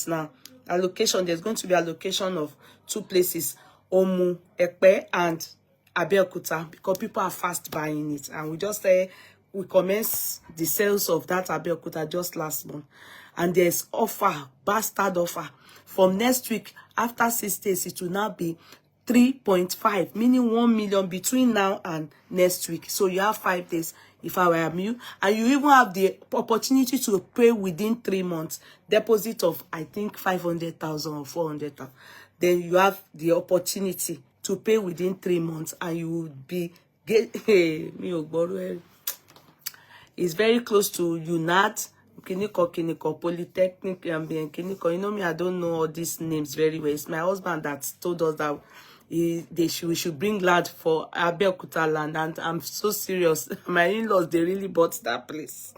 now. Allocation, there's going to be allocation of 2 places, Omu, Epe, and Abeokuta, because people are fast buying it. And we just say we commence the sales of that Abeokuta just last month. And there's offer, bastard offer. From next week, after 6 days, it will now be 3.5, meaning 1 million between now and next week. So you have 5 days if I were you. And you even have the opportunity to pay within 3 months. Deposit of, I think, 500,000 or 400,000. Then you have the opportunity to pay within 3 months, and you will be it's very close to UNAT, Kiniko, Polytechnic, Kiniko. You know me, I don't know all these names very well. It's my husband that told us that we should bring land for Abeokuta land, and I'm so serious. My in-laws, they really bought that place.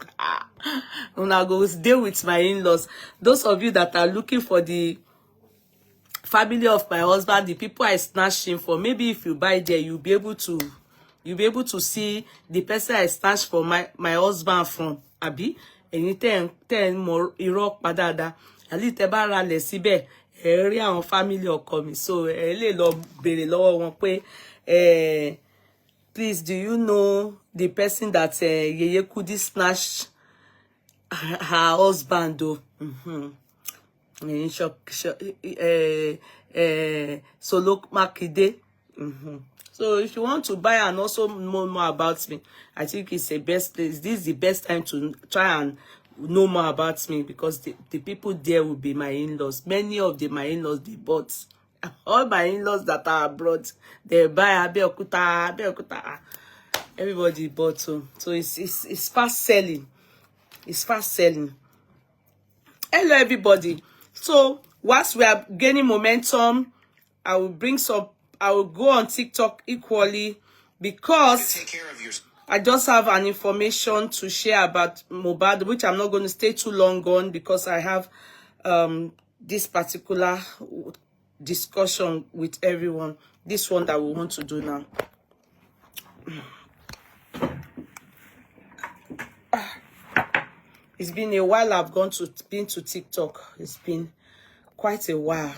When I go deal with my in-laws, those of you that are looking for the family of my husband, the people I snatched him for, maybe if you buy there, you'll be able to see the person I snatched for my husband from. Abi, anything more Iraq padada. At least ebara le sibe. Area on family or coming. So ele lo bere lọ́wọ́ wọn pé please, do you know the person that Yeye Kudi snatched her husband though? Solo Makide. So if you want to buy and also know more about me, I think it's the best place. This is the best time to try and know more about me, because the people there will be my in-laws. Many of my in-laws, they bought. All my in-laws that are abroad, they buy Abeokuta. Everybody bought. So it's fast selling. It's fast selling. Hello, everybody. So whilst we are gaining momentum, I will go on TikTok equally, because I just have an information to share about Mohbad, which I'm not going to stay too long on, because I have this particular discussion with everyone. This one that we want to do now. It's been a while I've been to TikTok. It's been quite a while.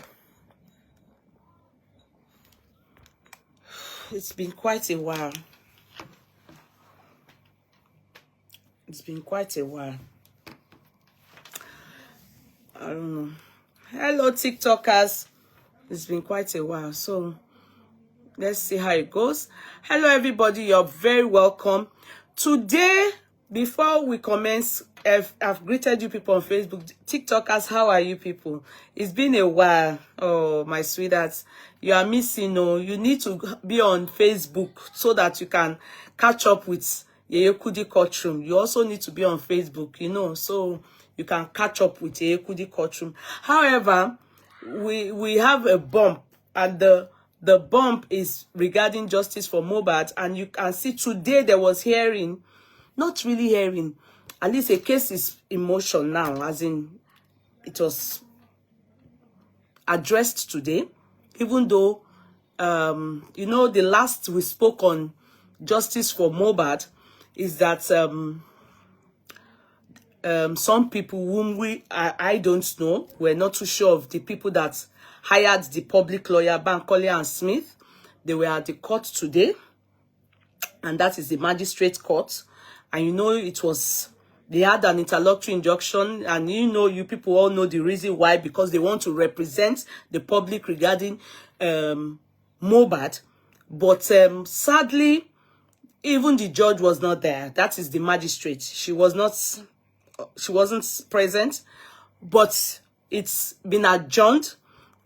It's been quite a while. It's been quite a while. I don't know. Hello, TikTokers. It's been quite a while. So let's see how it goes. Hello, everybody. You're very welcome. Today, before we commence, I've greeted you people on Facebook. TikTokers, how are you people? It's been a while. Oh, my sweethearts. You are missing. No, you need to be on Facebook so that you can catch up with Yeye Kudi courtroom. You also need to be on Facebook, you know, so you can catch up with Yeye Kudi courtroom. However, we have a bump, and the bump is regarding justice for Mohbad. And you can see today there was hearing, not really hearing, at least a case is in motion now, as in it was addressed today, even though you know, the last we spoke on justice for Mohbad is that some people whom I don't know, we're not too sure of the people that hired the public lawyer, Bankole and Smith. They were at the court today, and that is the magistrate court. And you know, they had an interlocutory injunction, and you know, you people all know the reason why, because they want to represent the public regarding Mohbad. But sadly, even the judge was not there. That is the magistrate. She wasn't present, but it's been adjourned,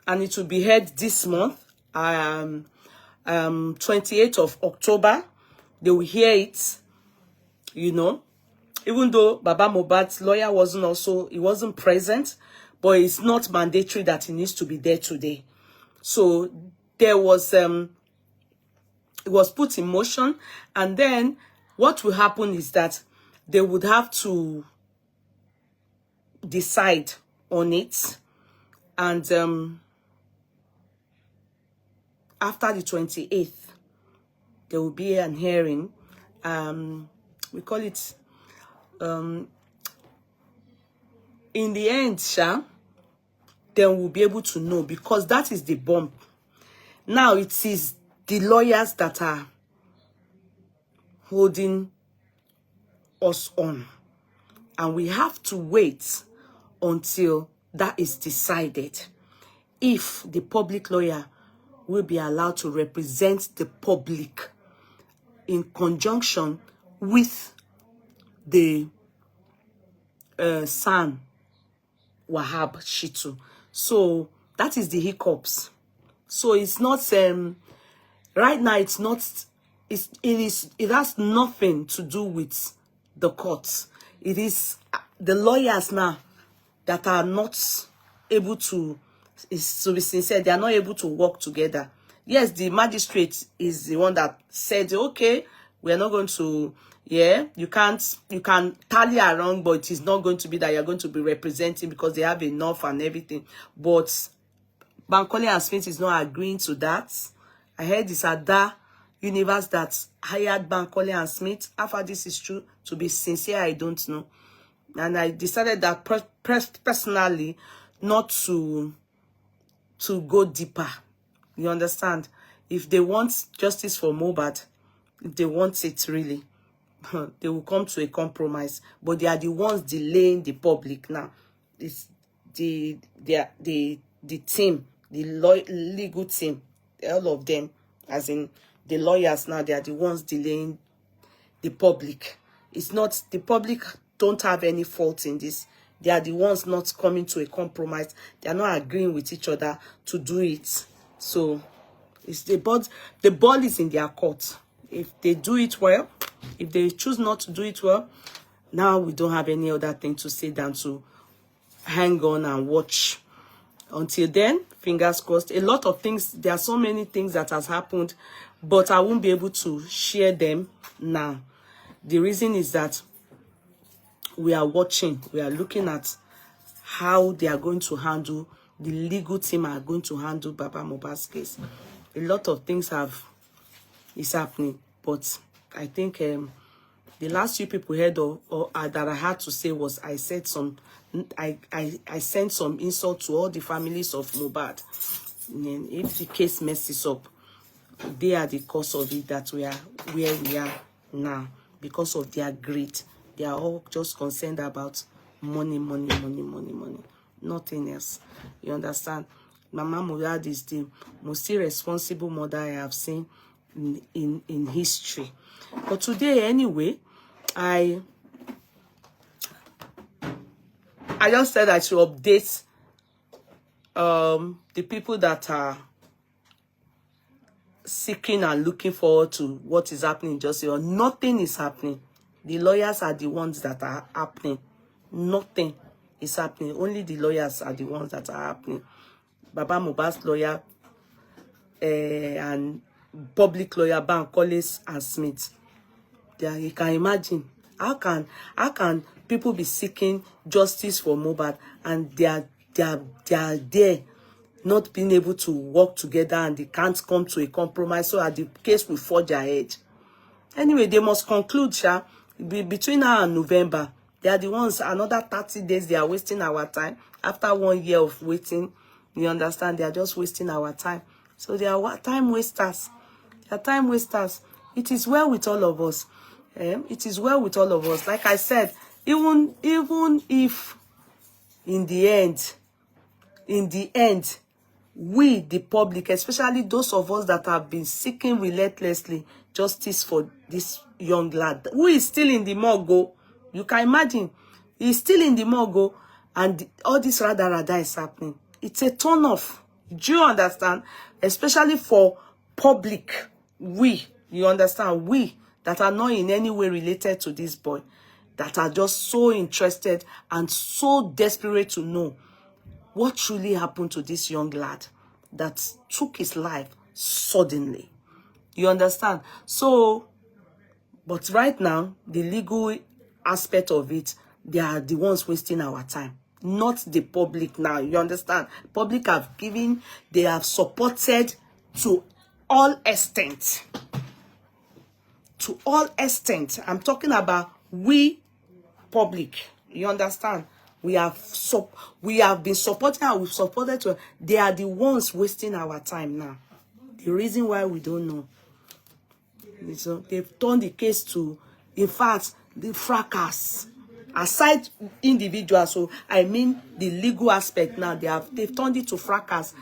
and it will be heard this month, 28th of October. They will hear it, you know, even though Baba Mohbad's lawyer wasn't present, but it's not mandatory that he needs to be there today. So there was it was put in motion, and then what will happen is that they would have to decide on it, and after the 28th there will be an hearing. We call it in the end, then we'll be able to know, because that is the bomb. Now it is the lawyers that are holding us on, and we have to wait until that is decided if the public lawyer will be allowed to represent the public in conjunction with the San Wahab Shitu. So that is the hiccups. So it's not right now, it's not, it has nothing to do with the courts. It is the lawyers now that are not able to, to be sincere, they are not able to work together. Yes, the magistrate is the one that said, okay, we are not going to, yeah, you can tally around, but it is not going to be that you're going to be representing because they have enough and everything. But Bankole and Smith is not agreeing to that. I heard it's Ada Universe that hired Bankole and Smith. After this is true, to be sincere, I don't know. And I decided that personally not to go deeper. You understand? If they want justice for Mohbad, if they want it really, they will come to a compromise. But they are the ones delaying the public now. It's the team, the legal team, all of them, as in the lawyers now, they are the ones delaying the public. It's not the public don't have any fault in this. They are the ones not coming to a compromise. They are not agreeing with each other to do it. So it's the ball is in their court. If they do it well, if they choose not to do it well, now we don't have any other thing to say than to hang on and watch. Until then, fingers crossed. A lot of things, there are so many things that has happened, but I won't be able to share them now. The reason is that we are watching, we are looking at how they are going to handle, the legal team are going to handle Baba Mohbad's case. A lot of things is happening, but I think the last few people heard that I had to say was I sent some insult to all the families of Mohbad. And if the case messes up, they are the cause of it, that we are where we are now because of their greed. They are all just concerned about money, nothing else. You understand? Mama Mohbad is the most irresponsible mother I have seen in history. But today, anyway, I just said I should update the people that are seeking and looking forward to what is happening in justice. Or nothing is happening. The lawyers are the ones that are happening. Nothing is happening. Only the lawyers are the ones that are happening. Baba Mohbad's lawyer and public lawyer Bankole and Smith. You can imagine how can people be seeking justice for Mohbad and they are there not being able to work together, and they can't come to a compromise so that the case will forge ahead. Anyway, they must conclude, between now and November. They are the ones, another 30 days, they are wasting our time. After 1 year of waiting, you understand, they are just wasting our time. So they are time wasters. They are time wasters. It is well with all of us. It is well with all of us. Like I said, even if in the end, we, the public, especially those of us that have been seeking relentlessly justice for this young lad, who is still in the morgue. You can imagine, he's still in the morgue, and all this rada is happening. It's a turn off. Do you understand? Especially for public, you understand, we that are not in any way related to this boy, that are just so interested and so desperate to know what truly happened to this young lad that took his life suddenly. You understand? So, but right now, the legal aspect of it, they are the ones wasting our time, not the public now. You understand? Public have given, they have supported to all extent. To all extent. I'm talking about we, public. You understand? We have been supporting and we've supported to. They are the ones wasting our time now. The reason why we don't know. So they've turned the case to, in fact, the fracas. Aside individuals, so I mean the legal aspect now, they've turned it to fracas.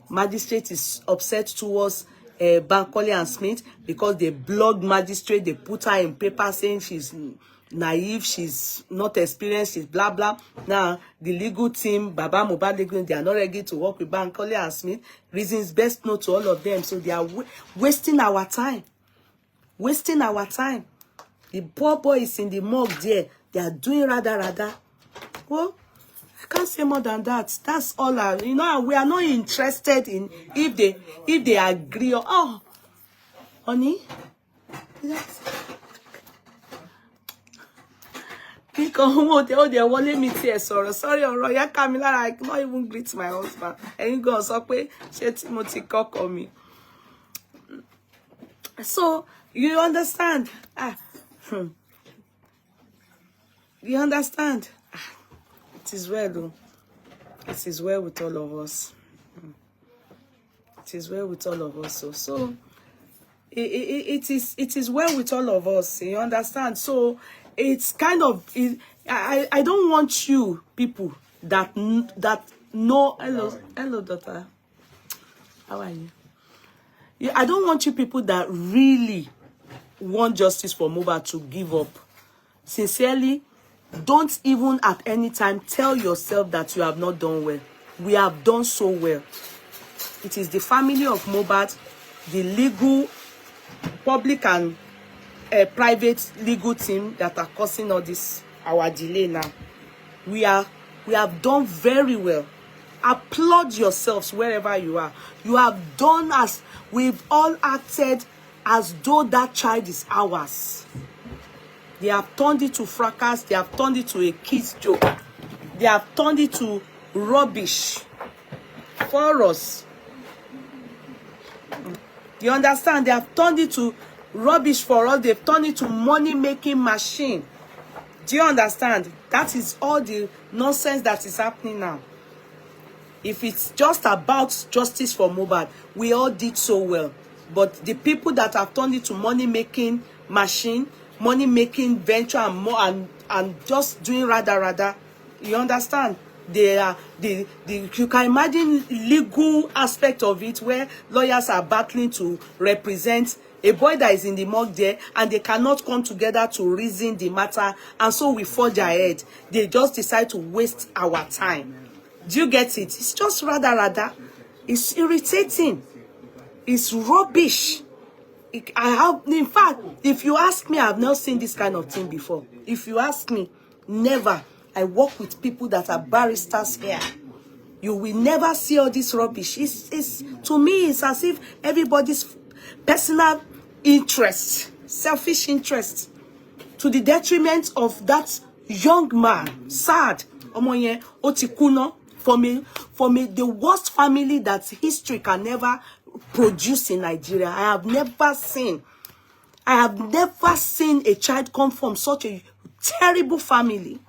Magistrate is upset towards Bankole and Smith because they blogged magistrate. They put her in paper saying she's naive, she's not experienced, she's blah blah. Now the legal team, Baba Mohbad, they are not ready to work with Bankole and Smith. Reasons best known to all of them. So they are wasting our time. Wasting our time. The poor boy is in the morgue there. They are doing rather. Well, I can't say more than that. That's all. You know, we are not interested in if they agree or honey. They're wanting me to sorry, Roya Camila, I cannot even greet my husband. And you go so quick, she Timothy cock on me. So you understand? You understand? It is well, though. It is well with all of us. It is well with all of us. So it is well with all of us. You understand? So it's kind of I don't want you people that know. Hello daughter. How are you? I don't want you people that really want justice for Mohbad to give up. Sincerely, don't even at any time tell yourself that you have not done well. We have done so well. It is the family of Mohbad, the legal, public and private legal team that are causing all this, our delay now. We have done very well. Applaud yourselves wherever you are. You have done as we've all acted as though that child is ours. They have turned it to fracas. They have turned it to a kid's joke. They have turned it to rubbish for us. You understand? They have turned it to rubbish for us. They've turned it to money-making machine. Do you understand? That is all the nonsense that is happening now. If it's just about justice for Mohbad, we all did so well. But the people that have turned it to money-making machine, money-making venture and more and just doing rather, you understand? They are you can imagine legal aspect of it where lawyers are battling to represent a boy that is in the morgue there and they cannot come together to reason the matter, and so we forge ahead. They just decide to waste our time. Do you get it? It's just rather. It's irritating. It's rubbish. In fact, if you ask me, I have not seen this kind of thing before. If you ask me, never. I work with people that are barristers here. You will never see all this rubbish. It's to me, it's as if everybody's personal interest, selfish interest, to the detriment of that young man. Sad. Omoye Otikuno. For me, the worst family that history can never produce in Nigeria. I have never seen a child come from such a terrible family.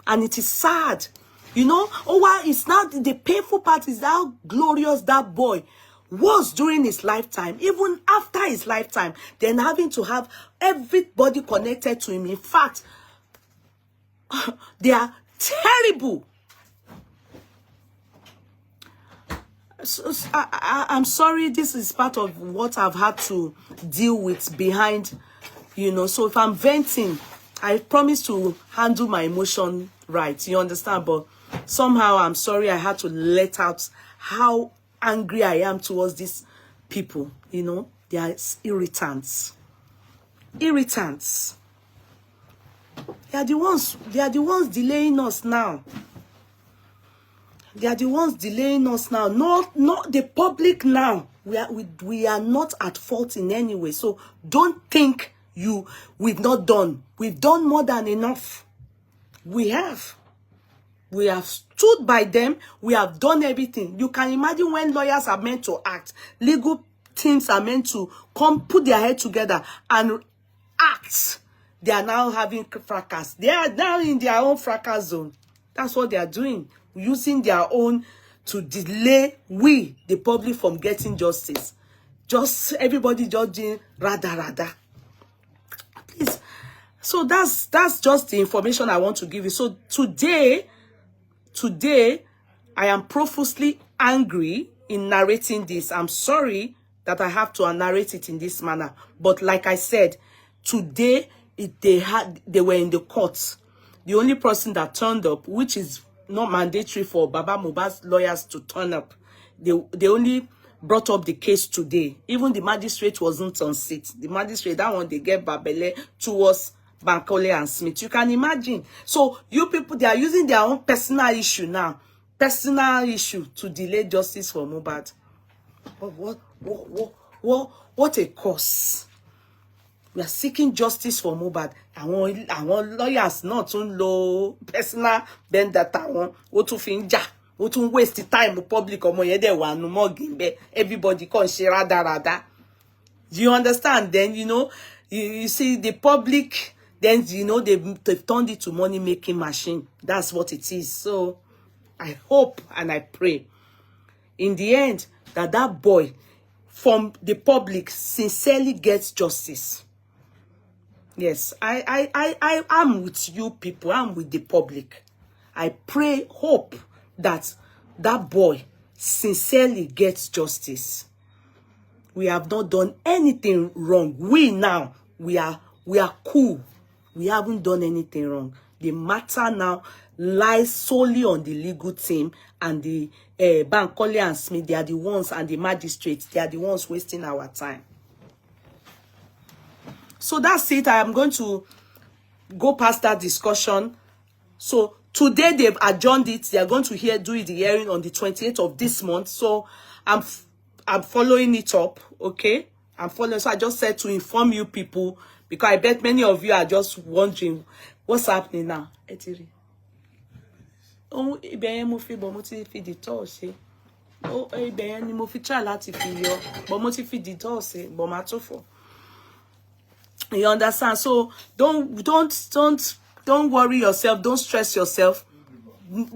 And it is sad. You know, it's now the painful part is how glorious that boy was during his lifetime. Even after his lifetime, then having to have everybody connected to him. In fact, they are terrible. So, I'm sorry, this is part of what I've had to deal with behind, you know. So if I'm venting, I promise to handle my emotion right, you understand? But somehow, I'm sorry, I had to let out how angry I am towards these people, you know. They are irritants. Irritants. They are the ones delaying us now. They are the ones delaying us now. Not the public now. We are not at fault in any way. So don't think we've not done. We've done more than enough. We have. We have stood by them. We have done everything. You can imagine when lawyers are meant to act. Legal teams are meant to come put their head together and act. they are now having fracas. They are now in their own fracas zone. That's what they are doing, using their own to delay we, the public, from getting justice. Just everybody judging rather. Please. So that's just the information I want to give you. So today, I am profusely angry in narrating this. I'm sorry that I have to narrate it in this manner. But like I said, today they were in the courts. The only person that turned up, which is not mandatory for Baba Mohbad's lawyers to turn up, they only brought up the case today. Even the magistrate wasn't on seat. The magistrate, that one, they get Babele towards Bankole and Smith. You can imagine. So you people, they are using their own personal issue now. Personal issue to delay justice for Mohbad. What a curse. We are seeking justice for Mohbad. Àwọn lawyers not tún lo personal vendetta wọn. Ó tún fi ń jà. Ó tún waste time public ọmọ yẹn dẹ̀ wà nù mọ́gì ńbẹ̀. Everybody kàn ṣe rádaràda. Do you understand? Then, you see the public, then, they've turned it to money-making machine. That's what it is. So, I hope and I pray, in the end, that boy from the public sincerely gets justice. Yes, I'm with you people. I'm with the public. I pray, hope that boy sincerely gets justice. We have not done anything wrong. We now, we are cool. We haven't done anything wrong. The matter now lies solely on the legal team and the Bankole and Smith. They are the ones, and the magistrates. They are the ones wasting our time. So that's it. I am going to go past that discussion. So today they've adjourned it. They are going to do the hearing on the 28th of this month. So I'm following it up. Okay, I'm following. So I just said to inform you people, because I bet many of you are just wondering what's happening now. Oh, ibẹ̀ mo fi bo mo ti fi di to se. Oh, ibẹ̀ ni mo fi try láti fi yo, but mo ti fi di to se, but ma to fo. You understand? So don't worry yourself. Don't stress yourself.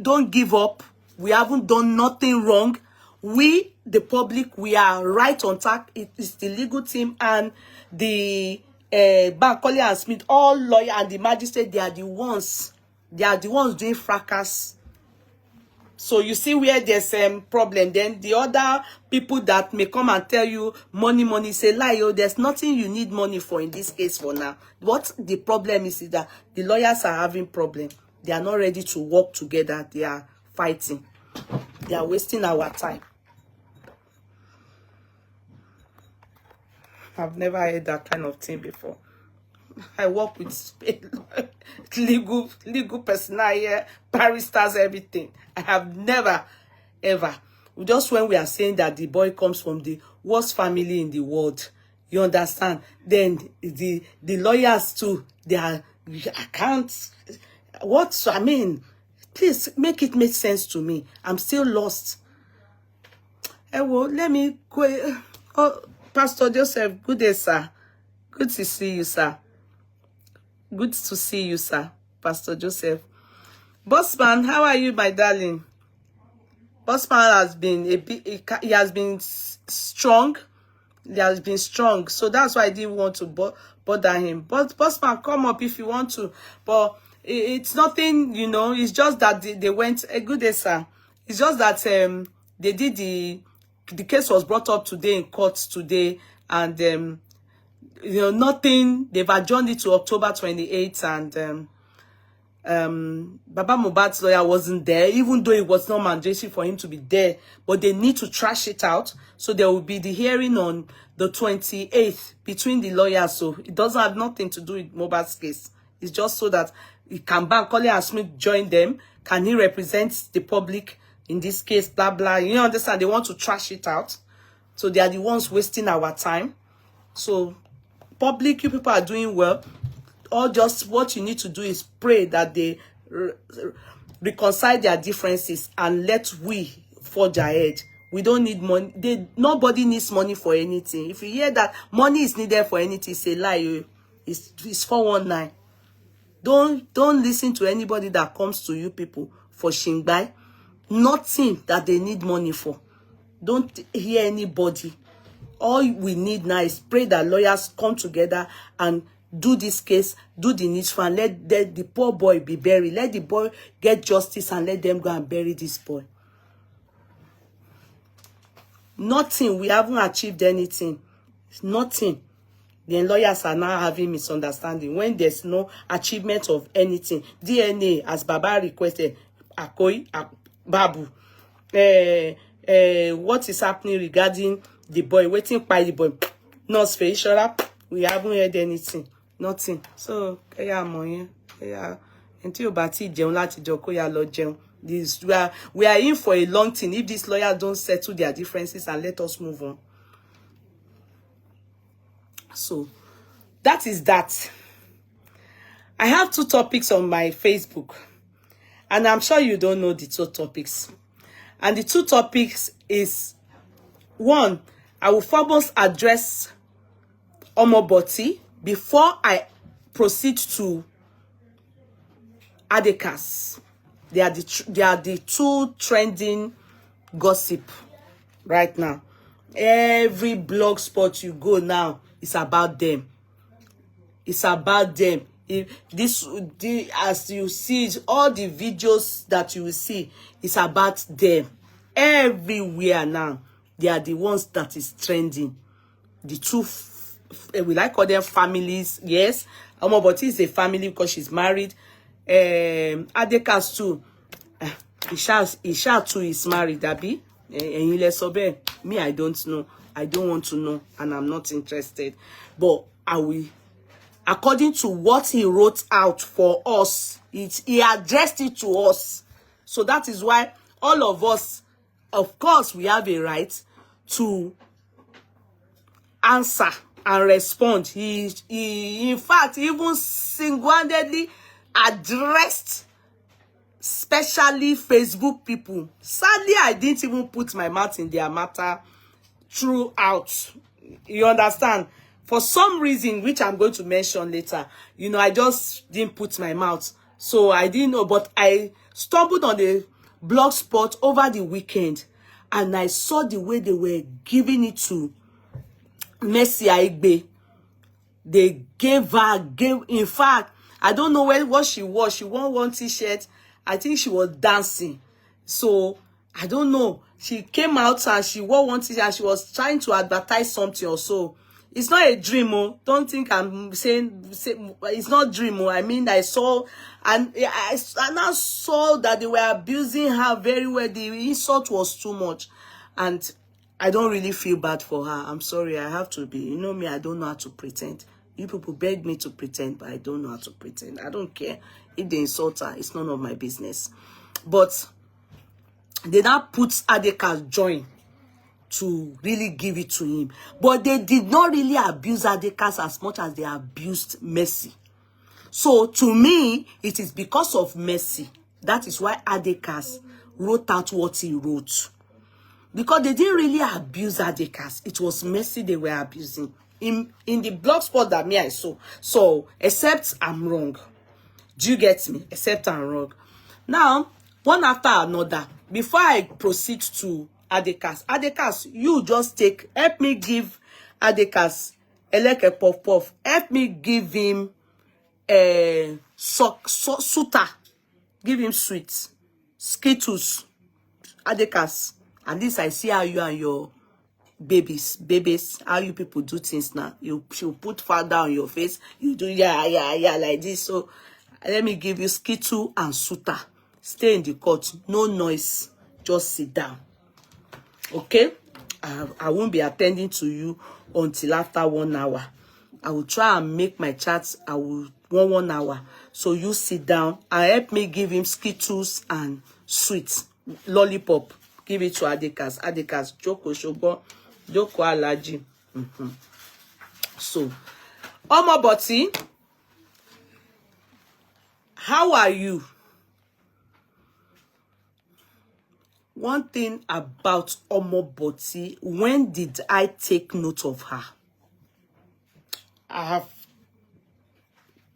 Don't give up. We haven't done nothing wrong. We, the public, we are right on track. It is the legal team and the Bankole and Smith, all lawyer and the magistrate. They are the ones doing fracas. So you see where there's problem. Then the other people that may come and tell you money, say lie. Oh, there's nothing you need money for in this case for now. What the problem is that the lawyers are having problem. They are not ready to work together. They are fighting. They are wasting our time. I've never heard that kind of thing before. I work with legal personnel here, barristers, everything. I have never, ever. Just when we are saying that the boy comes from the worst family in the world, you understand? Then the lawyers too, they are, I can't, what, I mean, please make it make sense to me. I'm still lost. Well, let me go. Oh, Pastor Joseph, good day, sir. Good to see you, sir. Good to see you, sir. Pastor Joseph. Bossman, how are you, my darling? Bossman has been he has been strong. He has been strong. So that's why I didn't want to bother him. But Bossman, come up if you want to. But it's nothing, it's just that they went a good day, sir. It's just that they did the case was brought up today in court today, and nothing. They've adjourned it to October 28th, and Baba Mohbad's lawyer wasn't there, even though it was not mandatory for him to be there. But they need to trash it out. So there will be the hearing on the 28th between the lawyers. So it doesn't have nothing to do with Mohbad's case. It's just so that can Bankole and Smith join them? Can he represent the public in this case? Blah blah. You understand? They want to trash it out. So they are the ones wasting our time. So public, you people are doing well. Or just what you need to do is pray that they reconcile their differences and let we forge ahead. We don't need money. Nobody needs money for anything. If you hear that money is needed for anything, say lie. It's 419. Don't listen to anybody that comes to you people for shingbai. Nothing that they need money for. Don't hear anybody. All we need now is pray that lawyers come together and do this case, do the needful, and let the poor boy be buried. Let the boy get justice and let them go and bury this boy. Nothing. We haven't achieved anything. Nothing. The lawyers are now having misunderstanding when there's no achievement of anything. DNA, as Baba requested, Akoi, Babu. What is happening regarding the boy? Waiting by the boy. No special. We haven't heard anything. Nothing. So, until Bati Jeon lati Jokoya lo Jeon. This we are in for a long thing if these lawyers don't settle their differences and let us move on. So that is that. I have 2 topics on my Facebook, and I'm sure you don't know the 2 topics. And the 2 topics is, 1, I will foremost address Omoburty before I proceed to Adekaz. They are the 2 trending gossip right now. Every blog spot you go now, it's about them. It's about them. As you see, all the videos that you will see, it's about them. Everywhere now, they are the ones that is trending. The 2, we like call them families. Yes, Omoburty is a family because she's married. Adekaz too. Isha too is married, Abi. Me, I don't know. I don't want to know, and I'm not interested. But I will, according to what he wrote out for us, he addressed it to us. So that is why all of us, of course, we have a right to answer and respond. He in fact, even single-handedly addressed especially Facebook people. Sadly, I didn't even put my mouth in their matter throughout. You understand? For some reason, which I'm going to mention later, I just didn't put my mouth. So I didn't know, but I stumbled on the blog spot over the weekend, and I saw the way they were giving it to Mercy Aigbe. They gave, in fact, I don't know what she was. She wore one t-shirt. I think she was dancing. So, I don't know. She came out and she wore one t-shirt and she was trying to advertise something or so. It's not a dream, oh. Don't think I'm saying it's not dream, oh. I mean, I saw, and I now saw that they were abusing her very well. The insult was too much. And I don't really feel bad for her. I'm sorry, I have to be. You know me, I don't know how to pretend. You people beg me to pretend, but I don't know how to pretend. I don't care. If they insult her, it's none of my business. But they now put Adekaz join to really give it to him. But they did not really abuse Adekaz as much as they abused Mercy. So to me, it is because of Mercy. That is why Adekaz wrote out what he wrote. Because they didn't really abuse Adekaz. It was Mercy they were abusing. In the blog spot that me I saw. So, except I'm wrong. Do you get me? Except I'm wrong. Now, one after another, before I proceed to Adekaz. Adekaz, you just help me give Adekaz a puff puff. Help me give him suta. Give him sweets. Skittles. Adekaz. At least I see how you and your babies, how you people do things now. You put father on your face. You do yeah like this. So let me give you skittle and suta. Stay in the court. No noise. Just sit down. Okay? I won't be attending to you until after 1 hour. I will try and make my chats. I will want 1 hour. So you sit down and help me give him skittles and sweets. Lollipop. Give it to Adekaz. Adekaz, Joko Shobo, Joko Alhaji. So, Omoburty, how are you? One thing about Omoburty, when did I take note of her? I have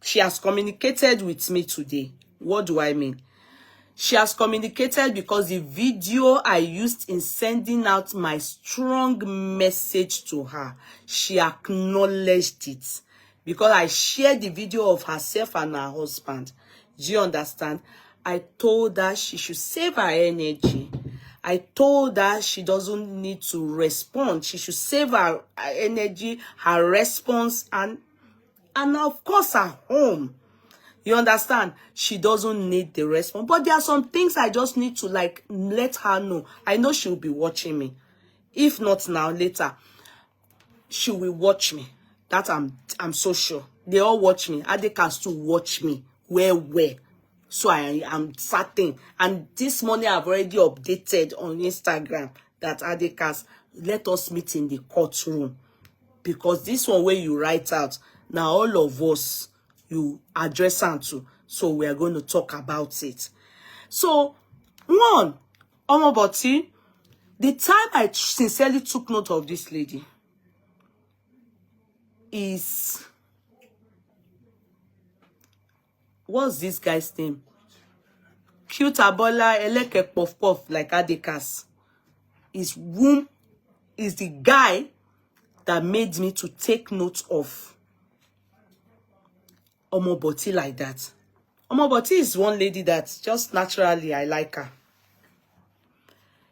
She has communicated with me today. What do I mean? She has communicated because the video I used in sending out my strong message to her, she acknowledged it. Because I shared the video of herself and her husband. Do you understand? I told her she should save her energy. I told her she doesn't need to respond. She should save her energy, her response, and of course her home. You understand? She doesn't need the response. But there are some things I just need to like let her know. I know she'll be watching me. If not now, later, she will watch me. That I'm so sure. They all watch me. Adekaz too watch me. Where? So I am certain. And this morning I've already updated on Instagram that Adekaz, let us meet in the courtroom. Because this one where you write out, now all of us, you address her to. So we are going to talk about it. So, one, Omoburty, the time I sincerely took note of this lady is, what's this guy's name? Cute Abola Eleke Puff Puff like Adekaz. His womb is the guy that made me to take note of Omoburty like that. Omoburty is one lady that just naturally I like her.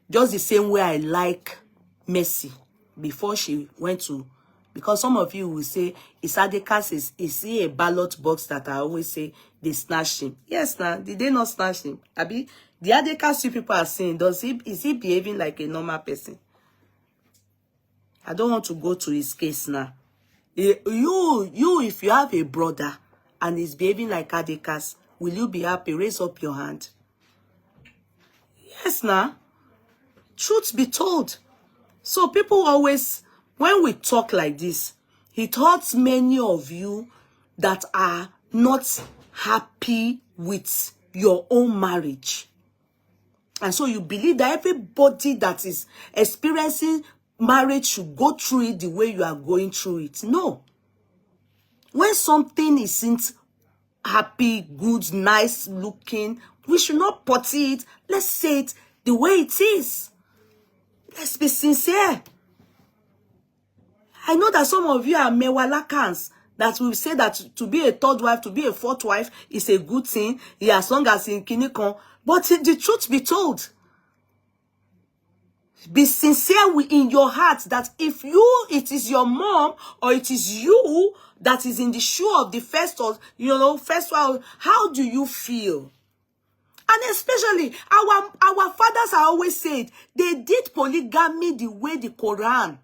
Just the same way I like Mercy before she went to, because some of you will say, is Adekaz, is he a ballot box that I always say they snatched him? Yes, now, did they not snatch him? Abi, the Adekaz you people are saying, is he behaving like a normal person? I don't want to go to his case now. You, if you have a brother and he's behaving like Adekaz, will you be happy? Raise up your hand. Yes, now. Truth be told. So people always, when we talk like this, it hurts many of you that are not happy with your own marriage. And so you believe that everybody that is experiencing marriage should go through it the way you are going through it. No. When something isn't happy, good, nice looking, we should not potty it. Let's say it the way it is. Let's be sincere. I know that some of you are mewalakans that will say that to be a third wife, to be a fourth wife is a good thing, as long as in kinikon. But the truth be told, be sincere in your heart that if it is your mom or it is you that is in the shoe of the first or, first one, how do you feel? And especially, our fathers are always said, they did polygamy the way the Quran,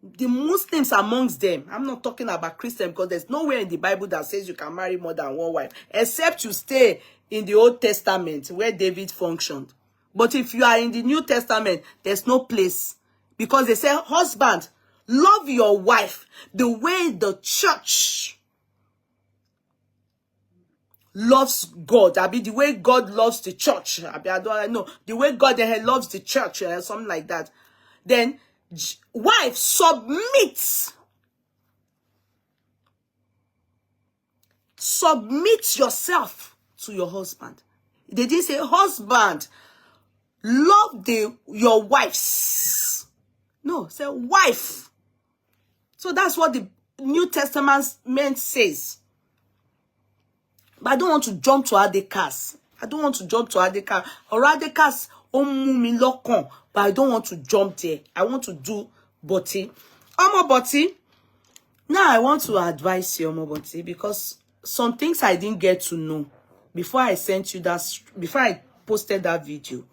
the Muslims amongst them. I'm not talking about Christians because there's nowhere in the Bible that says you can marry more than one wife, except you stay in the Old Testament where David functioned. But if you are in the New Testament, there's no place. Because they say, husband, love your wife the way the church loves God. I mean, the way God loves the church. I don't know. The way God loves the church, something like that. Then, wife, submit. Submit yourself to your husband. They didn't say, husband, love your wives. No, say wife. So that's what the New Testament says. But I don't want to jump to Adekaz. Or Adekaz, but I don't want to jump there. I want to do Omoburty. Omoburty. Now I want to advise you, Omoburty, because some things I didn't get to know before I sent you that, before I posted that video,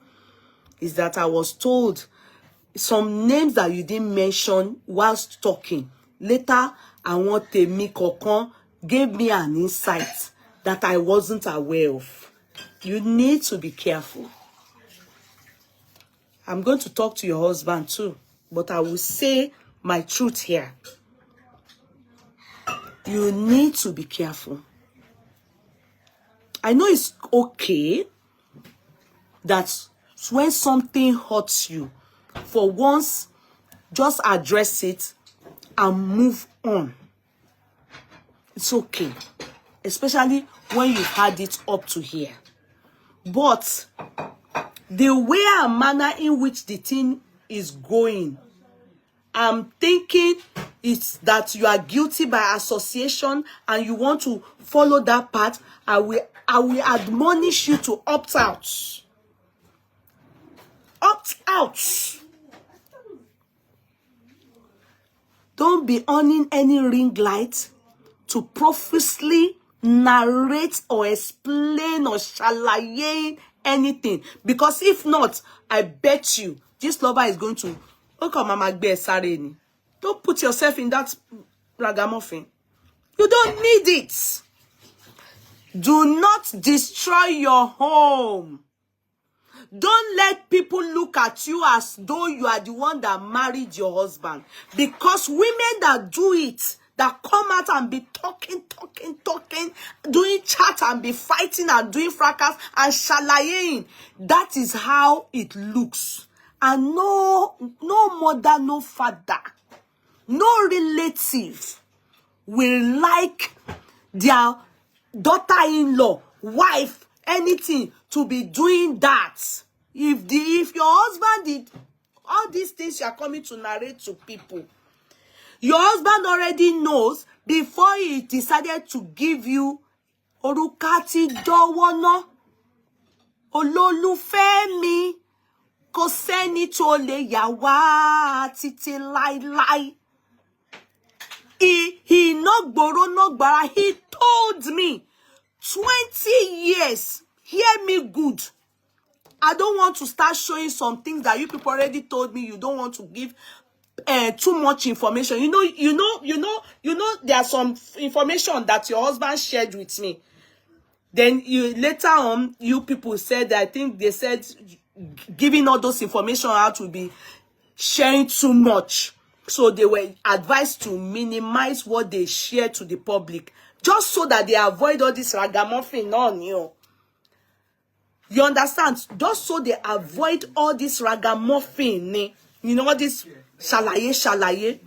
is that I was told some names that you didn't mention whilst talking. Later, I want Temi Kokon gave me an insight that I wasn't aware of. You need to be careful. I'm going to talk to your husband too, but I will say my truth here. You need to be careful. I know it's okay that when something hurts you, for once, just address it and move on. It's okay. especially when you've had it up to here. But the way and manner in which the thing is going, I'm thinking it's that you are guilty by association and you want to follow that path. I will admonish you to opt out. Opt out. Don't be owning any ring light to profusely narrate or explain or shalaye anything. Because if not, I bet you this lover is going to don't put yourself in that ragamuffin. You don't need it. Do not destroy your home. Don't let people look at you as though you are the one that married your husband. Because women that do it, that come out and be talking, doing chat and be fighting and doing fracas and shalaying, that is how it looks. And no mother, no father, no relative will like their daughter-in-law, wife, anything to be doing that. If your husband did all these things you are coming to narrate to people, your husband already knows before he decided to give you orukati dowono olólùfẹ́ mi kò sẹ́ni tó lè yà wá títí láíláí. He no gboro no gbara. He told me 20 years. Hear me good. I don't want to start showing some things that you people already told me you don't want to give too much information. You know there's some information that your husband shared with me. Then you later on, you people said, I think they said giving all those information out will be sharing too much. So they were advised to minimize what they share to the public, just so that they avoid all this ragamuffin on you. You understand? Just so they avoid all this ragamuffin, all this shalaye.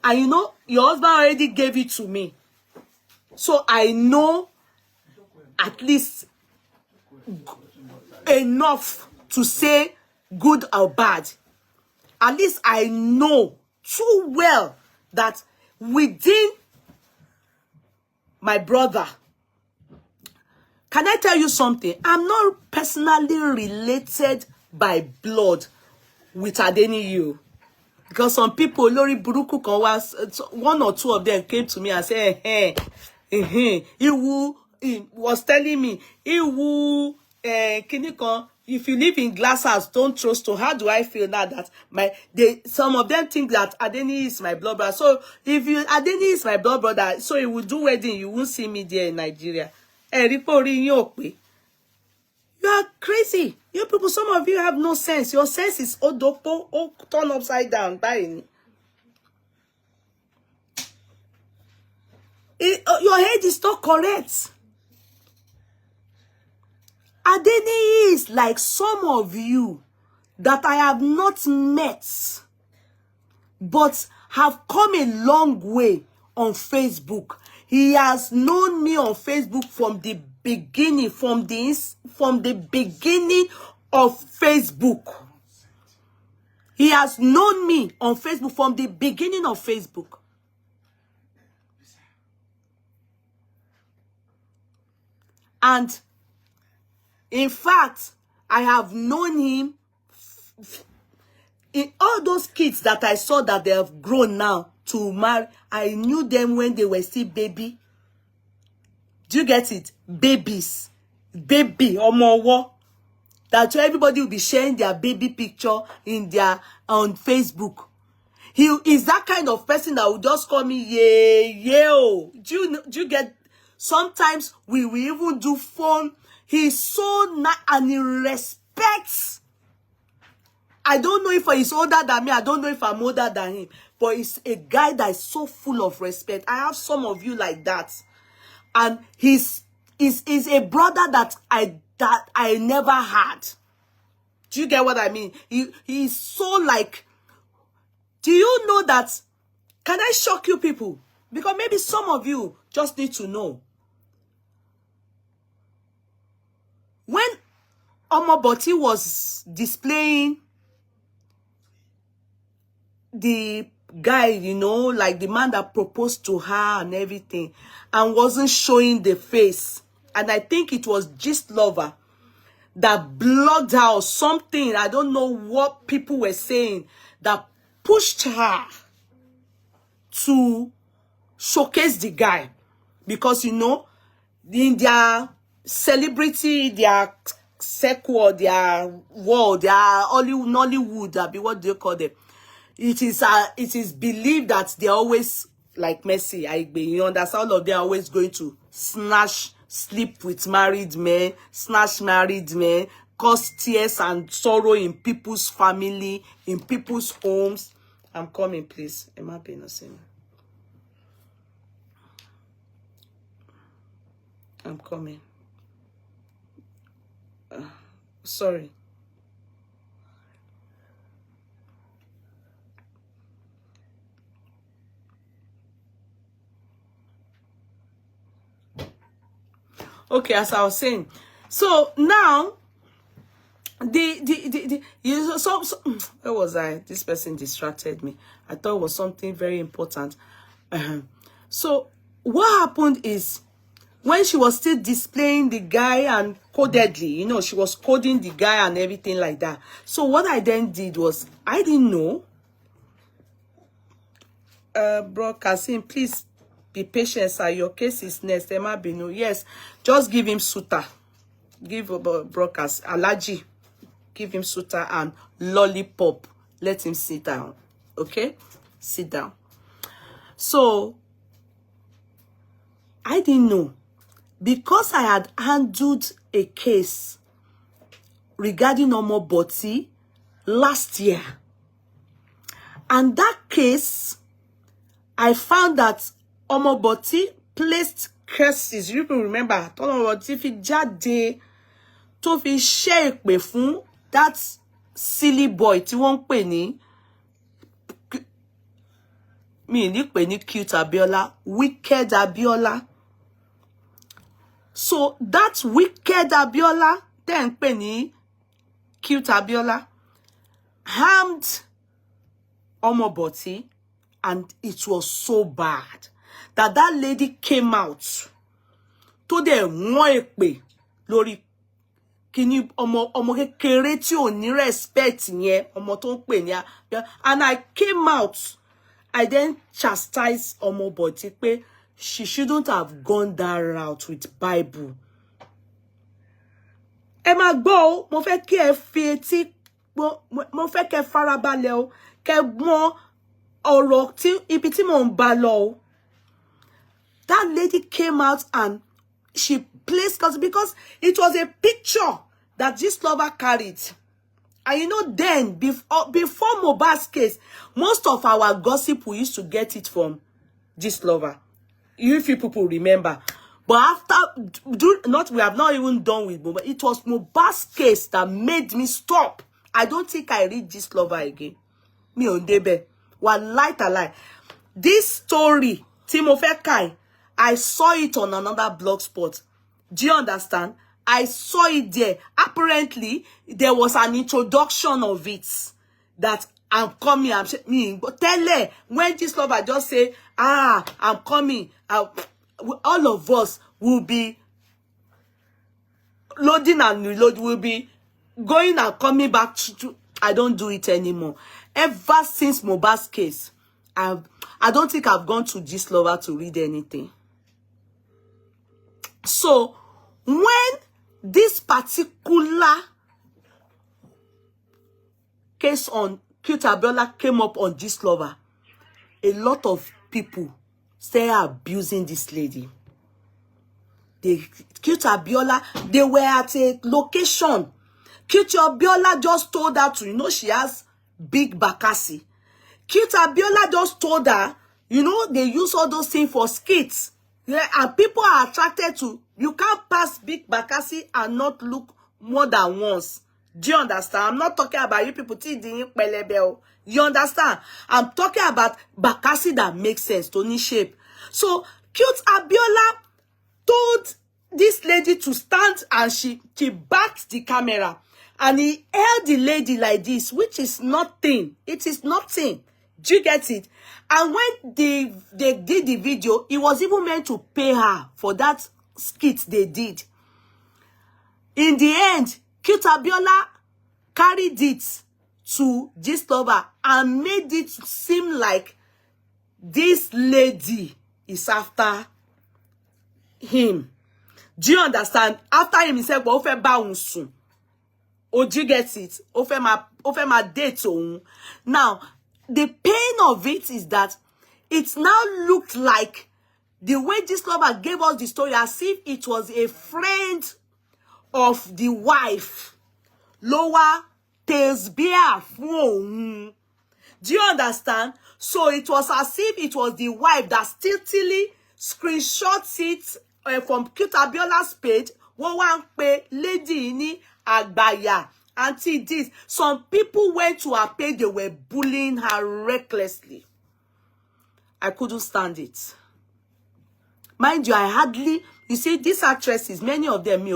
And your husband already gave it to me. So I know at least enough to say good or bad. At least I know too well that within my brother, can I tell you something? I'm not personally related by blood with Adeniyi. Because some people, Lori Buruku one or two of them came to me and said, he was telling me, if you live in glass house, don't trust. So how do I feel now that some of them think that Adeniyi is my blood brother? So if Adeniyi is my blood brother, so he will do wedding, you won't see me there in Nigeria. You are crazy. You people, some of you have no sense. Your sense is all turned upside down. Your head is not correct. Adeniyi is like some of you that I have not met, but have come a long way on Facebook. He has known me on Facebook from the beginning, from the beginning of Facebook. He has known me on Facebook from the beginning of Facebook. And in fact, I have known him in all those kids that I saw that they have grown now to marry. I knew them when they were still baby. Do you get it? Babies. Baby. Omowo. That's why everybody will be sharing their baby picture on Facebook. He is that kind of person that will just call me, yeah. Do you get? Sometimes we will even do phone. He's so nice and he respects. I don't know if he's older than me. I don't know if I'm older than him. But he's a guy that is so full of respect. I have some of you like that. And he's a brother that I never had. Do you get what I mean? He's so like... Do you know that... Can I shock you people? Because maybe some of you just need to know. when Omoburty was displaying the guy, you know, like the man that proposed to her and everything, and wasn't showing the face, and I think it was Gist Lover that blocked her or something. I don't know what people were saying that pushed her to showcase the guy, because you know, in their celebrity, their circle, their world, their Nollywood, that be what they call them. It is believed that they're always like Messi, you understand, all of them are always going to sleep with married men, snatch married men, cause tears and sorrow in people's family, in people's homes. I'm coming, please. Am I being innocent? I'm coming. Sorry. Okay, as I was saying, so now where was I? This person distracted me. I thought it was something very important. So what happened is, when she was still displaying the guy and codedly, you know, she was coding the guy and everything like that. So what I then did was, I didn't know. Bro Kazeem, please be patient, sir. Your case is next. Emma Binu. Yes, just give him suta. Give broadcast Alhaji. Give him suta and lollipop. Let him sit down. Okay? Sit down. So I didn't know, because I had handled a case regarding Omoburty last year. And that case, I found that Omoburty placed curses. You people remember, Omoburty fi jáde tó fi ṣe èpè fún that silly boy tí wọ́n pè ní, mi ní pè ní cute Abiola, wicked Abiola. So that wicked Abiola, then pè ní cute Abiola, harmed Omoburty, and it was so bad that that lady came out to the wọ́n èpè lórí kíní ọmọ kékeré tí ò ní respect yẹn, ọmọ tó ń pè ní, and I came out. I then chastised Omoburty pé she shouldn't have gone that route with Bible. Ẹ máa gbọ́ o, mo fẹ́ kí ẹ fi etí, mo fẹ́ kẹ́ farabalẹ̀ o, kẹ́ mọ̀ ọ̀rọ̀ tí ibi tí mò ń bá lọ o. That lady came out and she placed, because it was a picture that this lover carried. And you know, then, before Mohbad's case, most of our gossip, we used to get it from this lover. If you people remember. But after, we have not even done with Mohbad. It was Mohbad's case that made me stop. I don't think I read this lover again. Me on debe. One light a lie. This story, Timofe Kai, I saw it on another blog spot. Do you understand? I saw it there. Apparently, there was an introduction of it that I'm coming. But tell her, when this lover just say, I'm coming, all of us will be loading and reload, will be going and coming back to I don't do it anymore. Ever since Mohbad's case, I don't think I've gone to this lover to read anything. So, when this particular case on Cute Abiola came up on this lover, a lot of people started abusing this lady. Cute Abiola, they were at a location. Cute Abiola just told her to, you know, she has big bakasi. Cute Abiola just told her, you know, they use all those things for skits. Yeah, and people are attracted to, you can't pass big bakasi and not look more than once. Do you understand? I'm not talking about you people. You understand? I'm talking about bakasi that makes sense, Tony shape. So, Cute Abiola told this lady to stand, and she backed the camera, and he held the lady like this, which is nothing. It is nothing. Do you get it? And when they did the video, it was even meant to pay her for that skit they did. In the end, Cute Abiola carried it to Gistlover and made it seem like this lady is after him. Do you understand? After him, he said, "But ofe ba unsun." Oh, do you get it? Ofe ma date on. Now, the pain of it is that it now looked like the way this lover gave us the story as if it was a friend of the wife. Lower tails bear. Do you understand? So it was as if it was the wife that stiltily screenshots it from Cute Abiola's page. One pay lady ini agbaya. Until this, some people went to her page, they were bullying her recklessly. I couldn't stand it. Mind you, I hardly, you see, these actresses, many of them, me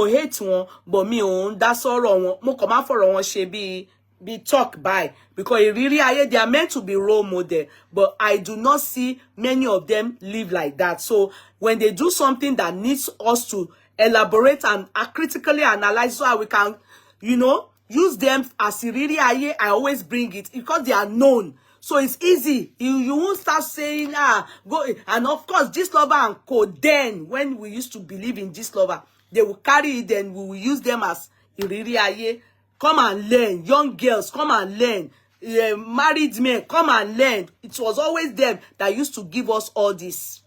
hate one, but that's all wrong. Mo come out for one, she be talk by, because really, they are meant to be role model, but I do not see many of them live like that. So when they do something that needs us to elaborate and critically analyze so we can, use them as really I always bring it because they are known. So it's easy. You won't start saying, go. And of course, Gistlover and Co. Then, when we used to believe in Gistlover, they will carry it and we will use them as Iriri. Come and learn. Young girls, come and learn. Married men, come and learn. It was always them that used to give us all this.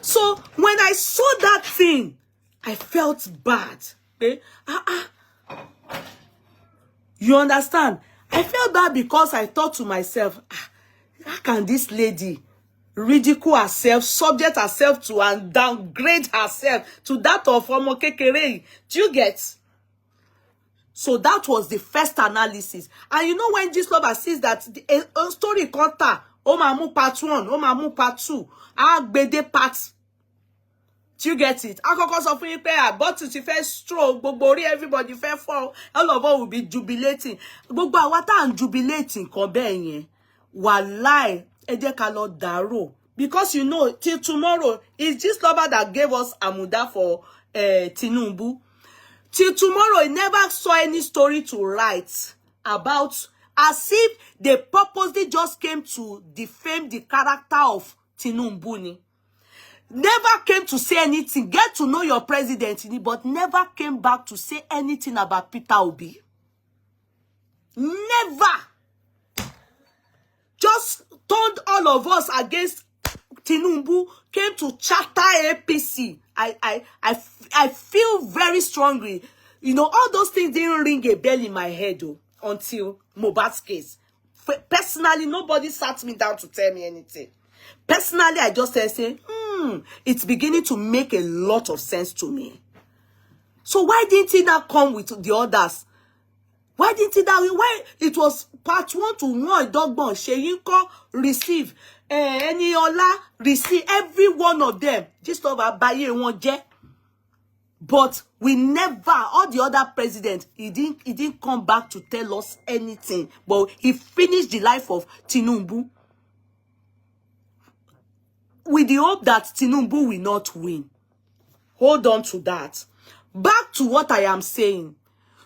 So, when I saw that thing, I felt bad. Okay? You understand? I felt bad because I thought to myself, how can this lady ridicule herself, subject herself to, and downgrade herself to that of Omo Kekere? Do you get? So that was the first analysis. And you know when Gistlover sees that a story conta, Omamu part 1, Omamu part 2, Agbede part. Do you get it? Akoko sọ fún yín pé bottle ti fẹ́ stroke, gbogbo orí everybody fẹ́ fall, all of us will be jubilating. Gbogbo àwa tá ń jubilating kan bẹ́ẹ̀ yẹn. Wàláì, ẹ jẹ́ ká lọ dárò. Because you know, till tomorrow, it's Gistlover that gave us Amuda for Tinubu. Till tomorrow, he never saw any story to write about, as if they purposely just came to defame the character of Tinubu. Never came to say anything. Get to know your president, but never came back to say anything about Peter Obi. Never. Just turned all of us against Tinubu, came to chatter APC. I feel very strongly. All those things didn't ring a bell in my head until Mohbad's case. Personally, nobody sat me down to tell me anything. Personally, I just say, it's beginning to make a lot of sense to me. So why didn't he not come with the others? Why didn't he not? Why it was part 1 to 1 Dogbon, Sheyinko receive, Eniola receive, every one of them. Just over Baye one je. But we never, all the other presidents, he didn't come back to tell us anything. But he finished the life of Tinubu with the hope that Tinubu will not win. Hold on to that. Back to what I am saying.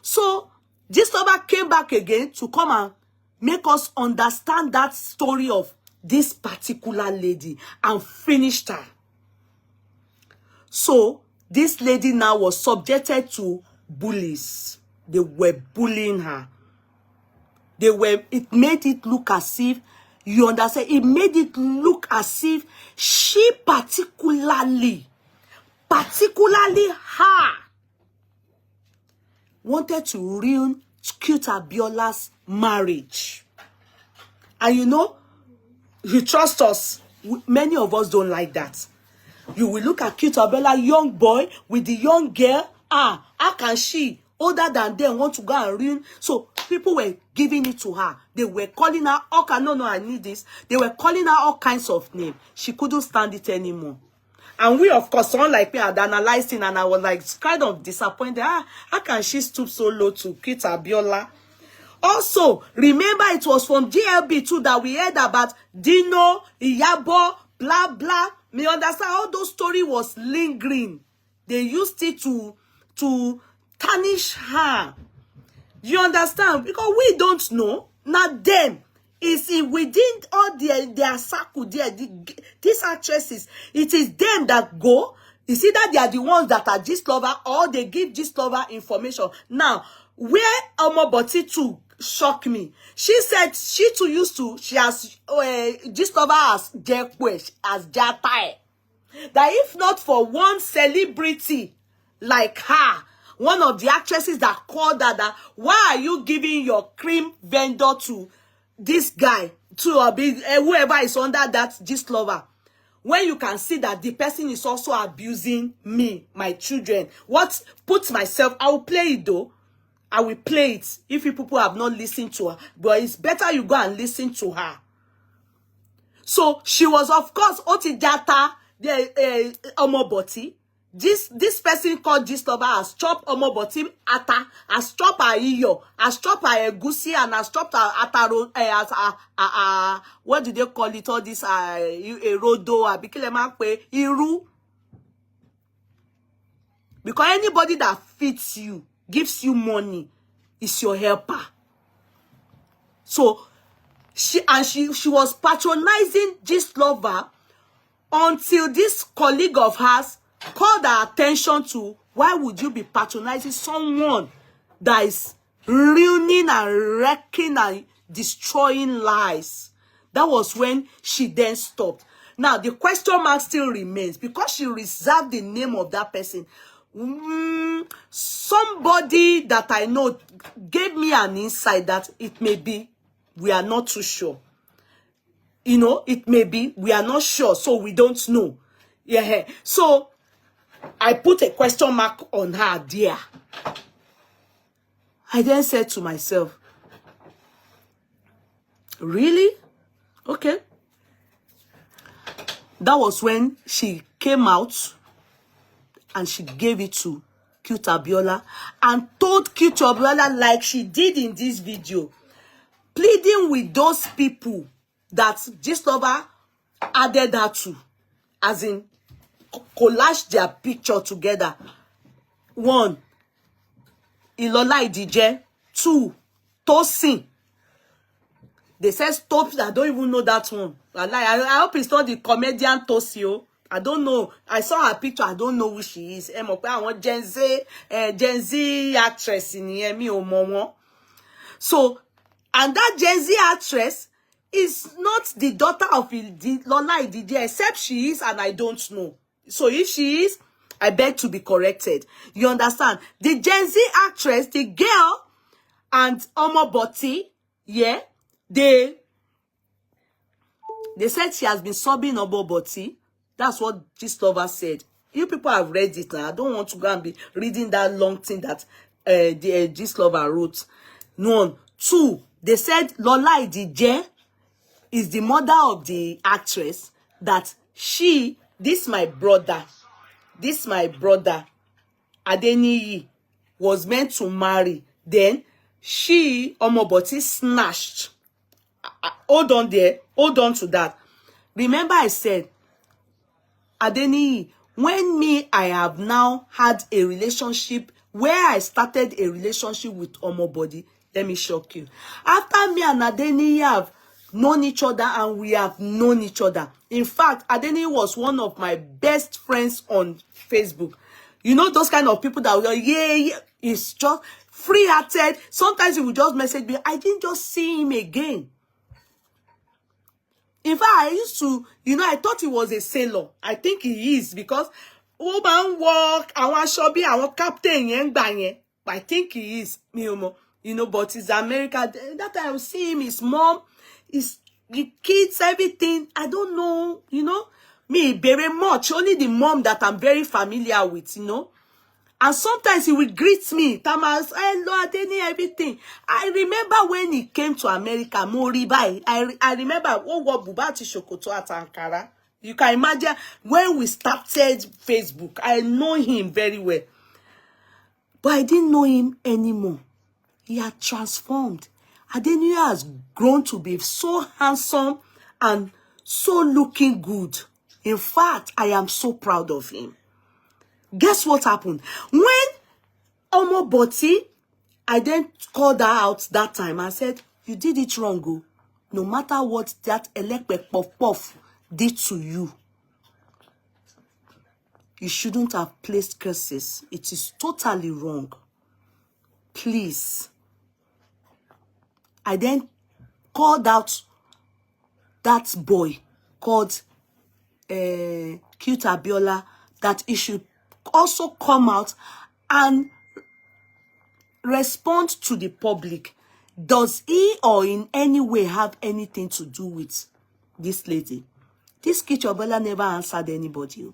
So, Gistlover came back again to come and make us understand that story of this particular lady and finished her. So, this lady now was subjected to bullies. They were bullying her. It made it look as if, you understand? It made it look as if she particularly her, wanted to ruin Cute Abiola's marriage. And you trust us, many of us don't like that. You will look at Cute Abiola, young boy with the young girl. How can she, older than them, want to go and ruin? So people were giving it to her. They were calling her, no, I need this. They were calling her all kinds of names. She couldn't stand it anymore. And we, of course, someone like me had analyzed it, and I was like kind of disappointed. How can she stoop so low to quit Abiola? Also, remember it was from GLB too that we heard about Dino, Iyabo, blah, blah. Me understand how those story was lingering. They used it to tarnish her. You understand? Because we don't know. Not them. Is it within all their circle there, these actresses, it is them that go. It's either they are the ones that are gist lover or they give gist lover information. Now, where Omoburty too shocked me. She said she too used to, she has gist lover as Jekwe, as Jatai. That if not for one celebrity like her, one of the actresses that called her, that why are you giving your cream vendor to this guy, to whoever is under that gist lover, when you can see that the person is also abusing me, my children? What puts myself, I will play it though. I will play it if you people have not listened to her. But it's better you go and listen to her. So she was, of course, Otijata, the Omoburty. This person called gist lover has chopped Omoburty ata, has chopped her iyo, has chopped her egusi, and has chopped her ataro, what do they call it? All this erodo, iru. Because anybody that feeds you, gives you money, is your helper. So she was patronizing gist lover until this colleague of hers called her attention to, why would you be patronizing someone that is ruining and wrecking and destroying lives? That was when she then stopped. Now, the question mark still remains because she reserved the name of that person. Somebody that I know gave me an insight that it may be, we are not too sure. You know, it may be, we are not sure, so we don't know. Yeah. So I put a question mark on her there. I then said to myself, really? Okay. That was when she came out and she gave it to Cute Abiola and told Cute Abiola, like she did in this video, pleading with those people that gist lover added her to, as in collage their picture together. 1, Ilola Idije. 2, Tosin. They said stop. I don't even know that one. I hope it's not the comedian Tosio. I don't know. I saw her picture. I don't know who she is. I want Gen Z actress in here. So, and that Gen Z actress is not the daughter of Lola Idije, except she is, and I don't know. So if she is, I beg to be corrected. You understand? The Gen Z actress, the girl, and Omoburty, yeah, they said she has been sobbing Omoburty. That's what gist lover said. You people have read it now. I don't want to go and be reading that long thing that the gist lover wrote. 1, 2, they said Lola Idije is the mother of the actress, that this my brother, Adeniyi, was meant to marry. Then Omoburty snatched. Hold on there. Hold on to that. Remember I said, Adeniyi, when I have now had a relationship, where I started a relationship with Omoburty, let me shock you. After me and Adeniyi have known each other, and we have known each other. In fact, Adeniyi was one of my best friends on Facebook. You know those kind of people that will, yeah, it's just free-hearted. Sometimes he will just message me. I didn't just see him again. In fact, I used to, I thought he was a sailor. I think he is, because woman work, I want shobi, I want captain yen banye. I think he is, but he's America. That time I will see him, his mom, the kids, everything. I don't know, me very much. Only the mom that I'm very familiar with, And sometimes he will greet me. Tamas, hello, Adeni, everything. I remember when he came to America, Moribai. I remember, what Bubati Shokoto at Ankara. You can imagine when we started Facebook, I know him very well. But I didn't know him anymore. He had transformed. Adeniyi has grown to be so handsome and so looking good. In fact, I am so proud of him. Guess what happened? When Omoburty, I then called her out that time. I said, you did it wrong, go. No matter what that Elekpe Puff did to you, you shouldn't have placed curses. It is totally wrong. Please. I then called out that boy called Cute Abiola that he should also come out and respond to the public. Does he or in any way have anything to do with this lady? This Cute Abiola never answered anybody.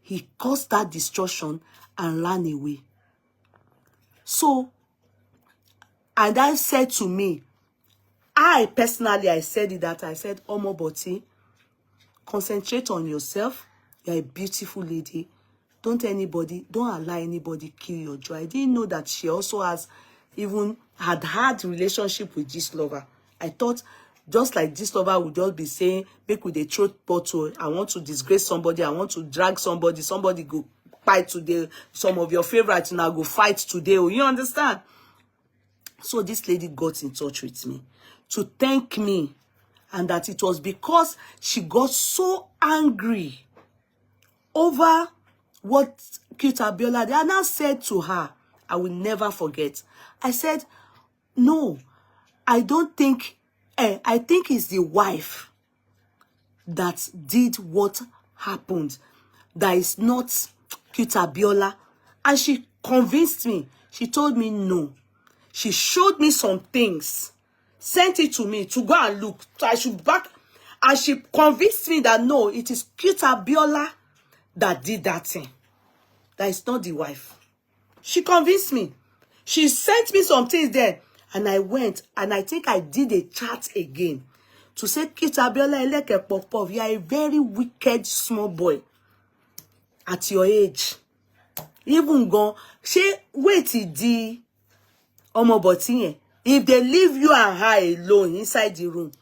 He caused that destruction and ran away. So, and I said to me, I said it that I said, Omoburty, concentrate on yourself. You're a beautiful lady. Don't allow anybody kill your joy. I didn't know that she also had relationship with this lover. I thought just like this lover would just be saying, make with a throat bottle, I want to disgrace somebody, I want to drag somebody go fight today, some of your favorites now go fight today. Oh, you understand? So this lady got in touch with me to thank me, and that it was because she got so angry over what Cute Abiola did. And I said to her, I will never forget. I said, no, I don't think, I think it's the wife that did what happened. That is not Cute Abiola. And she convinced me. She told me no. She showed me some things, sent it to me to go and look. So I should back. And she convinced me that no, it is Cute Abiola that did that thing. That is not the wife. She convinced me. She sent me some things there. And I went, and I think I did a chat again to say, Cute Abiola, Eleke Pop, you are a very wicked small boy at your age. Even gone, she wait the Omoburty, if they leave you and her alone inside the room,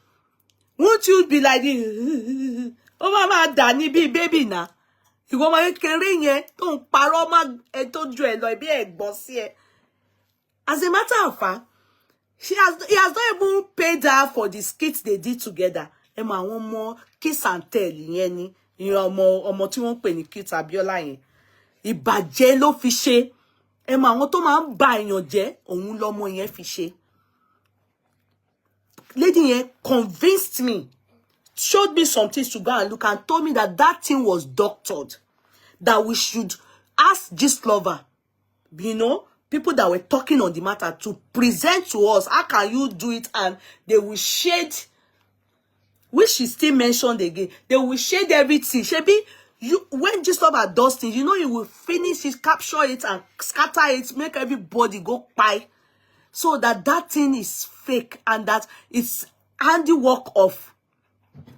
won't you be like this? Oh, mama, Danny, be baby now. You go my carrying it, don't paroma and don't do it like be a bossy. As a matter of fact, he has not even paid her for the skits they did together. Emma, one more kiss and tell, Yenny. You are more tí wọ́n pè ní Cute Abiola yẹn. Ìbàjẹ́ ló fi ṣe. Emma, àwọn tó máa ń ba èèyàn jẹ́, òun lọmọ yẹn fi ṣe. Lady yẹn convinced me, showed me some things to go and look, and told me that that thing was doctored. That we should ask this lover, you know, people that were talking on the matter, to present to us, how can you do it? And they will shade, which she still mentioned again, they will shade everything. Shebi, when this lover does things, you know, you will finish it, capture it, and scatter it, make everybody go pie. So that thing is fake, and that it's handiwork of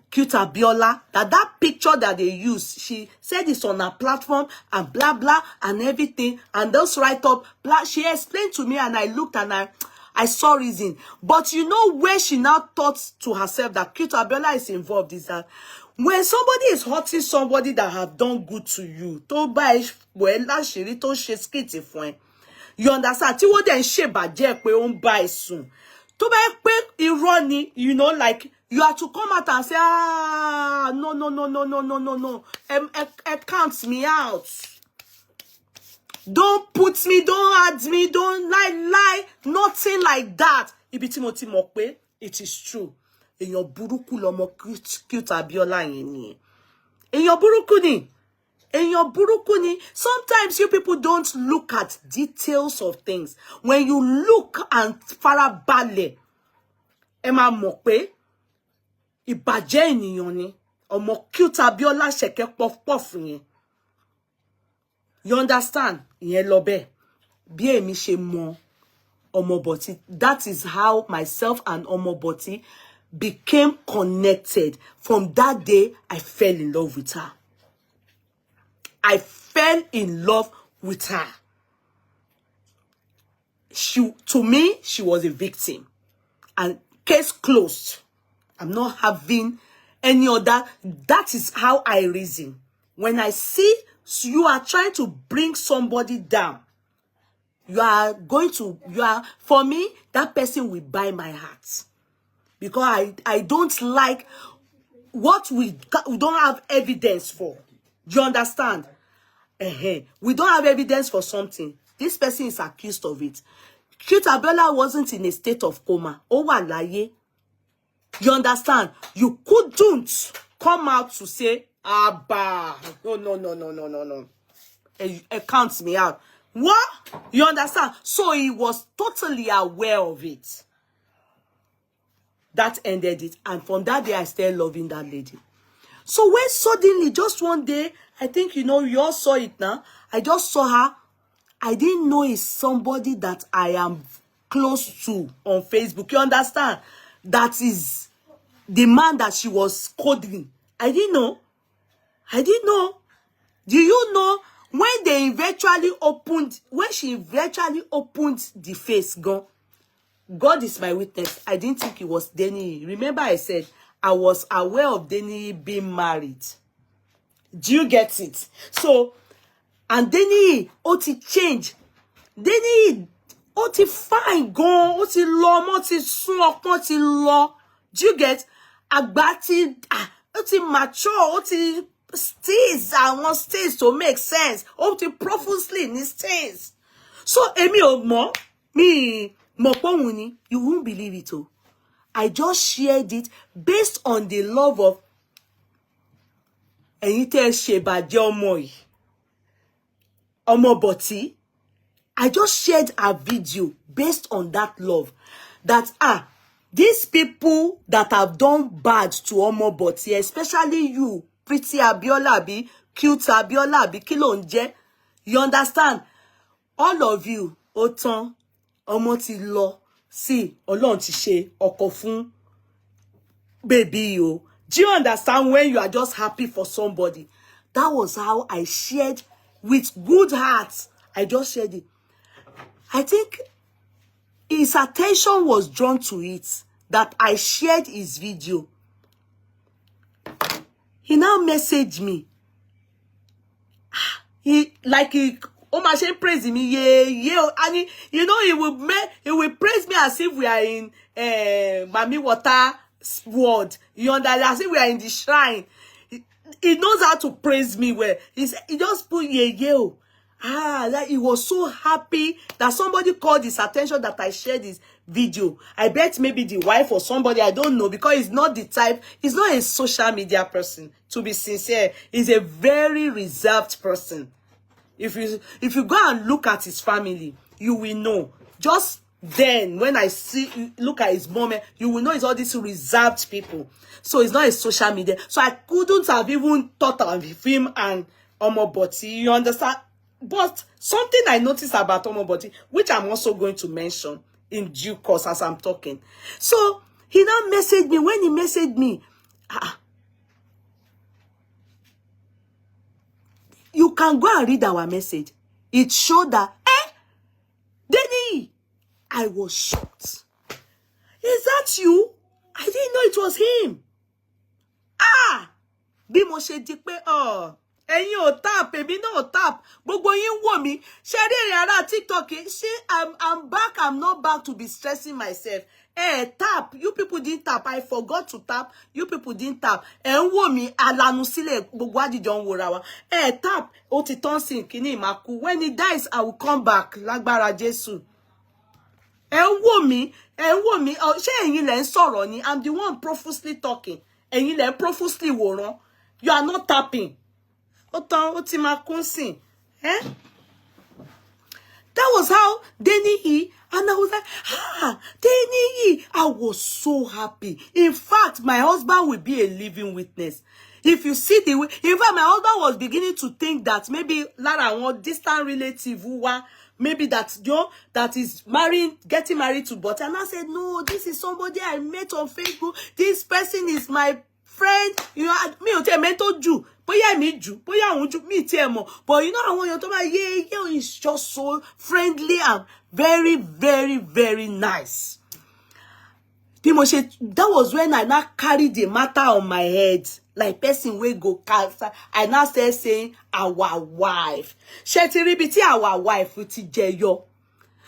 Cute Abiola, that picture that they use, she said it's on her platform and blah blah and everything, and those write up blah. She explained to me, and I looked and I saw reason. But you know where she now thought to herself that Cute Abiola is involved is that when somebody is hurting somebody that have done good to you, to buy well láṣìírí tó ṣe skit fún ẹ, you understand? Tí wọ́n dẹ̀ ń ṣe bàjẹ́ pé ó ń bá ẹ sùn, tó bá yẹ pé irọ́ ni, you know, like you have to come out and say, no. Count me out. Don't put me, don't add me, don't lie, nothing like that. Ibi tí mo ti mọ̀ pé it is true. Èèyàn burúkú lọmọ Cute Abiola yẹn ni. Èèyàn burúkú ni. Èèyàn burúkú ni. Sometimes you people don't look at details of things. When you look and farabalẹ̀, ẹ máa mọ̀ pé ìbàjẹ́ ènìyàn ni ọmọ Cute Abiola ṣẹ̀kẹ́ puff yẹn. You understand? Ìyẹn lọ bẹ́ẹ̀. Bí èmi ṣe mọ̀ Omoburty, that is how myself and Omoburty became connected. From that day, I fell in love with her. I fell in love with her. To me, she was a victim. And case closed. I'm not having any other. That is how I reason. When I see you are trying to bring somebody down, for me, that person will buy my heart. Because I don't like what we don't have evidence for. Do you understand? We don't have evidence for something. This person is accused of it. Cute Abiola wasn't in a state of coma. Oh, walaye. You understand? You couldn't come out to say, Abba. No. It counts me out. What? You understand? So he was totally aware of it. That ended it. And from that day, I started loving that lady. So when suddenly, just one day, I think, you all saw it now. I just saw her. I didn't know it's somebody that I am close to on Facebook. You understand? That is the man that she was coding. I didn't know. Do you know when she eventually opened the face, God is my witness. I didn't think it was Denny. Remember I said I was aware of Denny being married. Do you get it? So, and Denny, Oti change. Denny, Oti fine gone. Oti lo, Oti sun, Oti lo. Do you get? Agbati, Oti mature, Oti stays. I want stays to make sense. Oti profusely in his stays. So, Emi Ogmo, me, Moponguni, you won't believe it. Oh. I just shared it based on the love of Enite Sheba Diomoy. Omoburty. I just shared a video based on that love. That these people that have done bad to Omoburty, especially you, pretty Abiola bi, cute Abiola bi, Kilonje, you understand? All of you, Oton, Omoti lo, see, Olorun ti ṣe ọkọ fún baby yo. Do you understand when you are just happy for somebody? That was how I shared with good heart. I just shared it. I think his attention was drawn to it that I shared his video. He now messaged me. He Omashen praise me, yeah, and he will praise me as if we are in Mami Water world. You understand? As if we are in the shrine. He knows how to praise me well. He just put that he was so happy that somebody called his attention that I shared this video. I bet maybe the wife or somebody, I don't know, because he's not the type, he's not a social media person, to be sincere. He's a very reserved person. If you go and look at his family, you will know. Just then, when look at his moment, you will know it's all these reserved people. So it's not a social media. So I couldn't have even thought of him and Omoburty. You understand? But something I noticed about Omoburty, which I'm also going to mention in due course as I'm talking. So he now messaged me. When he messaged me, you can go and read our message. It showed that, Denny, I was shocked. Is that you? I didn't know it was him. Bí mo ṣe di pé, ẹ̀yin ò tap, èmi náà ò tap. Gbogbo yín wò mí. Ṣé rí ẹ̀yin ará TikTok? I'm back. I'm not back to be stressing myself. Tap. You people didn't tap. I forgot to tap. You people didn't tap. Ń wò mí alanu sílẹ̀ gbogbo àdìjọ ń wòra wa. Tap. Ó ti tán sí kíní ìmákú. When he dies, I will come back. Lágbára Jésù. Ń wò mí. Ṣé ẹ̀yin lẹ ń sọ̀rọ̀ ni? I'm the one profusely talking. Ẹ̀yin lẹ ń profusely wòran. You are not tapping. That was how Denny, and I was like, Denny, I was so happy. In fact, my husband will be a living witness. If you see the way, in fact, my husband was beginning to think that maybe Lara, one distant relative who were maybe that that is getting married to, but and I said, no, this is somebody I met on Facebook. This person is my friend. You know, me o te mento ju. Boya mi ju, boya won ju mi ti e mo. But you know, I want you to yeah, is just so friendly and very, very, very nice. That was when I now carried the matter on my head. Like person we go cancer. I now started saying our wife. Shetiribiti our wife with jeyo.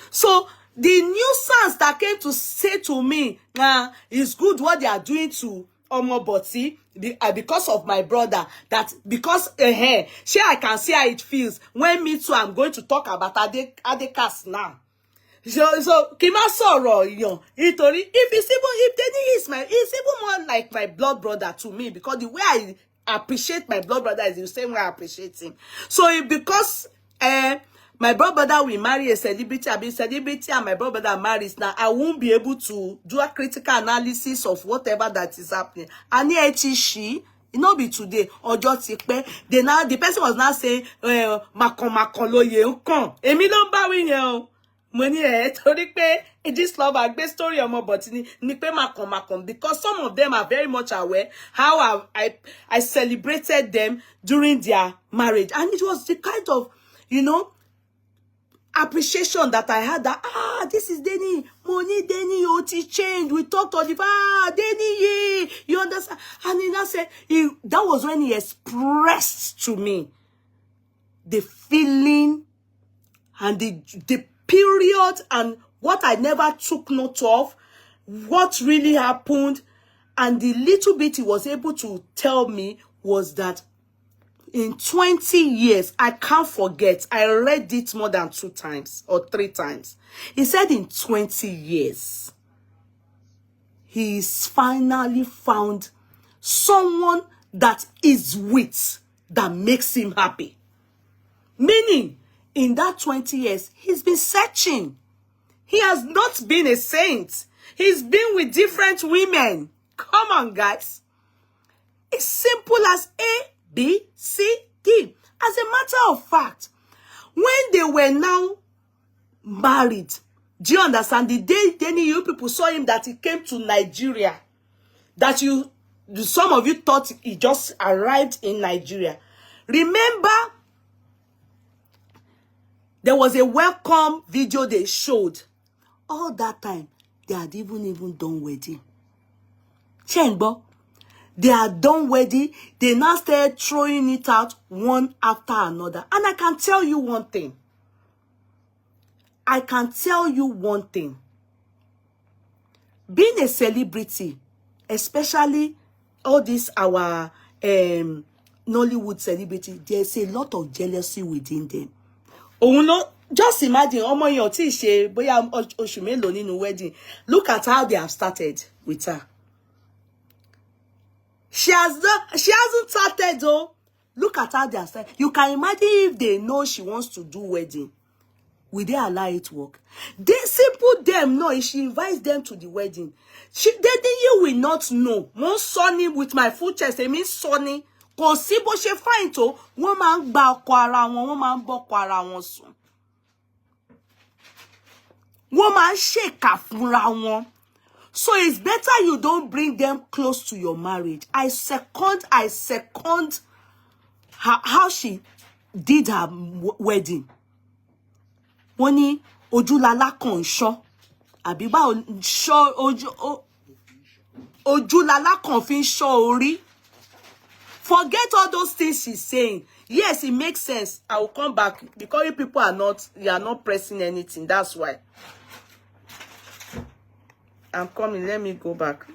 So the nuisance that came to say to me, it's good what they are doing to Omoburty because of my brother. That because I can see how it feels when me too I'm going to talk about Adekaz now. So Kima sorrow, if Denny it's even more like my blood brother to me, because the way I appreciate my blood brother is the same way I appreciate him. So because my blood brother will marry a celebrity, I be celebrity and my blood brother marries now, I won't be able to do a critical analysis of whatever that is happening. And she it not be today or just the person was now saying makon loye nkan. Emi lo ba wi yen o. Money torí pé this love and best story Omoburty ni pé makon because some of them are very much aware how I celebrated them during their marriage, and it was the kind of appreciation that I had that this is Denny, money Denny Oti change. We talked on the Denny, you understand? And he now said that was when he expressed to me the feeling and the period and what I never took note of, what really happened, and the little bit he was able to tell me was that in 20 years, I can't forget, I read it more than 2 times or 3 times. He said in 20 years, he's finally found someone that is with, that makes him happy. Meaning, in that 20 years, he's been searching. He has not been a saint. He's been with different women. Come on, guys. It's simple as A, B, C, D. As a matter of fact, when they were now married, do you understand? The day you people saw him that he came to Nigeria, that some of you thought he just arrived in Nigeria. Remember, there was a welcome video they showed. All that time, they had even done wedding. Chenbo, they had done wedding. They now started throwing it out one after another. And I can tell you one thing. Being a celebrity, especially all this our Nollywood celebrity, there's a lot of jealousy within them. Oh no, just imagine, omo yen o ti se boya oṣù mélòó nínú wedding. Look at how they have started with her. She hasn't started though. Look at how they have started. You can imagine if they know she wants to do wedding. Will they allow it to work? They simple them no. If she invites them to the wedding, you will not know. One Sonny with my full chest, I mean Sonny. Kò sí bó ṣe fine tó, wọ́n máa ń gba ọkọ ara wọn, wọ́n máa ń bọ́kọ ara wọn sùn. Wọ́n máa ń ṣèkà fúnra wọn. So it's better you don't bring them close to your marriage. I second how she did her wedding. Wọ́n ní ojúlala kan ṣọ́. Àbí báwo ṣọ́ ojúlala kan fi ń ṣọ́ orí. Forget all those things she's saying. Yes, it makes sense. I will come back because you people are not pressing anything. That's why. I'm coming. Let me go back.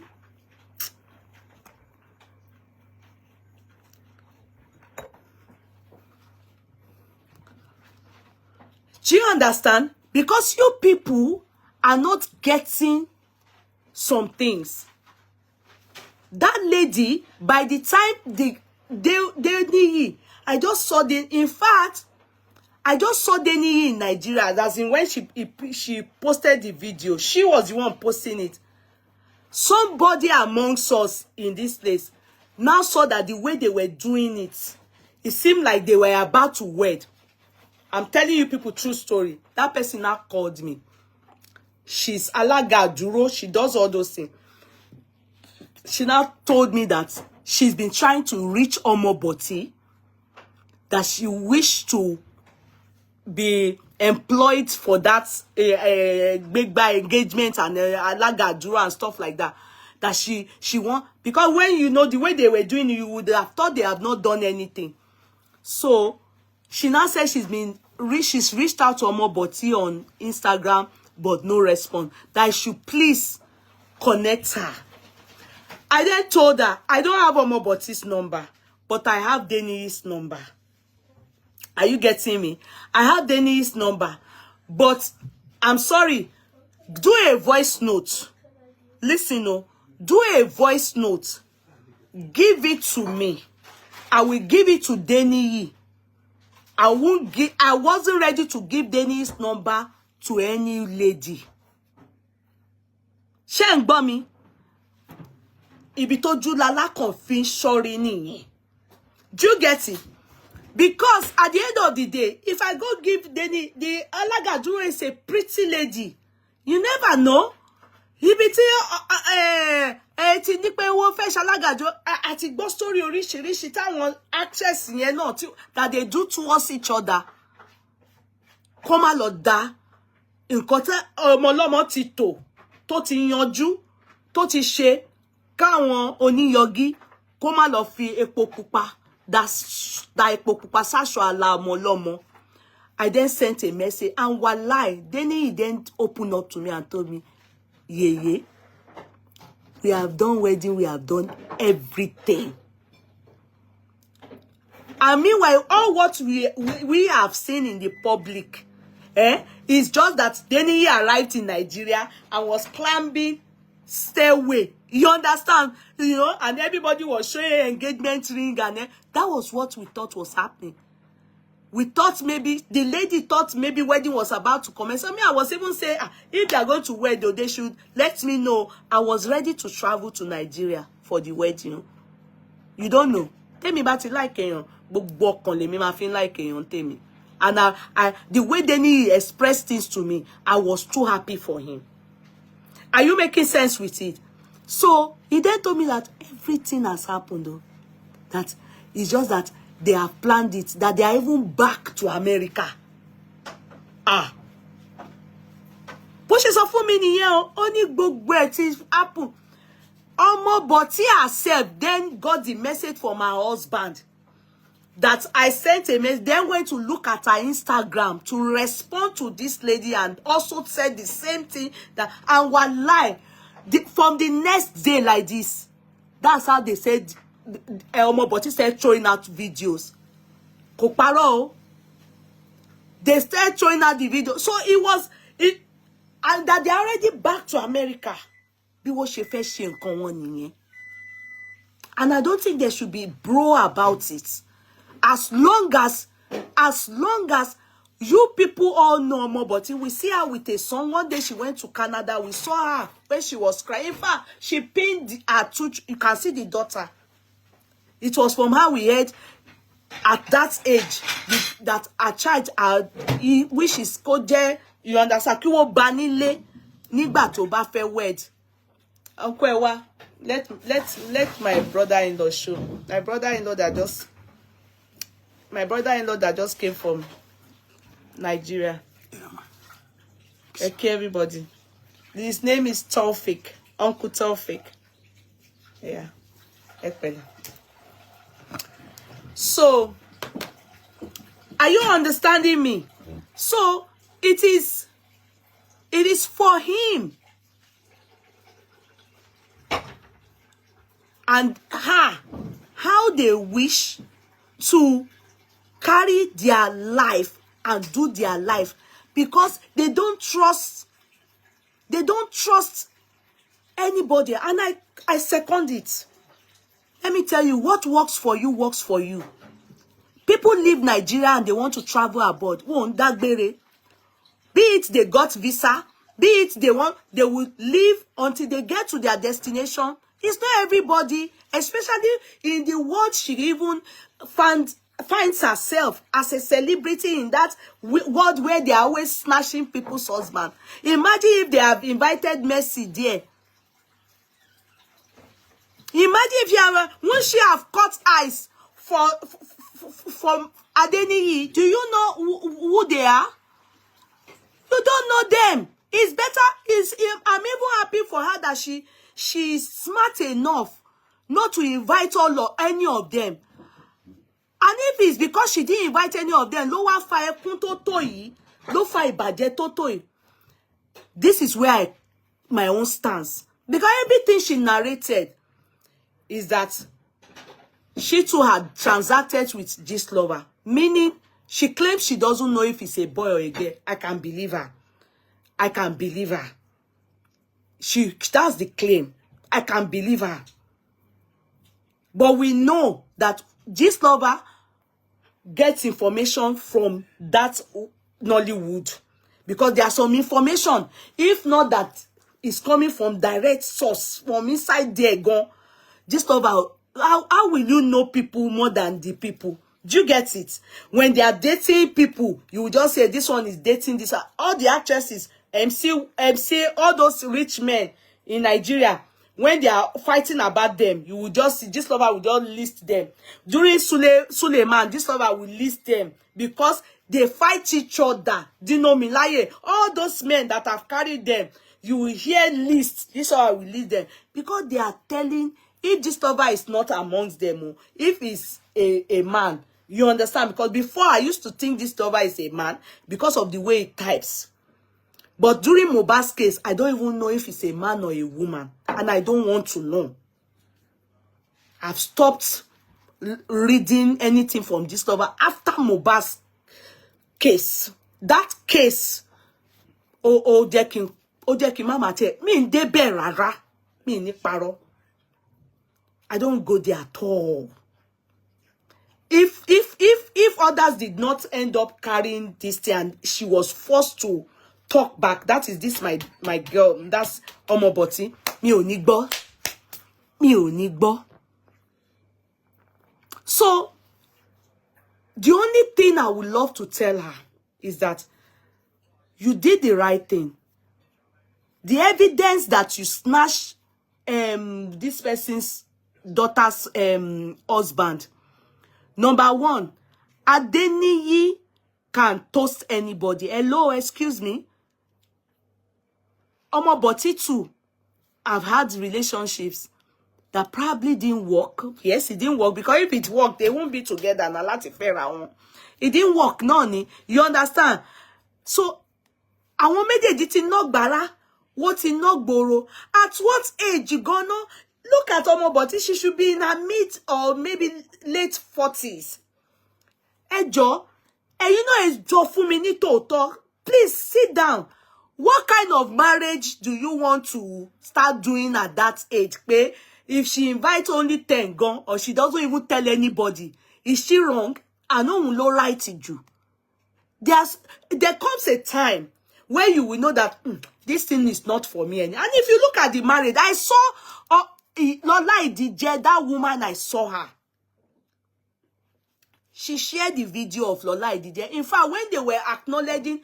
Do you understand? Because you people are not getting some things. That lady, by the time I just saw I just saw Denny in Nigeria. That's in when she posted the video. She was the one posting it. Somebody amongst us in this place now saw that the way they were doing it, it seemed like they were about to wed. I'm telling you people true story. That person now called me. She's Alaga Duro. She does all those things. She now told me that she's been trying to reach Omoburty, that she wished to be employed for that big buy engagement and Alaga Duro and stuff like that. That she want, because when you know the way they were doing, you would have thought they have not done anything. So she now says she's reached out to Omoburty on Instagram, but no response. That I should please connect her. I then told her I don't have Omoburty's number, but I have Denny's number. Are you getting me? I have Denny's number, but I'm sorry. Do a voice note. Listen, no. Do a voice note. Give it to me. I will give it to Denny. I wasn't ready to give Denny's number to any lady. Ṣé ń gbọ́ mi? Ibi tó jù lálá kan fi ṣọ́rí nìyẹn. Do you get it? Because at the end of the day, if I go give Denny, the Alaga Duro is a pretty lady. You never know. Ibi tí ti ní pé wọ́n fẹ́ ṣalága Duro àti gbọ́ story oríṣiríṣi táwọn actress yẹn náà that they do towards each other. Kó má lọ dá nǹkan tí ọmọ ọlọ́mọ ti tò tó ti yanjú tó ti ṣe káwọn oníyọgí kó má lọ fi epo pupa da epo pupa sáṣọ àlà ọmọ ọlọ́mọ. I then sent a message, and wallahi, then he then opened up to me and told me, yeah, we have done wedding, we have done everything. And meanwhile, all what we have seen in the public, is just that Denny arrived in Nigeria and was climbing stairway. You understand? You know, and everybody was showing engagement ring, and that was what we thought was happening. We thought maybe, the lady thought maybe wedding was about to commence. I mean, I was even saying, if they are going to wed, they should let me know. I was ready to travel to Nigeria for the wedding. You don't know. Tell me about it like a and the way Denny expressed things to me, I was too happy for him. Are you making sense with it? So he then told me that everything has happened, though. That it's just that they have planned it, that they are even back to America. But she's a for me only gbogbo it happen. Omoburty herself then got the message from her husband that I sent a message, then went to look at her Instagram to respond to this lady and also said the same thing, that and wallahi, from the next day like this, that's how they said Omoburty started throwing out videos. Koparo, they started throwing out the video. So and that they're already back to America. And I don't think they should be bro about it. As long as you people all know Omoburty, we see her with a son. One day she went to Canada. We saw her when she was crying. In fact, she pinned her tooth. You can see the daughter. It was from her we heard at that age that a child, which is called, you understand, kiwo banile nígbà tó bá fẹ́ wed. Uncle Ewa, let my brother-in-law show. My brother-in-law that just came from Nigeria. Okay, everybody. His name is Taufik. Uncle Taufik. Yeah. So, are you understanding me? So, it is for him. And how they wish to carry their life and do their life, because they don't trust anybody. And I second it. Let me tell you, what works for you works for you. People leave Nigeria and they want to travel abroad. Be it they got visa, be it they will leave until they get to their destination. It's not everybody, especially in the world she even found finds herself as a celebrity in that world where they are always snatching people's husband. Imagine if they have invited Mercy there. Imagine if you have, won't she have cut eyes from Adeniyi? Do you know who they are? You don't know them. It's better. I'm even happy for her that she's smart enough not to invite all or any of them. And if it's because she didn't invite any of them, this is where my own stance. Because everything she narrated is that she too had transacted with this lover. Meaning, she claims she doesn't know if it's a boy or a girl. I can believe her. I can believe her. That's the claim. I can believe her. But we know that this lover gets information from that Nollywood. Because there's some information. If not that is coming from direct source, from inside there, gone. This lover, how will you know people more than the people? Do you get it? When they are dating people, you will just say, this one is dating this. All the actresses, MC, all those rich men in Nigeria, when they are fighting about them, you will just see, this lover will just list them. During Suleiman, this lover will list them because they fight each other. Dinomilaye, all those men that have carried them, you will hear lists. This lover will list them because they are telling, if this lover is not amongst them, if it's a man, you understand? Because before I used to think this lover is a man because of the way he types. But during Mohbad's case, I don't even know if it's a man or a woman. And I don't want to know. I've stopped reading anything from this lover after Mohbad's case. That case, Odekin mama te, me de berara, me ni paro. I don't go there at all. If others did not end up carrying this thing and she was forced to talk back, that is this my girl, that's Omoburty. Mi ò ní gbọ́. Mi ò ní gbọ́. So the only thing I would love to tell her is that you did the right thing. The evidence that you snatched this person's daughter's husband. Number one, Adeniyi can toast anybody. Hello, excuse me. Omoburty too. I've had relationships that probably didn't work. Yes, it didn't work because if it worked, they won't be together. And it didn't work, no. You understand? So, I want me to knock bara. What in knock boro? At what age you gonna look at Omoburty? She should be in her mid or maybe late 40s. Ejo, and you know it's just for me to talk. Please sit down. What kind of marriage do you want to start doing at that age? Pé if she invites only 10 gone or she doesn't even tell anybody, is she wrong? I know no right to you. There comes a time where you will know that this thing is not for me. And if you look at the marriage, I saw Lola Idije, that woman, I saw her. She shared the video of Lola Idije. In fact, when they were acknowledging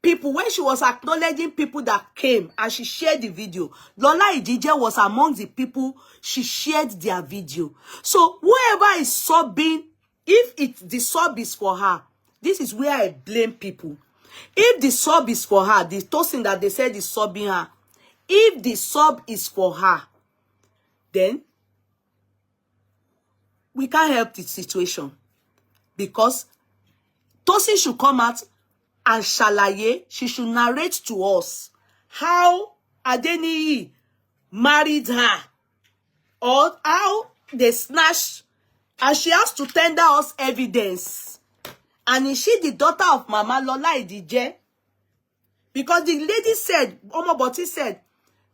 people, when she was acknowledging people that came and she shared the video, Lola Idije was among the people she shared their video. So whoever is subbing, if the sub is for her, this is where I blame people. If the sub is for her, the toasting that they said is subbing her, if the sub is for her, then we can't help the situation. Because Tosin should come out and shalaye, she should narrate to us how Adeniyi married her or how they snatched, and she has to tender us evidence. And is she the daughter of Mama Lola Idije? Because the lady said, Omoburty said,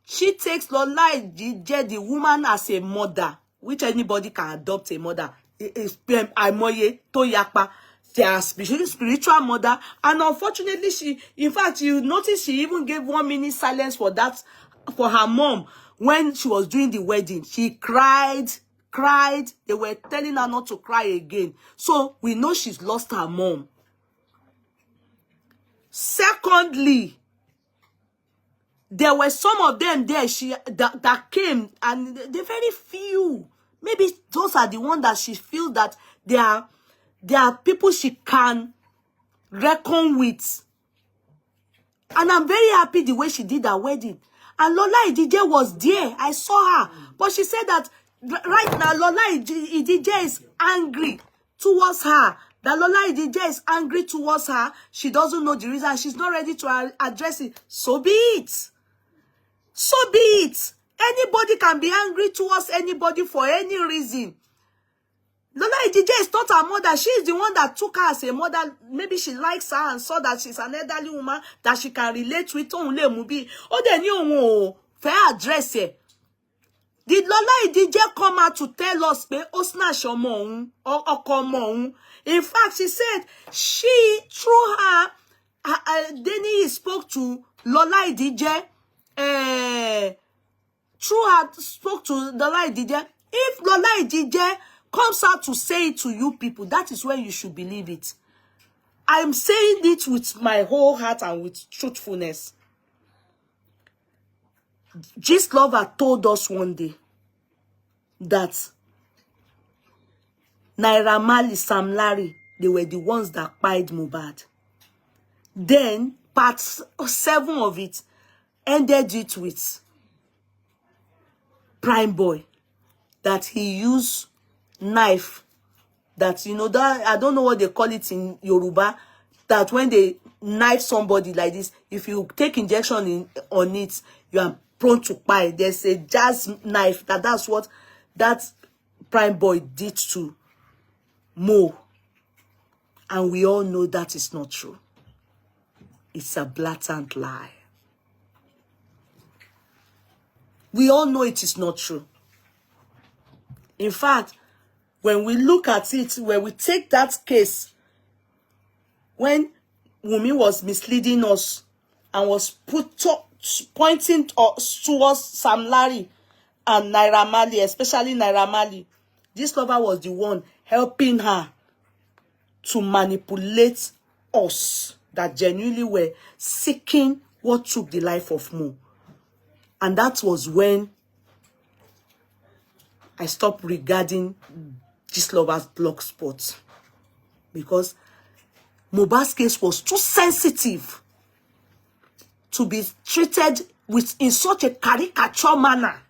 she takes Lola Idije, the woman, as a mother, which anybody can adopt a mother. Aimoye to yakpa. They are spiritual mother, and unfortunately, in fact, you notice she even gave 1 minute silence for that, for her mom when she was doing the wedding. She cried cried. They were telling her not to cry again. So we know she's lost her mom. Secondly, there were some of them there that came, and they're very few. Maybe those are the ones that she feels that they are people she can reckon with. And I'm very happy the way she did her wedding. And Lola Idije was there. I saw her. But she said that right now, Lola Idije is angry towards her. That Lola Idije is angry towards her. She doesn't know the reason. She's not ready to address it. So be it. So be it. Anybody can be angry towards anybody for any reason. Lola Idije is not her mother. She is the one that took her as a mother. Maybe she likes her and saw that she's an elderly woman that she can relate with. Oh, then you fair address her. Did Lola Idije come out to tell us in fact, she said she, through her, Denny spoke to Lola Idije. Through her, spoke to Lola Idije. If Lola Idije comes out to say it to you people, that is when you should believe it. I'm saying it with my whole heart and with truthfulness. This lover told us one day that Naira Marley, Sam Larry, they were the ones that pied Mohbad. Then part 7 of it ended it with Prime Boy, that he used knife, that, you know, that I don't know what they call it in Yoruba, that when they knife somebody like this, if you take injection on it, you are prone to pie. There's a jazz knife. That's what that Prime Boy did to Mo. And we all know that is not true. It's a blatant lie. We all know it is not true. In fact, when we look at it, when we take that case, when Wunmi was misleading us and was pointing towards Sam Larry and Naira Marley, especially Naira Marley, this lover was the one helping her to manipulate us that genuinely were seeking what took the life of Mo. And that was when I stopped regarding this lover's blog spot, because Mohbad's case was too sensitive to be treated in such a caricature manner.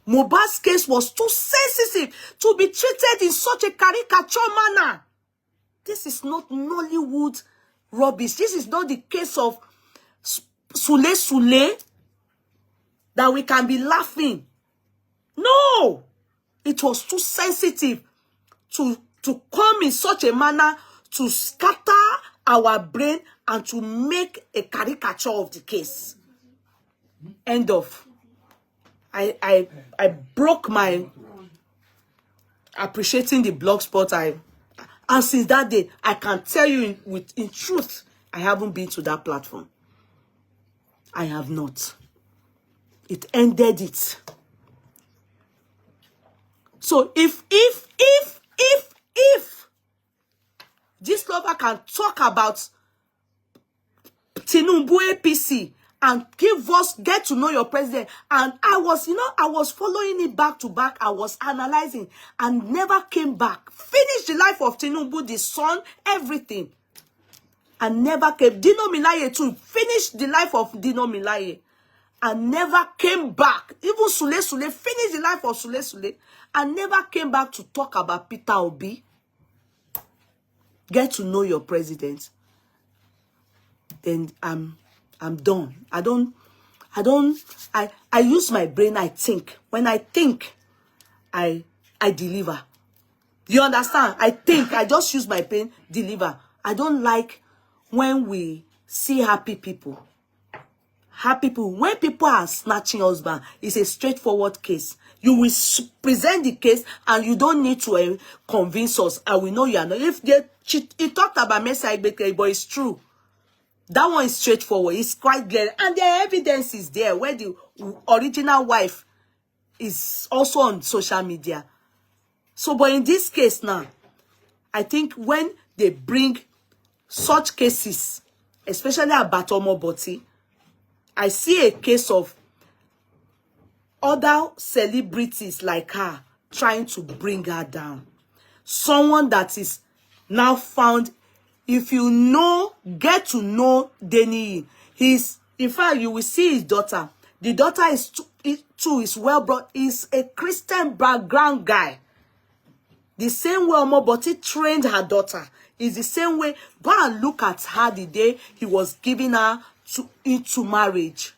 Mohbad's case was too sensitive to be treated in such a caricature manner. This is not Nollywood rubbish. This is not the case of Sule that we can be laughing. No, it was too sensitive to come in such a manner to scatter our brain and to make a caricature of the case. End of. I broke my appreciating the blog spot. And since that day, I can tell you in truth, I haven't been to that platform. I have not. It ended it. So if this lover can talk about Tinubu APC and give us, get to know your president, and I was following it back to back, I was analyzing and never came back. Finished the life of Tinubu, the son, everything. And never came. Dino Milaye too. Finished the life of Dino Milaye. And never came back. Even Sule finished the life of Sule and never came back to talk about Peter Obi. Get to know your president. Then I'm done. I use my brain, I think. When I think, I deliver. You understand? I think, I just use my brain, deliver. I don't like when we see happy people. Happy people. When people are snatching husband, it's a straightforward case. You will present the case and you don't need to convince us. And we know you are not. If he talked about Messiah Ibeke, but it's true. That one is straightforward. It's quite clear. And the evidence is there where the original wife is also on social media. So, but in this case now, I think when they bring such cases, especially about Omoburty, I see a case of other celebrities like her trying to bring her down. Someone that is now found, if you know, get to know Deniyi. In fact, you will see his daughter. The daughter is well brought. Is a Christian background guy. The same way Omoburty trained her daughter is the same way. Go and look at her the day he was giving her into marriage.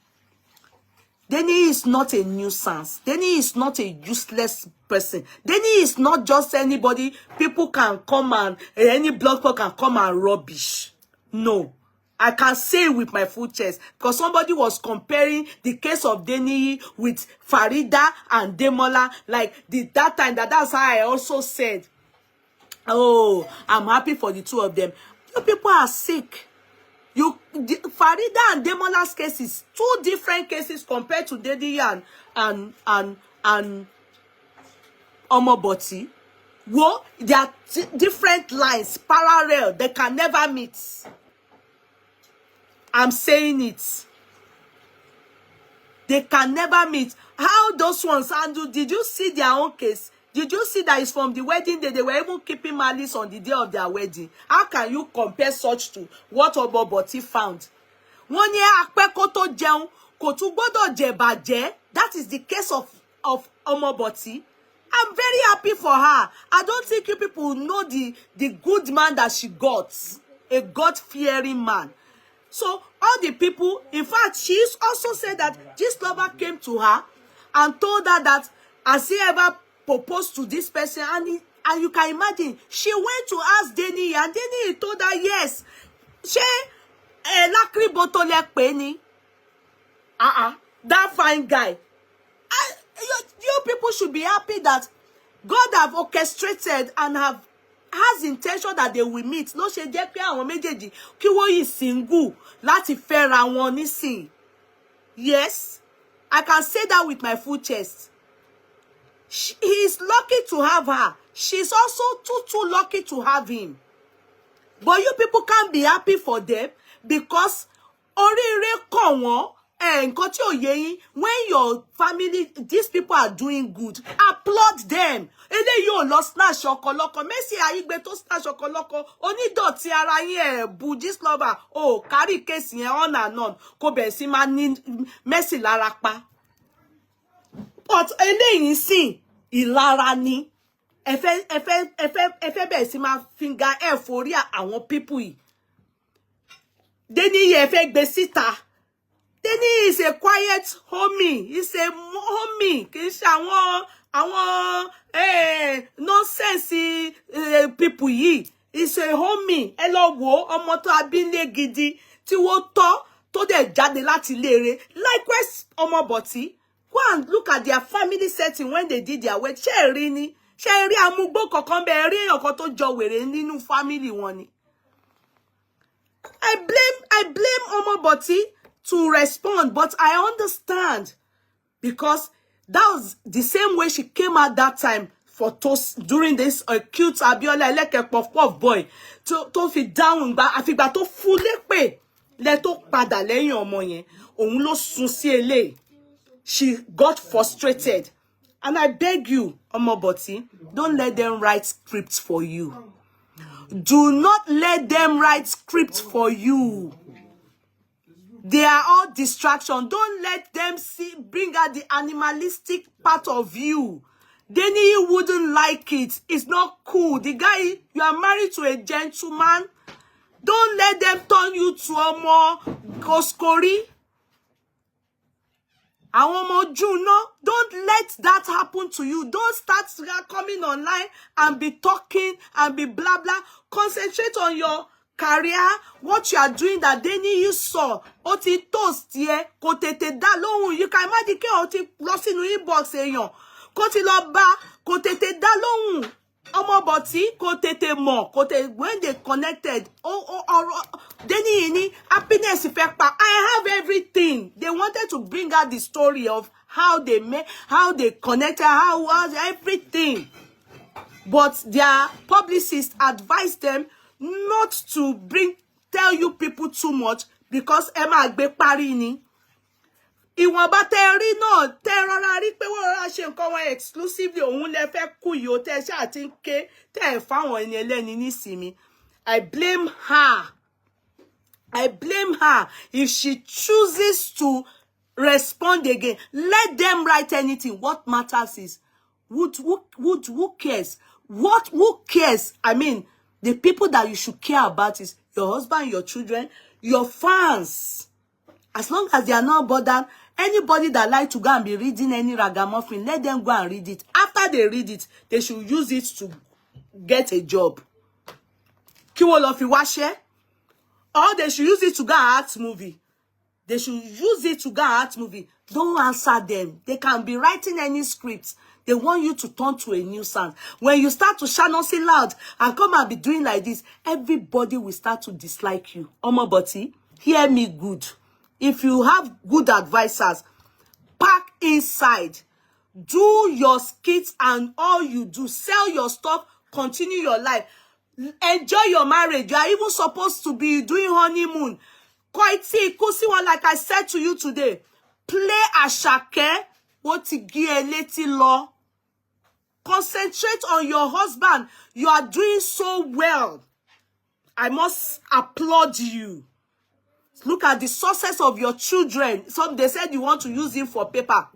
Deniyi is not a nuisance. Deniyi is not a useless person. Deniyi is not just anybody people can come and any blogger can come and rubbish. No. I can say it with my full chest because somebody was comparing the case of Deniyi with Farida and Demola. Like that time, that's how I also said, oh, I'm happy for the two of them. You people are sick. Farida and Demola's case is two different cases compared to Deniyi and Omoburty. Well, they are different lines, parallel. They can never meet. I'm saying it. They can never meet. How those ones handle? Did you see their own case? Did you see that it's from the wedding day? They were even keeping malice on the day of their wedding. How can you compare such to what Omoburty found? One year akpekoto jeun kò tún gbọ́dọ̀ jẹ̀bàjẹ́. That is the case of Omoburty. I'm very happy for her. I don't think you people know the good man that she got. A God-fearing man. So all the people, in fact, she's also said that this lover came to her and told her that has he ever proposed to this person, and you can imagine she went to ask Deniyi, and Deniyi told her yes. She lakri botole penny. That fine guy. You people should be happy that God have orchestrated and has intention that they will meet. No ṣe jẹ́ pé àwọn méjèèjì kí wọ́n yìí single láti fẹ́ra wọn nísìn. Yes, I can say that with my full chest. He is lucky to have her. She's also too lucky to have him. But you people can't be happy for them because oríire kàn wọ́n. Nǹkan tí ò yé yín, when your family, these people are doing good, applaud them. Eléyìí ò lọ snatch ọ̀kọ̀lọ́kọ̀. Mercy Aigbe tó snatch ọ̀kọ̀lọ́kọ̀. Onídọ̀tí ara yín bu this lover. Oh, carry case yẹn on and on. Kò bẹ̀rẹ̀ sí máa ní Mercy lára pa. But eléyìí sì ìlara ni. Ẹ fẹ́ bẹ̀rẹ̀ sí máa finger forí àwọn people yìí. Deniyi ẹ fẹ́ gbé síta. Deniyi is a quiet homie. He's a homie. Kì í ṣe àwọn nonsense people yìí. He's a homie. Ẹ lọ wò ọmọ tó abínlé gidi tí wọ́n tọ́ tó dẹ̀ jáde láti léèrè. Likewise Omoburty. Go and look at their family setting when they did their wedding. Ṣé rí ni? Ṣé rí amúgbó kankan bẹ́ẹ̀ rí èèyàn kan tó jọ wèrè nínú family wọn ni? I blame Omoburty to respond, but I understand because that was the same way she came out that time for toast during this cute Abiola Eleke puff boy to fi down gba àfìgbà tó fúlé pé le tó padà lẹ́yìn ọmọ yẹn òun ló sún sí eléyìí. She got frustrated, and I beg you, Omoburty, don't let them write scripts for you. Do not let them write scripts for you. They are all distraction. Don't let them bring out the animalistic part of you. Deniyi wouldn't like it. It's not cool. The guy, you are married to a gentleman. Don't let them turn you to a more koskori. Don't let that happen to you. Don't start coming online and be talking and be blah blah. Concentrate on your career, what you are doing that Deniyi saw. Oti toast ye, kò tètè dá lóhùn. You can imagine ke oti lọ sínú inbox èèyàn. Kò ti lọ bá, kò tètè dá lóhùn. Omoburty kò tètè mọ̀, when they connected. Deniyi ni a Happiness effect. I have everything. They wanted to bring out the story of how they met, how they connected, how was everything. But their publicist advised them not to tell you people too much because Emma Agbe Parini. Ìwọ̀nba tẹ́ rí náà tẹ́ rọra rí pé wọ́n rọra ṣe nǹkan wọn exclusively òun lẹ fẹ́ kú yìí ó tẹ́ ṣáà ti ń ké tẹ́ ẹ̀ fáwọn ẹni ẹlẹ́ni nísìmí. I blame her. I blame her. If she chooses to respond again, let them write anything. What matters is who cares? Who cares? I mean, the people that you should care about is your husband, your children, your fans. As long as they are not bothered, anybody that like to go and be reading any ragamuffin, let them go and read it. After they read it, they should use it to get a job. Kí wọ́n lọ fi wáṣẹ́. Or they should use it to go and act movie. They should use it to go and act movie. Don't answer them. They can be writing any script. They want you to turn to a nuisance. When you start to shout nothing loud and come and be doing like this, everybody will start to dislike you. Omoburty, hear me good. If you have good advisors, pack inside. Do your skits and all you do. Sell your stuff. Continue your life. Enjoy your marriage. You are even supposed to be doing honeymoon. Quite see, one like I said to you today. Play Asake. What leti law. Concentrate on your husband. You are doing so well. I must applaud you. Look at the success of your children. Some they said you want to use him for paper.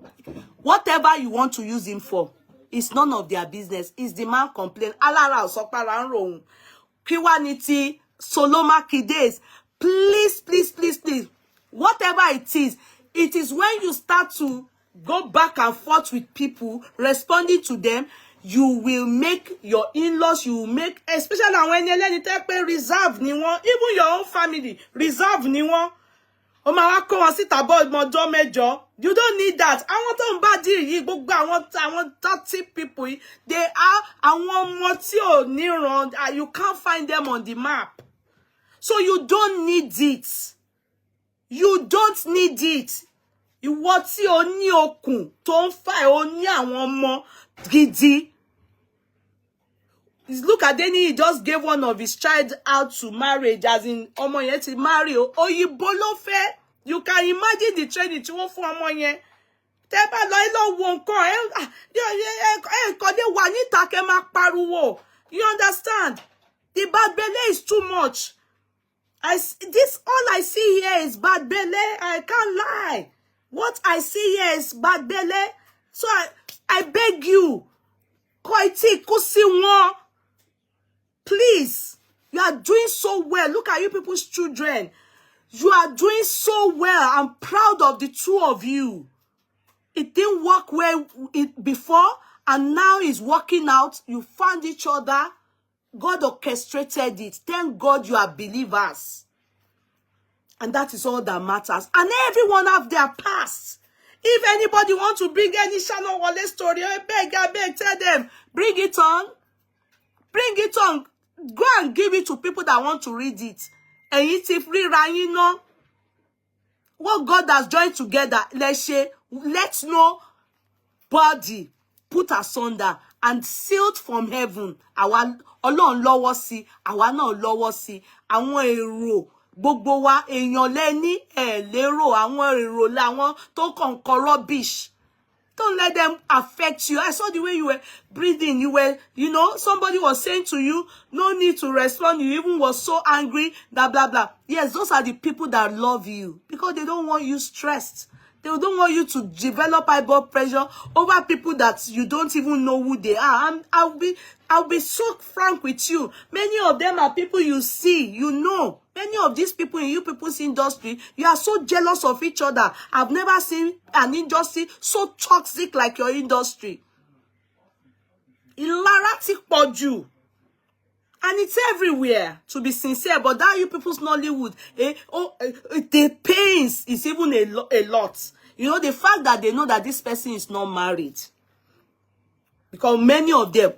Whatever you want to use him for, it's none of their business. It's the man complain. Alara osokpara nrohun. Kiwaniti Soloma Kides. Please, please, please, please. Whatever it is when you start to go back and forth with people, responding to them, you will make your in-laws, you will make, especially when you let it reserve ni won, even your own family, reserve ni won. O ma wa ko won síta boy mojo mejo. You don't need that. Àwọn tó ń bá dìrì yìí gbogbo àwọn 30 people yìí, they are àwọn ọmọ tí ò níran, you can't find them on the map. So you don't need it. You don't need it. Ìwọ tí o ní okùn tó ń fà ó ní àwọn ọmọ gidi. Look at Denny, he just gave one of his child out to marriage, as in ọmọ yẹn ti marry òyìnbó ló fẹ́. You can imagine the training tí wọ́n fún ọmọ yẹn. Tẹ́ bá lọ ilo wo nǹkan kò dé wà níta kẹ́ máa pariwo. You understand? The bad belly is too much. All I see here is bad belly. I can't lie. What I see here is bad belly. So I beg you, Koiti Kusiwon, please, you are doing so well. Look at you people's children. You are doing so well. I'm proud of the two of you. It didn't work well before, and now it's working out. You found each other. God orchestrated it. Thank God you are believers. And that is all that matters. And everyone have their past. If anybody wants to bring any Shana Wale story, I beg, tell them, bring it on. Bring it on. Go and give it to people that want to read it. And it's free, you know. What God has joined together, let's know body put asunder and sealed from heaven. Àwa Ọlọ́run lọ́wọ́ sí, àwa náà lọ́wọ́ sí. Àwọn èrò gbogbo wa èèyàn lẹ́ni lérò, àwọn èrò làwọn tó kàn kọ rubbish. Don't let them affect you. I saw the way you were breathing. You were, somebody was saying to you, no need to respond. You even was so angry, blah, blah, blah. Yes, those are the people that love you because they don't want you stressed. They don't want you to develop high blood pressure over people that you don't even know who they are. I'll be so frank with you. Many of them are people you see, you know. Many of these people in you people's industry, you are so jealous of each other. I've never seen an industry so toxic like your industry. Ilarati Poju. And it's everywhere, to be sincere. But that you people's Nollywood, the pains is even a lot. The fact that they know that this person is not married. Because many of them,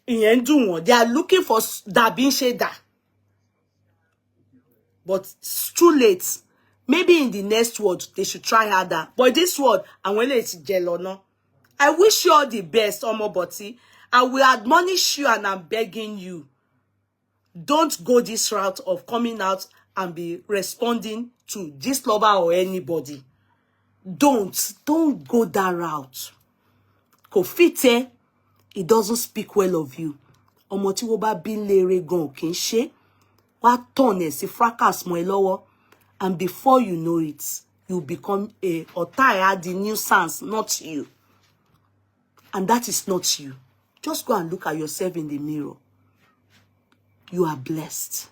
they are looking for Dabin Sheda. But it's too late. Maybe in the next word, they should try harder. But this word, and when it's jello, I wish you all the best, Omoburty. I will admonish you and I'm begging you. Don't go this route of coming out and be responding to this lover or anybody. Don't go that route. Kofite, it doesn't speak well of you. Ọmọ tí wọ́n bá bí lére gan kì í ṣe. Wá turn ẹ̀ sí fracas mọ́ ẹ lọ́wọ́. And before you know it, you become a ọ̀tá the nuisance, not you. And that is not you. Just go and look at yourself in the mirror. You are blessed.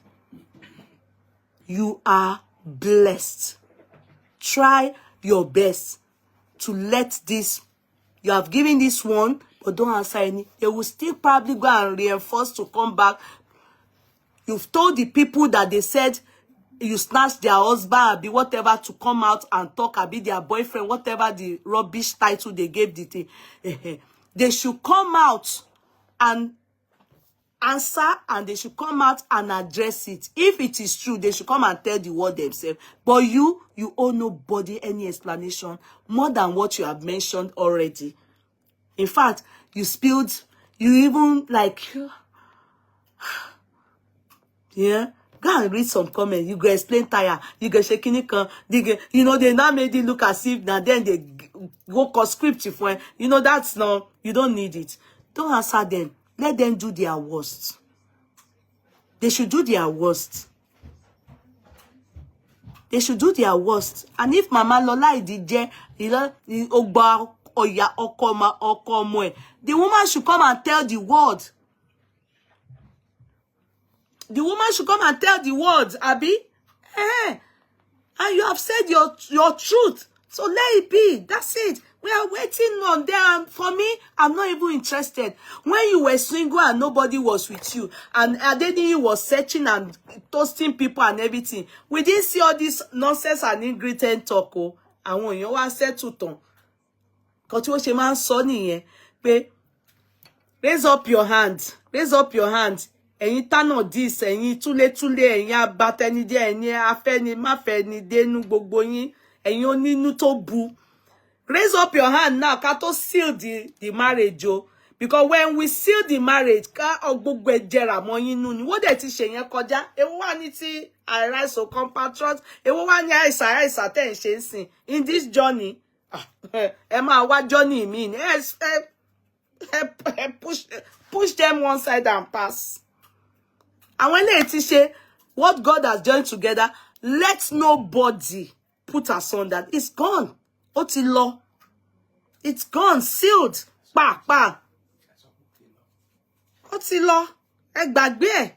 You are blessed. Try your best to let this, you have given this one, but don't answer any. They will still probably go and reinforce to come back. You've told the people that they said you snatched their husband, be whatever, to come out and talk, be their boyfriend, whatever the rubbish title they gave the thing. They should come out and answer, and they should come out and address it. If it is true, they should come and tell the world themselves. But you owe nobody any explanation more than what you have mentioned already. In fact, you spilled, you even like, yeah, go and read some comments. You go explain tire. You go shaking it. You know, they now made it look as if now then they go conscript for, you know, that's no, you don't need it. Don't answer them. Let them do their worst. They should do their worst. They should do their worst. And if Mama Lola DJ, the woman should come and tell the world. The woman should come and tell the world, Abi. And you have said your truth. So let it be. That's it. We are waiting on them. For me, I'm not even interested. When you were single and nobody was with you, and Adeoti was searching and toasting people and everything, we didn't see all this nonsense and ingredient talk. Oh, and when you were said to ton, because you was man sonny, raise up your hand. Raise up your hand. Ẹ̀yin tano this, ẹ̀yin túlé, ẹ̀yin abatẹnijẹ, ẹ̀yin afẹ́ni, máfẹ́ni, dénú gbogbo yín, ẹ̀yin onínú tó bu. Raise up your hand now, ká tó seal the marriage, oh. Because when we seal the marriage, ká gbogbo ẹ̀jẹ̀rà mọ́ yín nú ni. Wọ́n dẹ̀ ti ṣe yẹn kọjá. Èwo wà ní ti arise o compatriot. Èwo wà ní àìsà tẹ́ ń ṣe ńsìn. In this journey, ẹ máa wá journey mi ni. Push them one side and pass. And when they say what God has joined together, let nobody put asunder. It's gone. Otilo. It's gone. Sealed. Pa. Otilo. Egbagbe.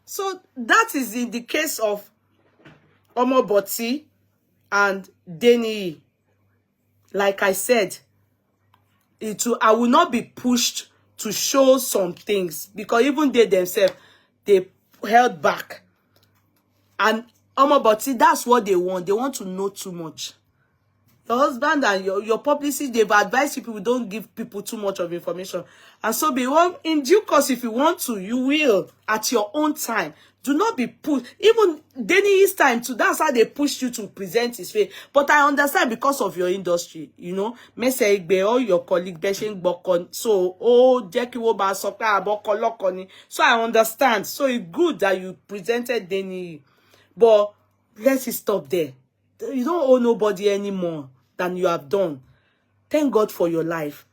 So that is in the case of Omoburty and Deni. Like I said, I will not be pushed to show some things, because even they themselves, they held back. And Omoburty, that's what they want. They want to know too much. Your husband and your publicist, they've advised people, don't give people too much of information. And so in due course, if you want to, you will at your own time. Do not be pushed. Even Deni's time too, that's how they pushed you to present his face. But I understand because of your industry, you know. Or your colleague, so, Jackie Woba Soka, so I understand. So it's good that you presented Deni. But let's stop there. You don't owe nobody anymore than you have done. Thank God for your life.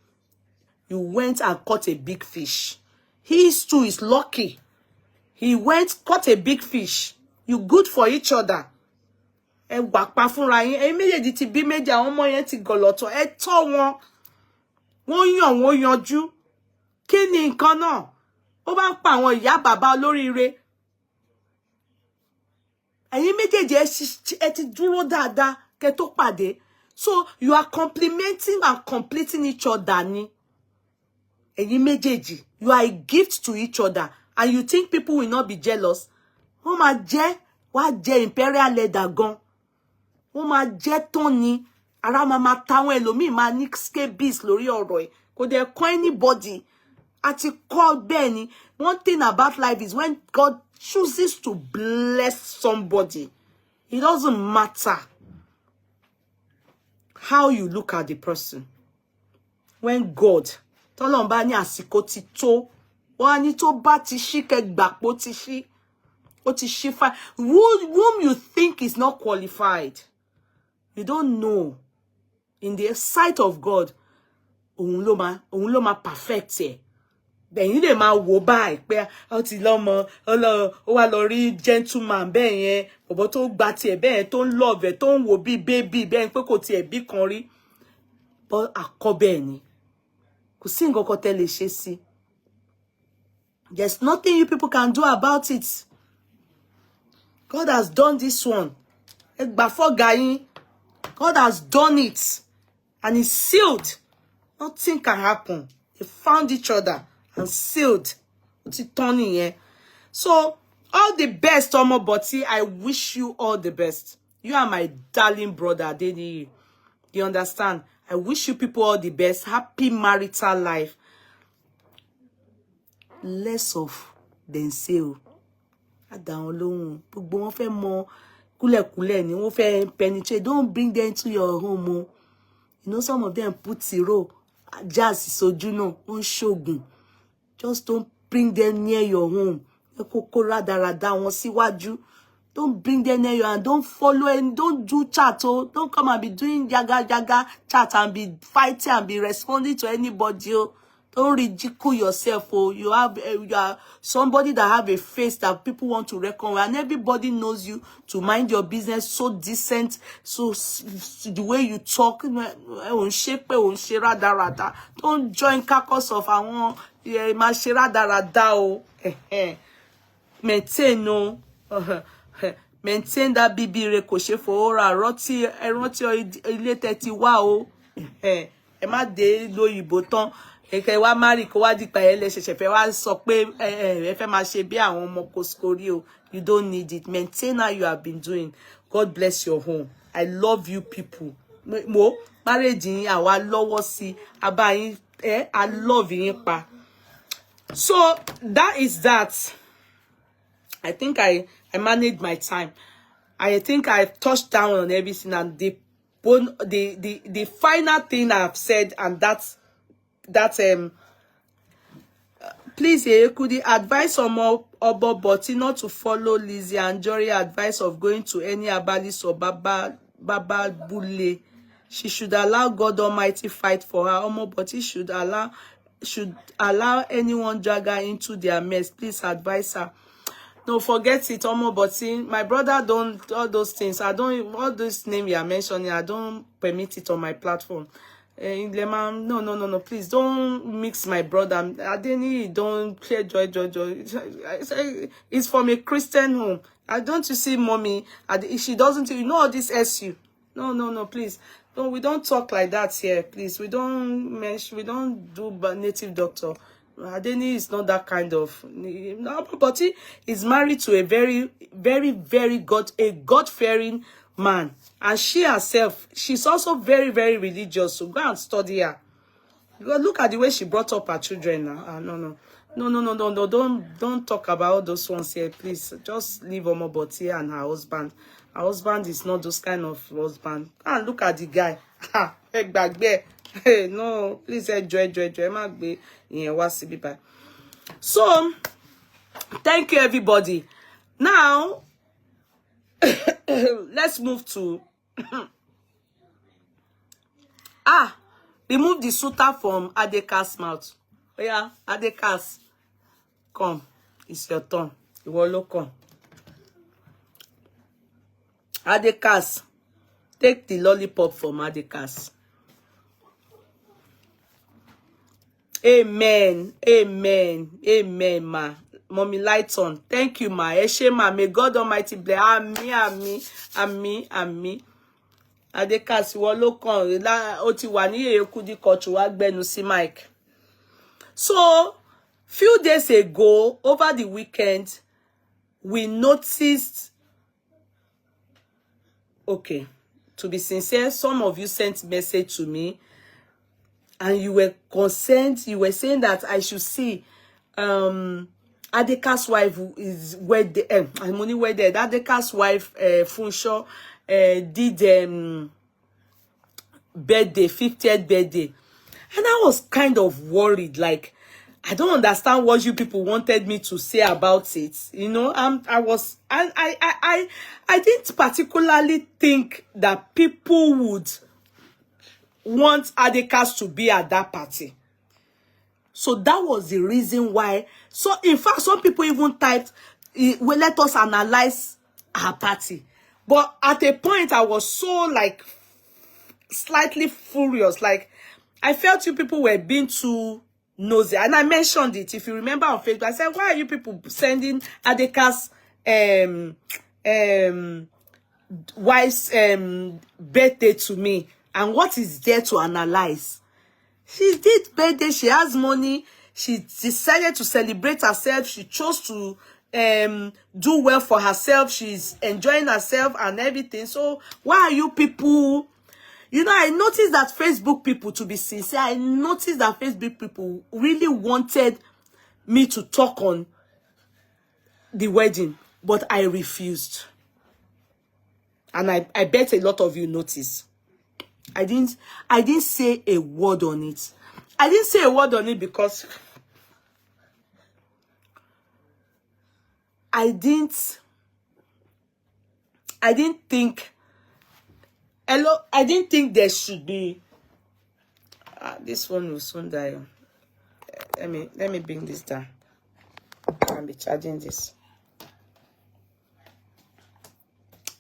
You went and caught a big fish. He too is lucky. He went, caught a big fish. You good for each other. Ẹ wà pa fúnra yín. Ẹ méjèèjì ti bí méjì, àwọn ọmọ yẹn ti gọlọtọ. Ẹ tọ́ wọn. Wọ́n yanjú. Kí ni nǹkan náà? Ó bá ń pa àwọn ìyá bàbá olóríire. Ẹ̀yin méjèèjì ẹ ti dúró dáadáa kẹ́ tó pàdé. So you are complementing and completing each other ni. Ẹ̀yin méjèèjì, you are a gift to each other. And you think people will not be jealous? Wọ́n máa jẹ imperial leather gan. Wọ́n máa jẹ tán ni. Ara máa táwọn ẹlòmíì máa ní scabies lórí ọ̀rọ̀ ẹ̀. Kò dẹ̀ kọ́ anybody. Àti kọ́ bẹ́ẹ̀ ni. One thing about life is when God chooses to bless somebody, it doesn't matter how you look at the person. When God, tọ́lọ́run bá ní àsìkò ti tó, wọ́n á ní tó bá ti ṣí kẹgbàpó ti ṣí, ó ti ṣí fine. Whom you think is not qualified, you don't know. In the sight of God, òun ló máa perfect ẹ̀. Bẹ́ẹ̀ lè máa wò báyìí pé ó ti lọ́mọ, ó wá lọ rí gentleman bẹ́ẹ̀ yẹn, bọ̀bọ̀ tó gba tiẹ̀ bẹ́ẹ̀ tó ń love ẹ̀, tó ń wò bí baby bẹ́ẹ̀ pé kò tiẹ̀ bí kan rí. But àkọ́bẹ̀ ni. Kò sí nǹkan kan tẹ́ lè ṣe sí. There's nothing you people can do about it. God has done this one. Ẹ gbà fọ́gá yín. God has done it. And it's sealed. Nothing can happen. They found each other and sealed. So, all the best, Omoburty. I wish you all the best. You are my darling brother, Adeni. You understand? I wish you people all the best. Happy marital life. Less of than sale. Adáwọn lóhùn. Gbogbo wọn fẹ́ mọ kúlẹ̀kúlẹ̀ ni wọ́n fẹ́ penetrate. Don't bring them to your home. Oh. You know, some of them put zero. Jazz soju no, on shogun. Just don't bring them near your home. Don't bring them near you and don't follow and don't do chat. Oh, don't come and be doing jaga chat and be fighting and be responding to anybody. Oh. Don't ridicule yourself. Oh, you are somebody that have a face that people want to reckon with, and everybody knows you to mind your business. So decent, so the way you talk. Don't join caucus of àwọn maintain no. Maintain that bibi ricochet for ora roti ilé tẹ́tí wá o. Ẹ má dé lóyìnbó tán. Eke wa marry ko wa di pa ele ṣẹ̀ṣẹ̀ fẹ́ wá sọ pé ẹ fẹ́ máa ṣe bí àwọn ọmọ koskori o. You don't need it. Maintain how you have been doing. God bless your home. I love you people. Mo marriage yín àwa lọ́wọ́ sí aba yín I love yín pa. So that is that. I think I managed my time. I think I touched down on everything, and the final thing I've said, and that's please, could you advise Omoburty not to follow Lizzie and Jory advice of going to any Abalis or Baba Bule? She should allow God Almighty fight for her. Omoburty should allow anyone drag her into their mess. Please advise her. No, forget it, Omoburty. My brother don't, all those things. I don't, all those names you are mentioning, I don't permit it on my platform. No, please don't mix my brother. Adeni, don't play joy. It's from a Christian home. Don't you see, mommy? She doesn't, you know all this SU. No, please. No, we don't talk like that here, please. We don't do native doctor. Adeni is not that kind of. Omoburty is married to a very, very, very God-fearing man, and she herself, she's also very, very religious. So go and study her. Look at the way she brought up her children now. No, don't talk about all those ones here, please. Just leave Omoburty and her husband. Her husband is not those kind of husband. And look at the guy. No, please enjoy. So, thank you, everybody. Now, let's move to remove the suitor from Adekaz mouth. Oh yeah, Adekaz, come. It's your turn. You will look on. Adekaz, take the lollipop from Adekaz. Amen, ma. Mommy light on. Thank you, ma. Eshe, ma. May God Almighty bless. Ami. Adekaz, wo lo kan. O ti wà ní Ekudi Kochu wa gbenu sí Mike. So, few days ago, over the weekend, we noticed. Okay, to be sincere, some of you sent message to me, and you were concerned. You were saying that I should see Adekaz wife is wedded, I'm only wedded. Adekaz wife, Funsho, did birthday, 50th birthday. And I was kind of worried, like, I don't understand what you people wanted me to say about it. You know, I didn't particularly think that people would want Adekaz to be at that party. So that was the reason why. So in fact, some people even typed, well, let us analyze her party. But at a point, I was so like slightly furious. Like, I felt you people were being too nosy. And I mentioned it. If you remember on Facebook, I said, why are you people sending Adekaz wife's birthday to me? And what is there to analyze? She did birthday, she has money, she decided to celebrate herself, she chose to do well for herself, she's enjoying herself and everything. So why are you people, you know, I noticed that Facebook people, to be sincere, I noticed that Facebook people really wanted me to talk on the wedding, but I refused. And I bet a lot of you noticed. I didn't say a word on it. I didn't say a word on it because I didn't think there should be this one will soon die. Let me bring this down. I'll be charging this.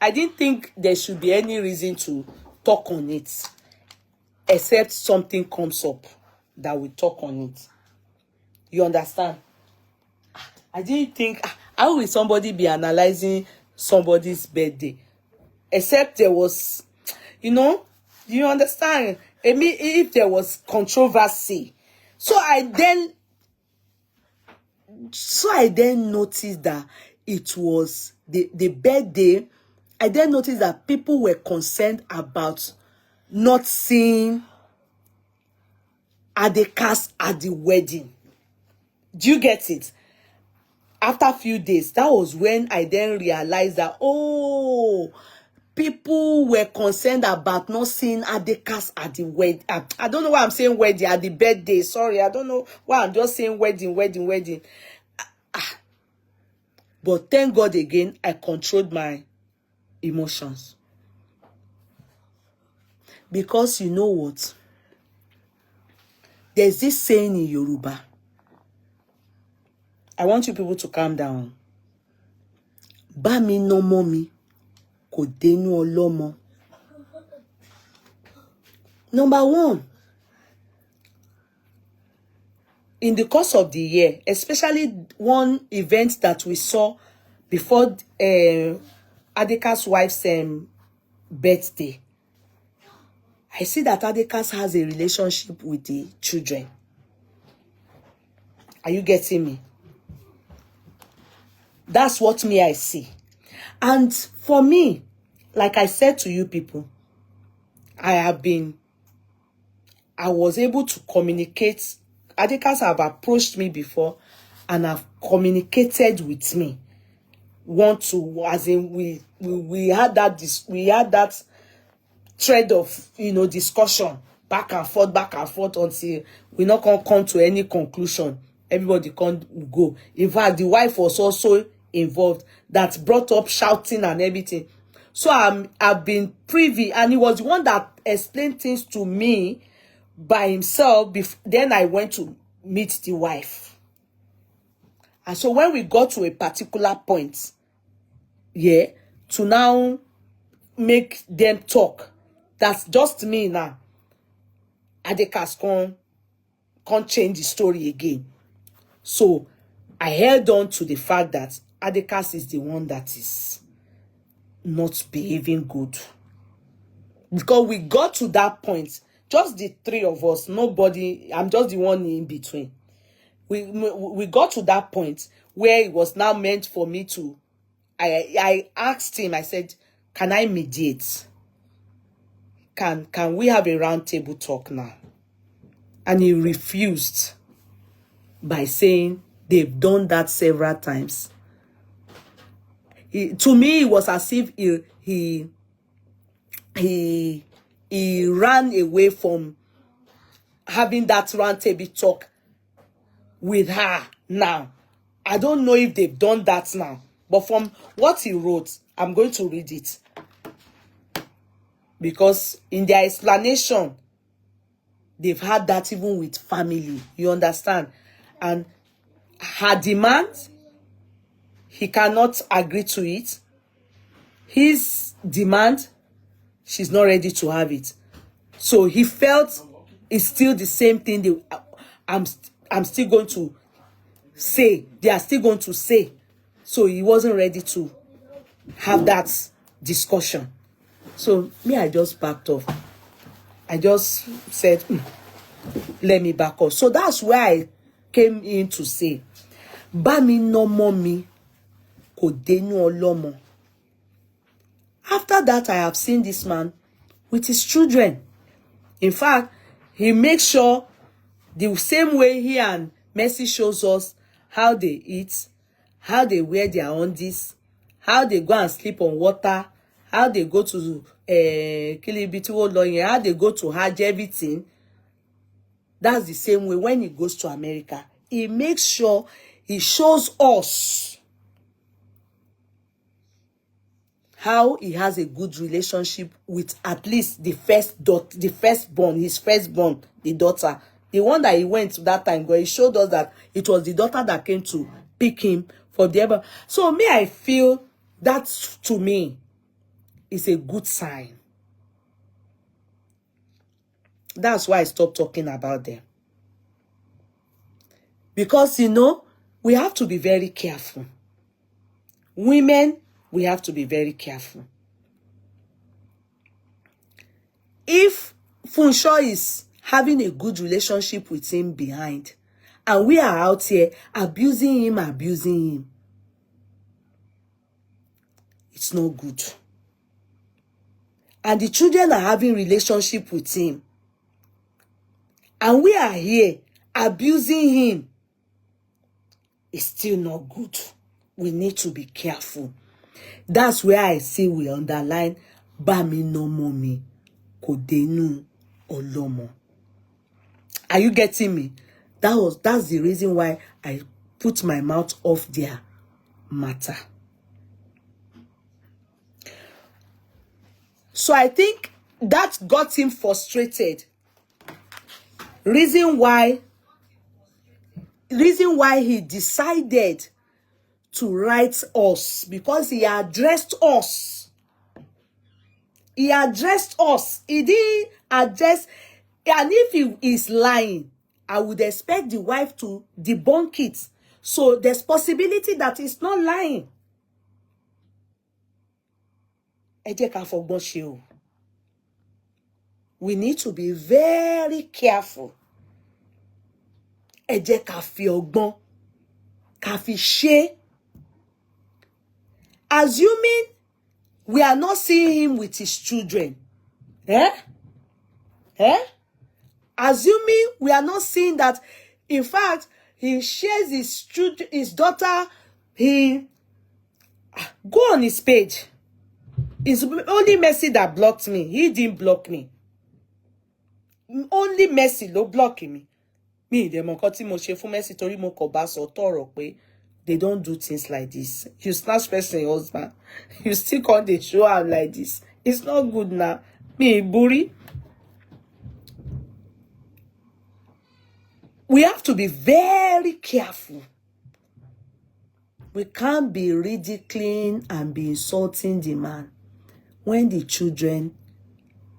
I didn't think there should be any reason to talk on it, except something comes up that we talk on it. You understand? I didn't think, how will somebody be analyzing somebody's birthday? Except there was, you know, do you understand? I mean, if there was controversy. So I then noticed that it was the birthday. I then noticed that people were concerned about not seeing Adekaz at the wedding. Do you get it? After a few days, that was when I then realized that, oh, people were concerned about not seeing Adekaz at the wedding. I don't know why I'm saying wedding, at the birthday. Sorry, I don't know why I'm just saying wedding. But thank God again, I controlled my emotions. Because you know what? There's this saying in Yoruba. I want you people to calm down. Ba mi no momi, ko denu olomo. Number one, in the course of the year, especially one event that we saw before Adekaz's wife's birthday, I see that Adekaz has a relationship with the children. Are you getting me? That's what me I see. And for me, like I said to you people, I was able to communicate. Adekaz have approached me before and have communicated with me. As in we had that thread of, you know, discussion back and forth until we not gonna come to any conclusion. Everybody can't go. In fact, the wife was also involved, that brought up shouting and everything. So I've been privy, and he was the one that explained things to me by himself. Then I went to meet the wife. And so when we got to a particular point, yeah, to now make them talk, that's just me now. Adekaz can't change the story again. So I held on to the fact that Adekaz is the one that is not behaving good. Because we got to that point, just the three of us, nobody, I'm just the one in between. We got to that point where it was now meant for me to, I asked him, I said, can I mediate? Can we have a round table talk now? And he refused by saying They've done that several times. To me, it was as if he ran away from having that round table talk with her now. I don't know if they've done that now, but from what he wrote, I'm going to read it. Because in their explanation, they've had that even with family. You understand? And her demand, he cannot agree to it. His demand, she's not ready to have it. So he felt it's still the same thing. I'm still going to say. They are still going to say. So he wasn't ready to have that discussion. So me, I just backed off. I just said, let me back off. So that's why I came in to say, Bami no mommy, kodenu olomo. After that, I have seen this man with his children. In fact, he makes sure the same way he and Mercy shows us how they eat, how they wear their undies, how they go and sleep on water, how they go to how they go to Hajj, everything. That's the same way when he goes to America. He makes sure he shows us how he has a good relationship with at least the firstborn, his firstborn, the daughter. The one that he went to that time, he showed us that it was the daughter that came to pick him for the ever. So me, I feel that to me is a good sign. That's why I stopped talking about them. Because, you know, we have to be very careful. Women, we have to be very careful. If Funsho is having a good relationship with him behind, and we are out here abusing him, it's not good. And the children are having relationship with him, and we are here abusing him, it's still not good. We need to be careful. That's where I see we underline Bami no mommy kodenu olomo. Are you getting me? That's the reason why I put my mouth off their matter. So I think that got him frustrated. Reason why he decided to write us, because he addressed us. He addressed us. He didn't address, and if he is lying, I would expect the wife to debunk it. So there's possibility that he's not lying. We need to be very careful. Assuming we are not seeing him with his children. Assuming we are not seeing that, in fact, he shares his daughter, he go on his page. It's only Mercy that blocked me. He didn't block me. Only Mercy no blocking me. Me, the monkoti mo she fu Mercy tori mo ko ba so toro pe. They don't do things like this. You snatch person your husband. You still can't they show out like this. It's not good now. Me, Buri. We have to be very careful. We can't be ridiculing and be insulting the man when the children,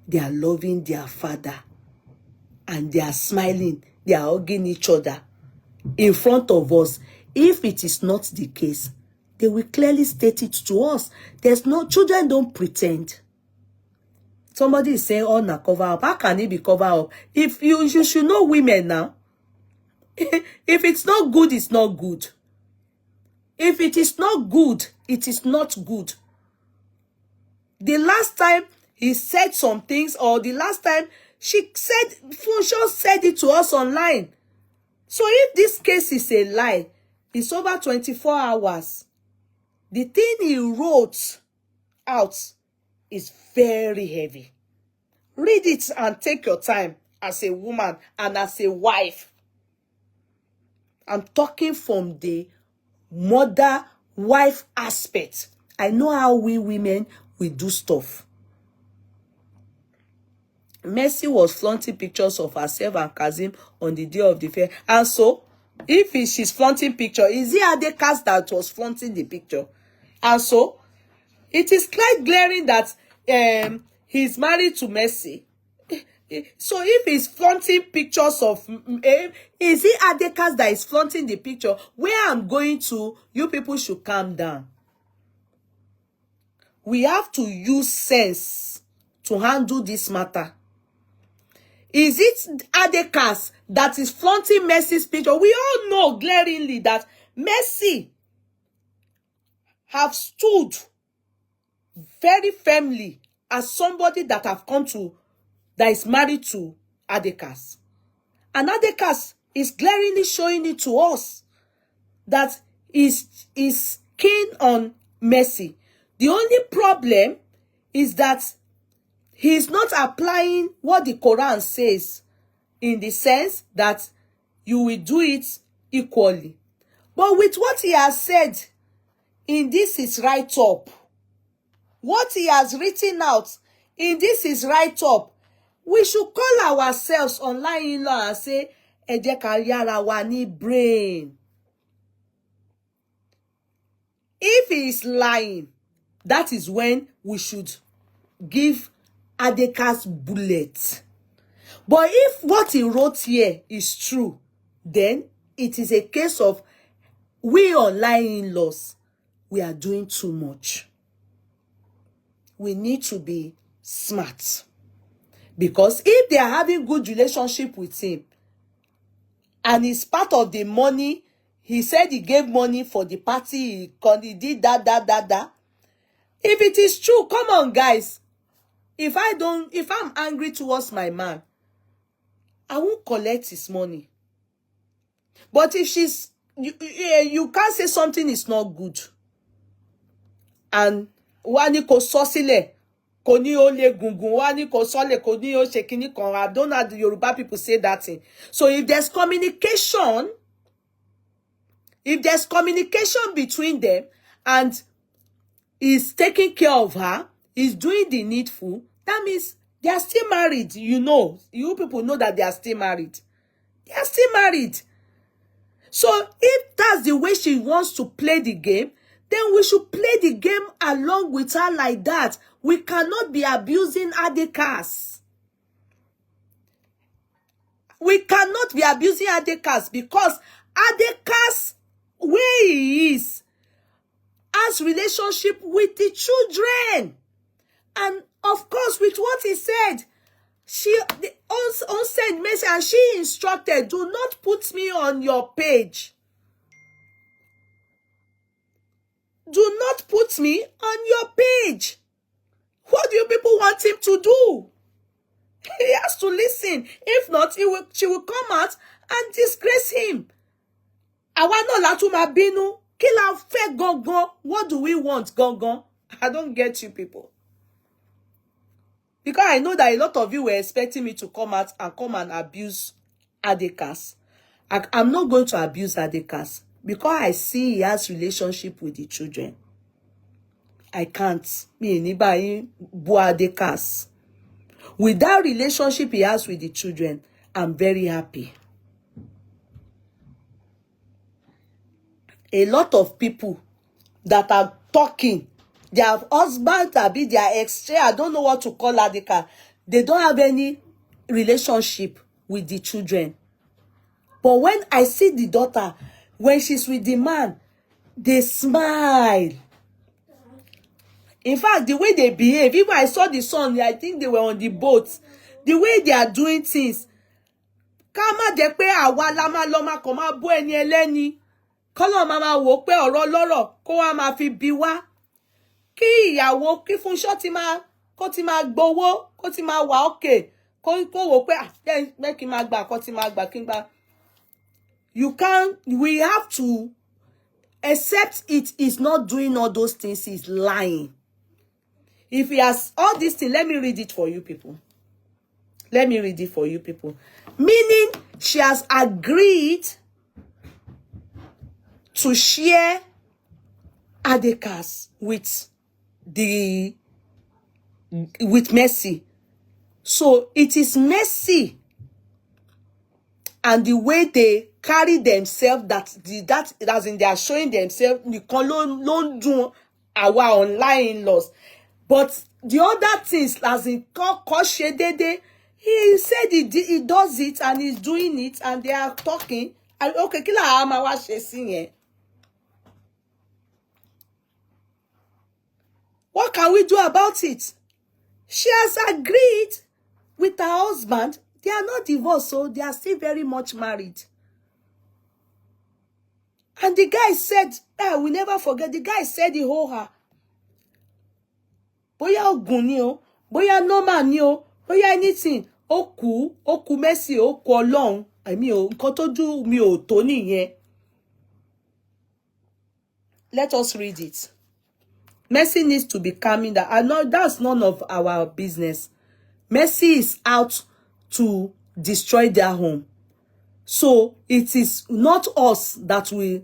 they are loving their father and they are smiling, they are hugging each other in front of us. If it is not the case, they will clearly state it to us. There's no, children don't pretend. Somebody is saying, oh, na cover up. How can it be cover up? If you should know women now. If it's not good, it's not good. If it is not good, it is not good. The last time he said some things, or the last time she said, Funsho said it to us online. So if this case is a lie, It's over 24 hours. The thing he wrote out is very heavy. Read it and take your time as a woman and as a wife. I'm talking from the mother-wife aspect. I know how we women, we do stuff. Mercy was flaunting pictures of herself and Kazeem on the day of the fair. And so, if she's flaunting picture, is it Adekaz that was flaunting the picture? And so, it is quite glaring that he's married to Mercy. So if he's flaunting pictures of is it Adekaz that is flaunting the picture? Where I'm going to, you people should calm down. We have to use sense to handle this matter. Is it Adekaz that is flaunting Mercy's picture? We all know glaringly that Mercy have stood very firmly as somebody that have come to, that is married to Adekaz. And Adekaz is glaringly showing it to us that is keen on Mercy. The only problem is that he is not applying what the Quran says in the sense that you will do it equally. But with what he has said in this is right up, what he has written out in this is right up, we should call ourselves online in-law and say, ẹ jẹ́ ká yára wa ní brain. If he is lying, that is when we should give Adekaz bullet. But if what he wrote here is true, then it is a case of we online in-laws, we are doing too much. We need to be smart. Because if they are having good relationship with him, and it's part of the money, he said he gave money for the party, he did that. If it is true, come on, guys. If I'm angry towards my man, I won't collect his money. But if you can't say something is not good. And wani ko sosile, koni ole gungun, wani ko sole, koni o shekini kon. I don't know how the Yoruba people say that thing. So if there's communication between them, and he's taking care of her, he's doing the needful, that means they are still married. You know, you people know that they are still married. They are still married. So if that's the way she wants to play the game, then we should play the game along with her like that. We cannot be abusing Adekaz. We cannot be abusing Adekaz because Adekaz, where he is, has relationship with the children. And of course, with what he said, she sent message and she instructed, do not put me on your page. Do not put me on your page. What do you people want him to do? He has to listen. If not, she will come out and disgrace him. Àwa náà la tún máa bínú. Kí la fẹ́ gangan? What do we want gangan? I don't get you people. Because I know that a lot of you were expecting me to come out and abuse Adekaz. I'm not going to abuse Adekaz because I see he has relationship with the children. I can't. Me anybody bu Adekaz. With that relationship he has with the children, I'm very happy. A lot of people that are talking, their husband, their ex, I don't know what to call Adekaz. They don't have any relationship with the children. But when I see the daughter, when she's with the man, they smile. In fact, the way they behave, even I saw the son, I think they were on the boat. The way they are doing things. Kama de pe awa lama loma koma bo eni eleni. Kọ́lọ̀ mama wò pé ọ̀rọ̀ lọ́rọ̀ kó wá máa fi bí wá. Kí ìyàwó kí Fúnṣọ́ ti máa kó ti máa gbowó, kó ti máa wà okay. Kó wò pé make him máa gbà kó ti máa gbà kí n gbà. We have to except it is not doing all those things, he's lying. If he has all these things, let me read it for you people. Let me read it for you people. Meaning, she has agreed to share Adekaz with Mercy. So it is Mercy and the way they carry themselves that as in they are showing themselves don't do our online laws. But the other things as in he said he does it and he's doing it and they are talking. And okay, kila ama wa she sin. What can we do about it? She has agreed with her husband. They are not divorced, so they are still very much married. And the guy said, we never forget, the guy said he owed her. Boya ogun ni o, boya normal ni o, boya anything. Oku Mercy, oku Ọlọ́run. I mean, nǹkan tó do mi ò tó nìyẹn. Let us read it. Mercy needs to be calming down. I know that's none of our business. Mercy is out to destroy their home. So it is not us that will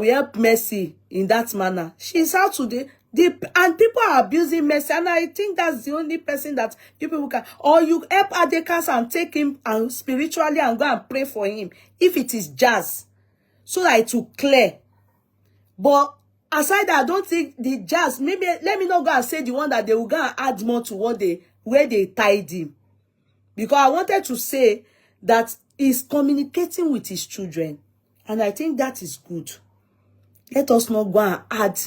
help Mercy in that manner. She's out to and people are abusing Mercy, and I think that's the only person that you people can. Or you help Adekaz and take him and spiritually and go and pray for him if it is jazz, so that it will clear. But aside that, I don't think the jazz, maybe let me not go and say the one that they will go and add more to where they tied him. Because I wanted to say that he's communicating with his children. And I think that is good. Let us not go and add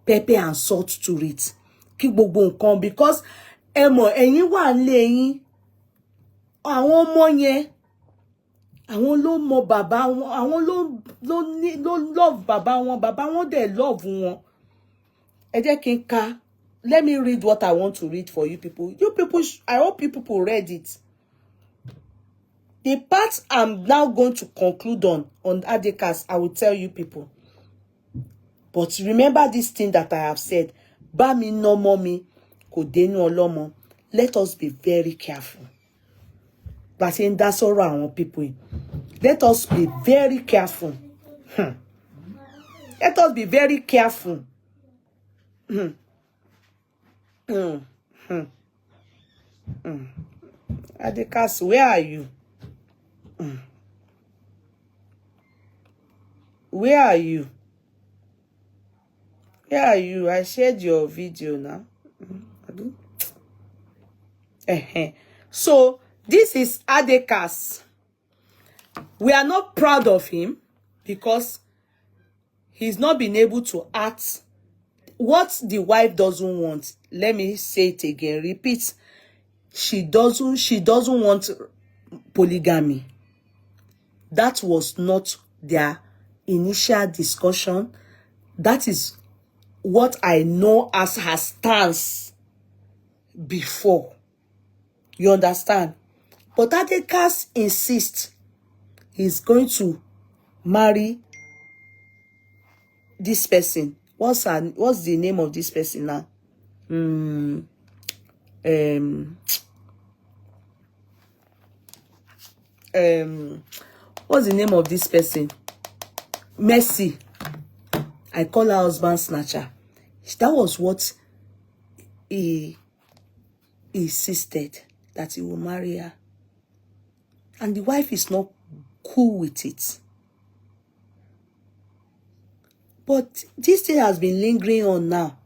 pepper and salt to it. Keep gbogbo nǹkan, because ẹ̀yin wà nílé yín. Àwọn ọmọ yẹn, àwọn ló mọ bàbá wọn, àwọn ló love bàbá wọn dẹ̀ love wọn. Ẹ jẹ́ kí n ka. Let me read what I want to read for you people. You people, I hope you people read it. The part I'm now going to conclude on Adekaz, I will tell you people. But remember this thing that I have said. Ba mi no mo mi, ko denu olomo. Let us be very careful. But in that's all around people. Let us be very careful. Let us be very careful. Adekaz, where are you? Where are you? Where are you? I shared your video now. So this is Adekaz. We are not proud of him because he's not been able to act what the wife doesn't want. Let me say it again. Repeat. She doesn't want polygamy. That was not their initial discussion. That is what I know as her stance before. You understand? But Adekaz insists he's going to marry this person. What's the name of this person now? What's the name of this person? Mercy. I call her husband snatcher. That was what he insisted, that he will marry her. And the wife is not cool with it. But this thing has been lingering on now.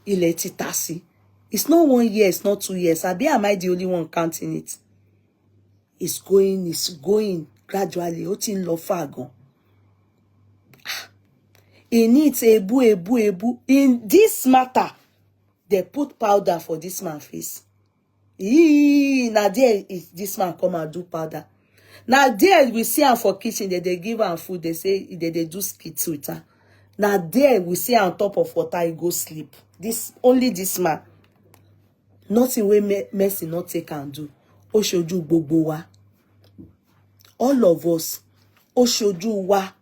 It's not 1 year, it's not 2 years. Am I the only one counting it? It's going gradually. It needs ebu. In this matter, they put powder for this man's face. Now there is this man come and do powder. Now there we see her for kitchen, they give her food, they say they do skits with her. Now there we see her on top of water, he go sleep. Only this man. Nothing we Mercy not take and do. Oshoju gbogbo wa. All of us. Oshoju wa.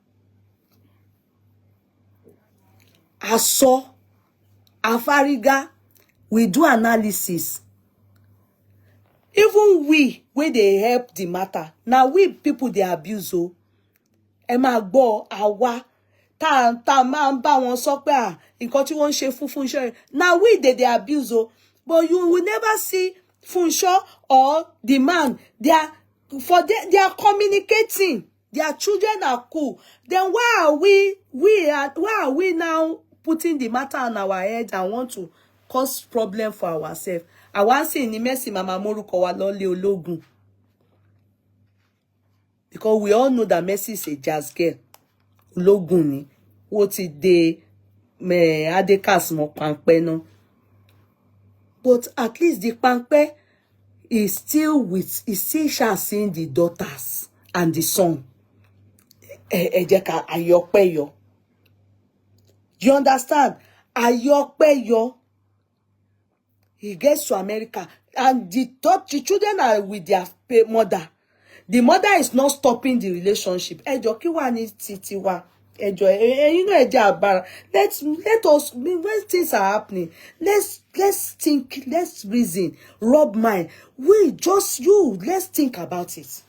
Aso, Afariga, we do analysis. Even we, when they help the matter, now we people they abuse o. Ema gbo awa ta ma ń bá wọn sọ pé nǹkan tí wọ́n ń ṣe fún Funsho. Now we they abuse o, but you will never see Funsho or the man. They are communicating. Their children are cool. Then why are we now putting the matter on our head and want to cause problem for ourselves? I want to say ni Mercy Mama Moruko wa lole ologun. Because we all know that Mercy is a jazz girl. Ologun ni. What is the Adekaz mo pampe no. But at least the pampe is still shall seeing the daughters and the son. Ejeka ayokpe yo. You understand? Ayokpe yo. He gets to America and the children are with their mother. The mother is not stopping the relationship. Ejo ki wa ni titi wa. Ejo you know eja abara. Let us when things are happening. Let's think, let's reason, rub mind. Let's think about it.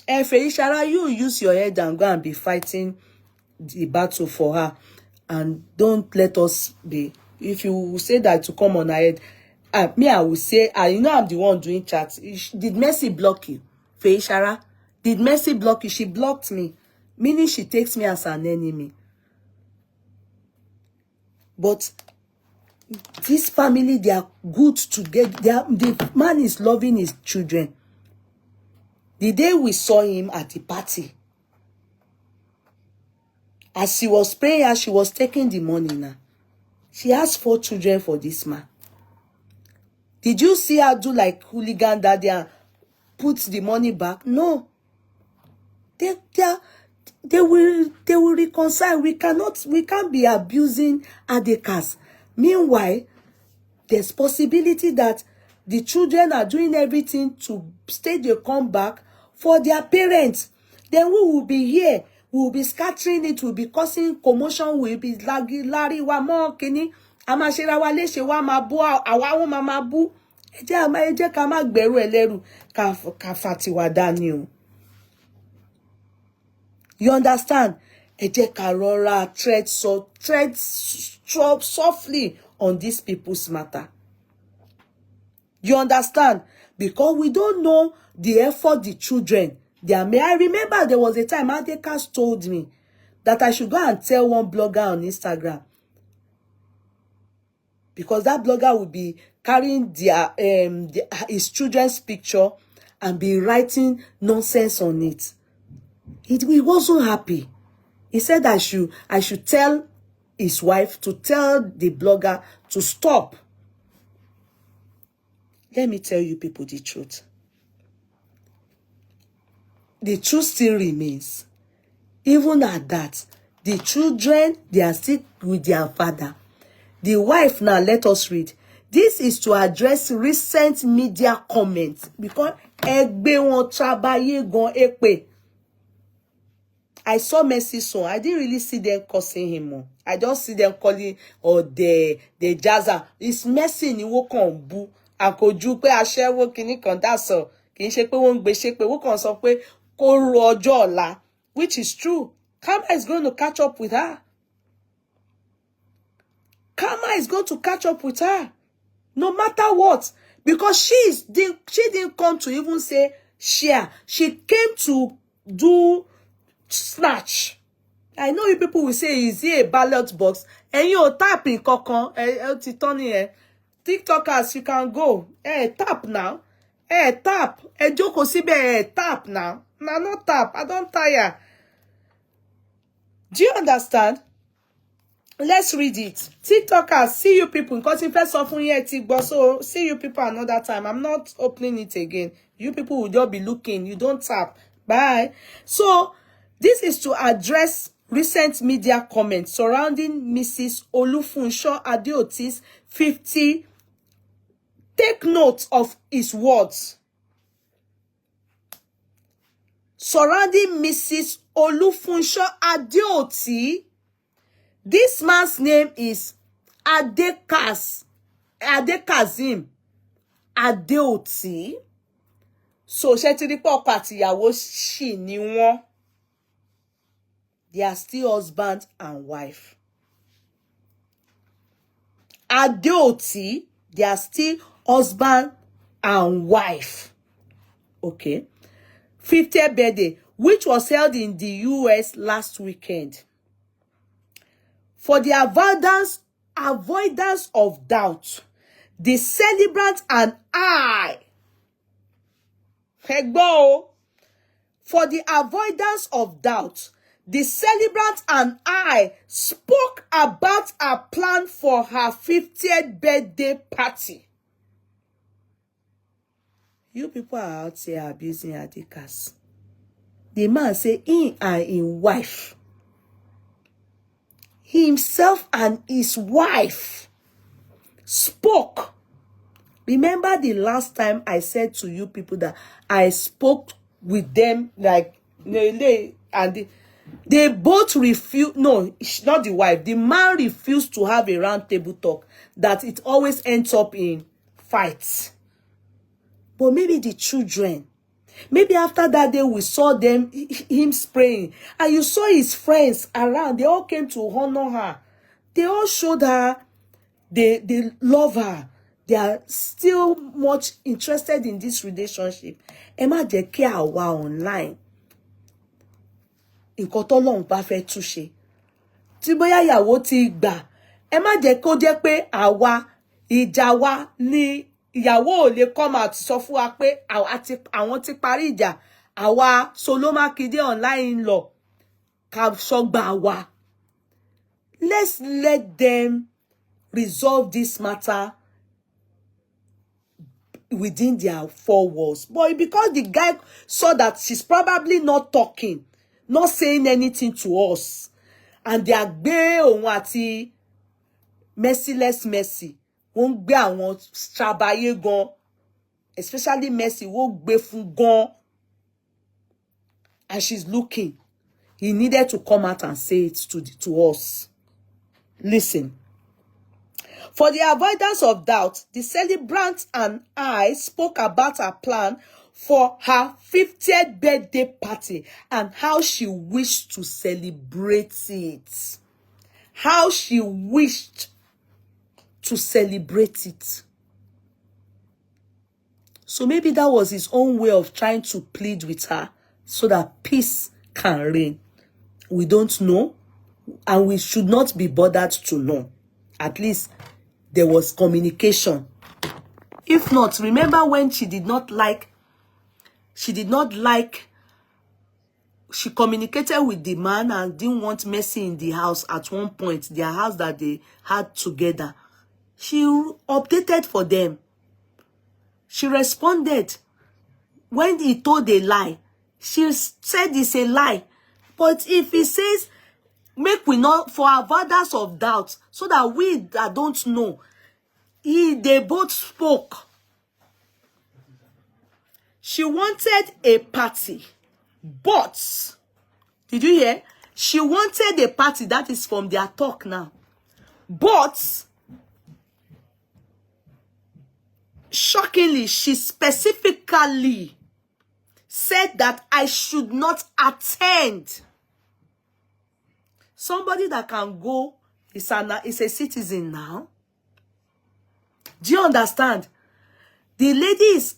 Feishara, you use your head and go and be fighting the battle for her, and don't let us be. If you say that to come on her head, me, I will say, you know I'm the one doing chat. Did Mercy block you? Feishara, did Mercy block you? She blocked me, meaning she takes me as an enemy. But this family, they are good together. The man is loving his children. The day we saw him at the party, as she was praying, as she was taking the money now, she has 4 children for this man. Did you see her do like hooligan daddy and put the money back? No. They will reconcile. We can't be abusing Adekaz. Meanwhile, there's possibility that the children are doing everything to stage a comeback for their parents. Then we will be here. We will be scattering it. We will be causing commotion. We will be lari wa mo kini. Amashira wa leshe wa mabu awa wo mamabu. Eje ka ma gberu eleru ka fati wa dani o. You understand? Eje ka rora tread softly on these people's matter. You understand? Because we don't know the effort the children they are made. I remember there was a time Adekaz told me that I should go and tell one blogger on Instagram, because that blogger would be carrying his children's picture and be writing nonsense on it. He wasn't happy. He said I should tell his wife to tell the blogger to stop. Let me tell you people the truth. The truth still remains. Even at that, the children, they are still with their father. The wife, now let us read. This is to address recent media comments. Because egbe won trabaye gon epe. I saw Mercy son. I didn't really see them cursing him more. I just see them calling or the jazzer. It's Mercy ni wo kan bu. Akoju pe asewo kini kan da so. Kì í ṣe pé wọ́n gbé ṣe pé wọ́n kàn sọ pé kó ro ọjọ́ ọ̀la, which is true. Karma is going to catch up with her. Karma is going to catch up with her, no matter what, because she didn't come to even say share. She came to do snatch. I know you people will say, is it a ballot box? And you tap in kokon, TikTokers, you can go. Tap now. Tap. Joko sibe, tap now. Nah, not tap. I don't tire. Do you understand? Let's read it. TikTokers, see you people. Because if first often here, so see you people another time. I'm not opening it again. You people will just be looking. You don't tap. Bye. So, this is to address recent media comments surrounding Mrs. Olufunsho Adeoti's 50. Take note of his words. surrounding Mrs. Olufunsho Adeoti. This man's name is Adekaz, Kazeem Adeoti. So, Shetiri Poko àti ìyàwó ṣì ni wọ́n. They are still husband and wife. Adeoti, they are still husband and wife. Okay. 50th birthday, which was held in the US last weekend. For the avoidance of doubt, the celebrant and I, for the avoidance of doubt, the celebrant and I spoke about a plan for her 50th birthday party. You people are out here abusing Adekaz. The man say he and his wife, himself and his wife, spoke. Remember the last time I said to you people that I spoke with them, like, they both refused. No, not the wife. The man refused to have a round table talk, that it always ends up in fights. But maybe the children, maybe after that day we saw them, him spraying, and you saw his friends around. They all came to honor her. They all showed her they love her. They are still much interested in this relationship. Emma de ke awa online. Nǹkan t'Ọlọ́run bá fẹ́ túṣe. Tí bóyá ìyàwó ti gbà, ẹ má jẹ́ kó jẹ́ pé àwa ìjà wa ni ìyàwó ò lè come out sọ fún wa pé àwọn ti parí ìjà. Àwa Solomakide online law ká sọgbà wa. Let's let them resolve this matter within their four walls. But because the guy saw that she's probably not talking, not saying anything to us, and they are gbé òun àti merciless Mercy, wọ́n gbé àwọn strabaye gan, especially Mercy, wọ́n gbé fún gan, and she's looking. He needed to come out and say it to us. Listen. For the avoidance of doubt, the celebrant and I spoke about her plan for her 50th birthday party and how she wished to celebrate it. How she wished to celebrate it. So maybe that was his own way of trying to plead with her so that peace can reign. We don't know, and we should not be bothered to know. At least there was communication. If not, remember when she communicated with the man and didn't want Mercy in the house at one point, their house that they had together. She updated for them. She responded. When he told a lie, she said it's a lie. But if he says, make we not, for avoidance of doubt, so that we that don't know, they both spoke. She wanted a party, but, did you hear? She wanted a party, that is from their talk now. But, shockingly, she specifically said that I should not attend. Somebody that can go is a citizen now. Do you understand? The lady is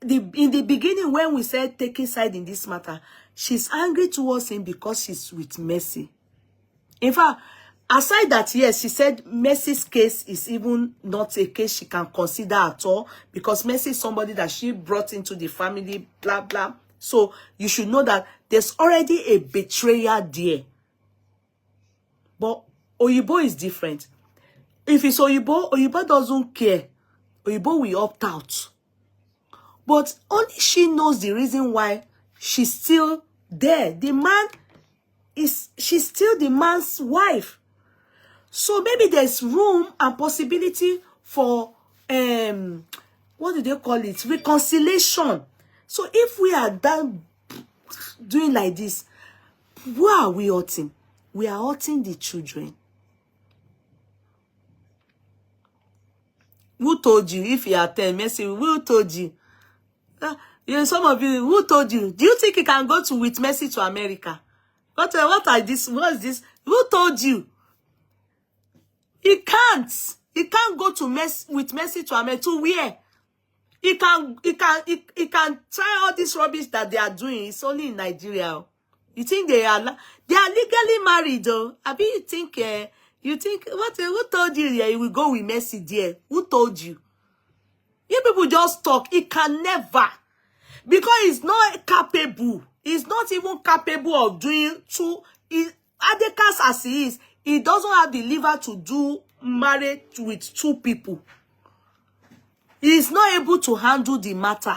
in the beginning when we said taking side in this matter, she's angry towards him because she's with Mercy. In fact, aside that, yes, she said Mercy's case is even not a case she can consider at all because Mercy is somebody that she brought into the family, blah, blah. So you should know that there's already a betrayer there. But Oyibo is different. If it's Oyibo, Oyibo doesn't care. Oyibo will opt out. But only she knows the reason why she's still there. The man she's still the man's wife. So maybe there's room and possibility for, what do they call it? Reconciliation. So if we are done, doing like this. Who are we hurting? We are hurting the children. Who told you? If you are 10, Messi, who told you? Some of you, who told you? Do you think you can go with Messi to America? What are this? What is this? Who told you? He can't. He can't go with Messi to America. To where? He can try all this rubbish that they are doing. It's only in Nigeria. You think they are legally married though? Abi, you think what? Who told you? Yeah, you will go with Messi there. Who told you? You people just talk. He can never, because he's not capable. He's not even capable of doing two. Adekaz as he is, he doesn't have the liver to do marriage with two people. He is not able to handle the matter.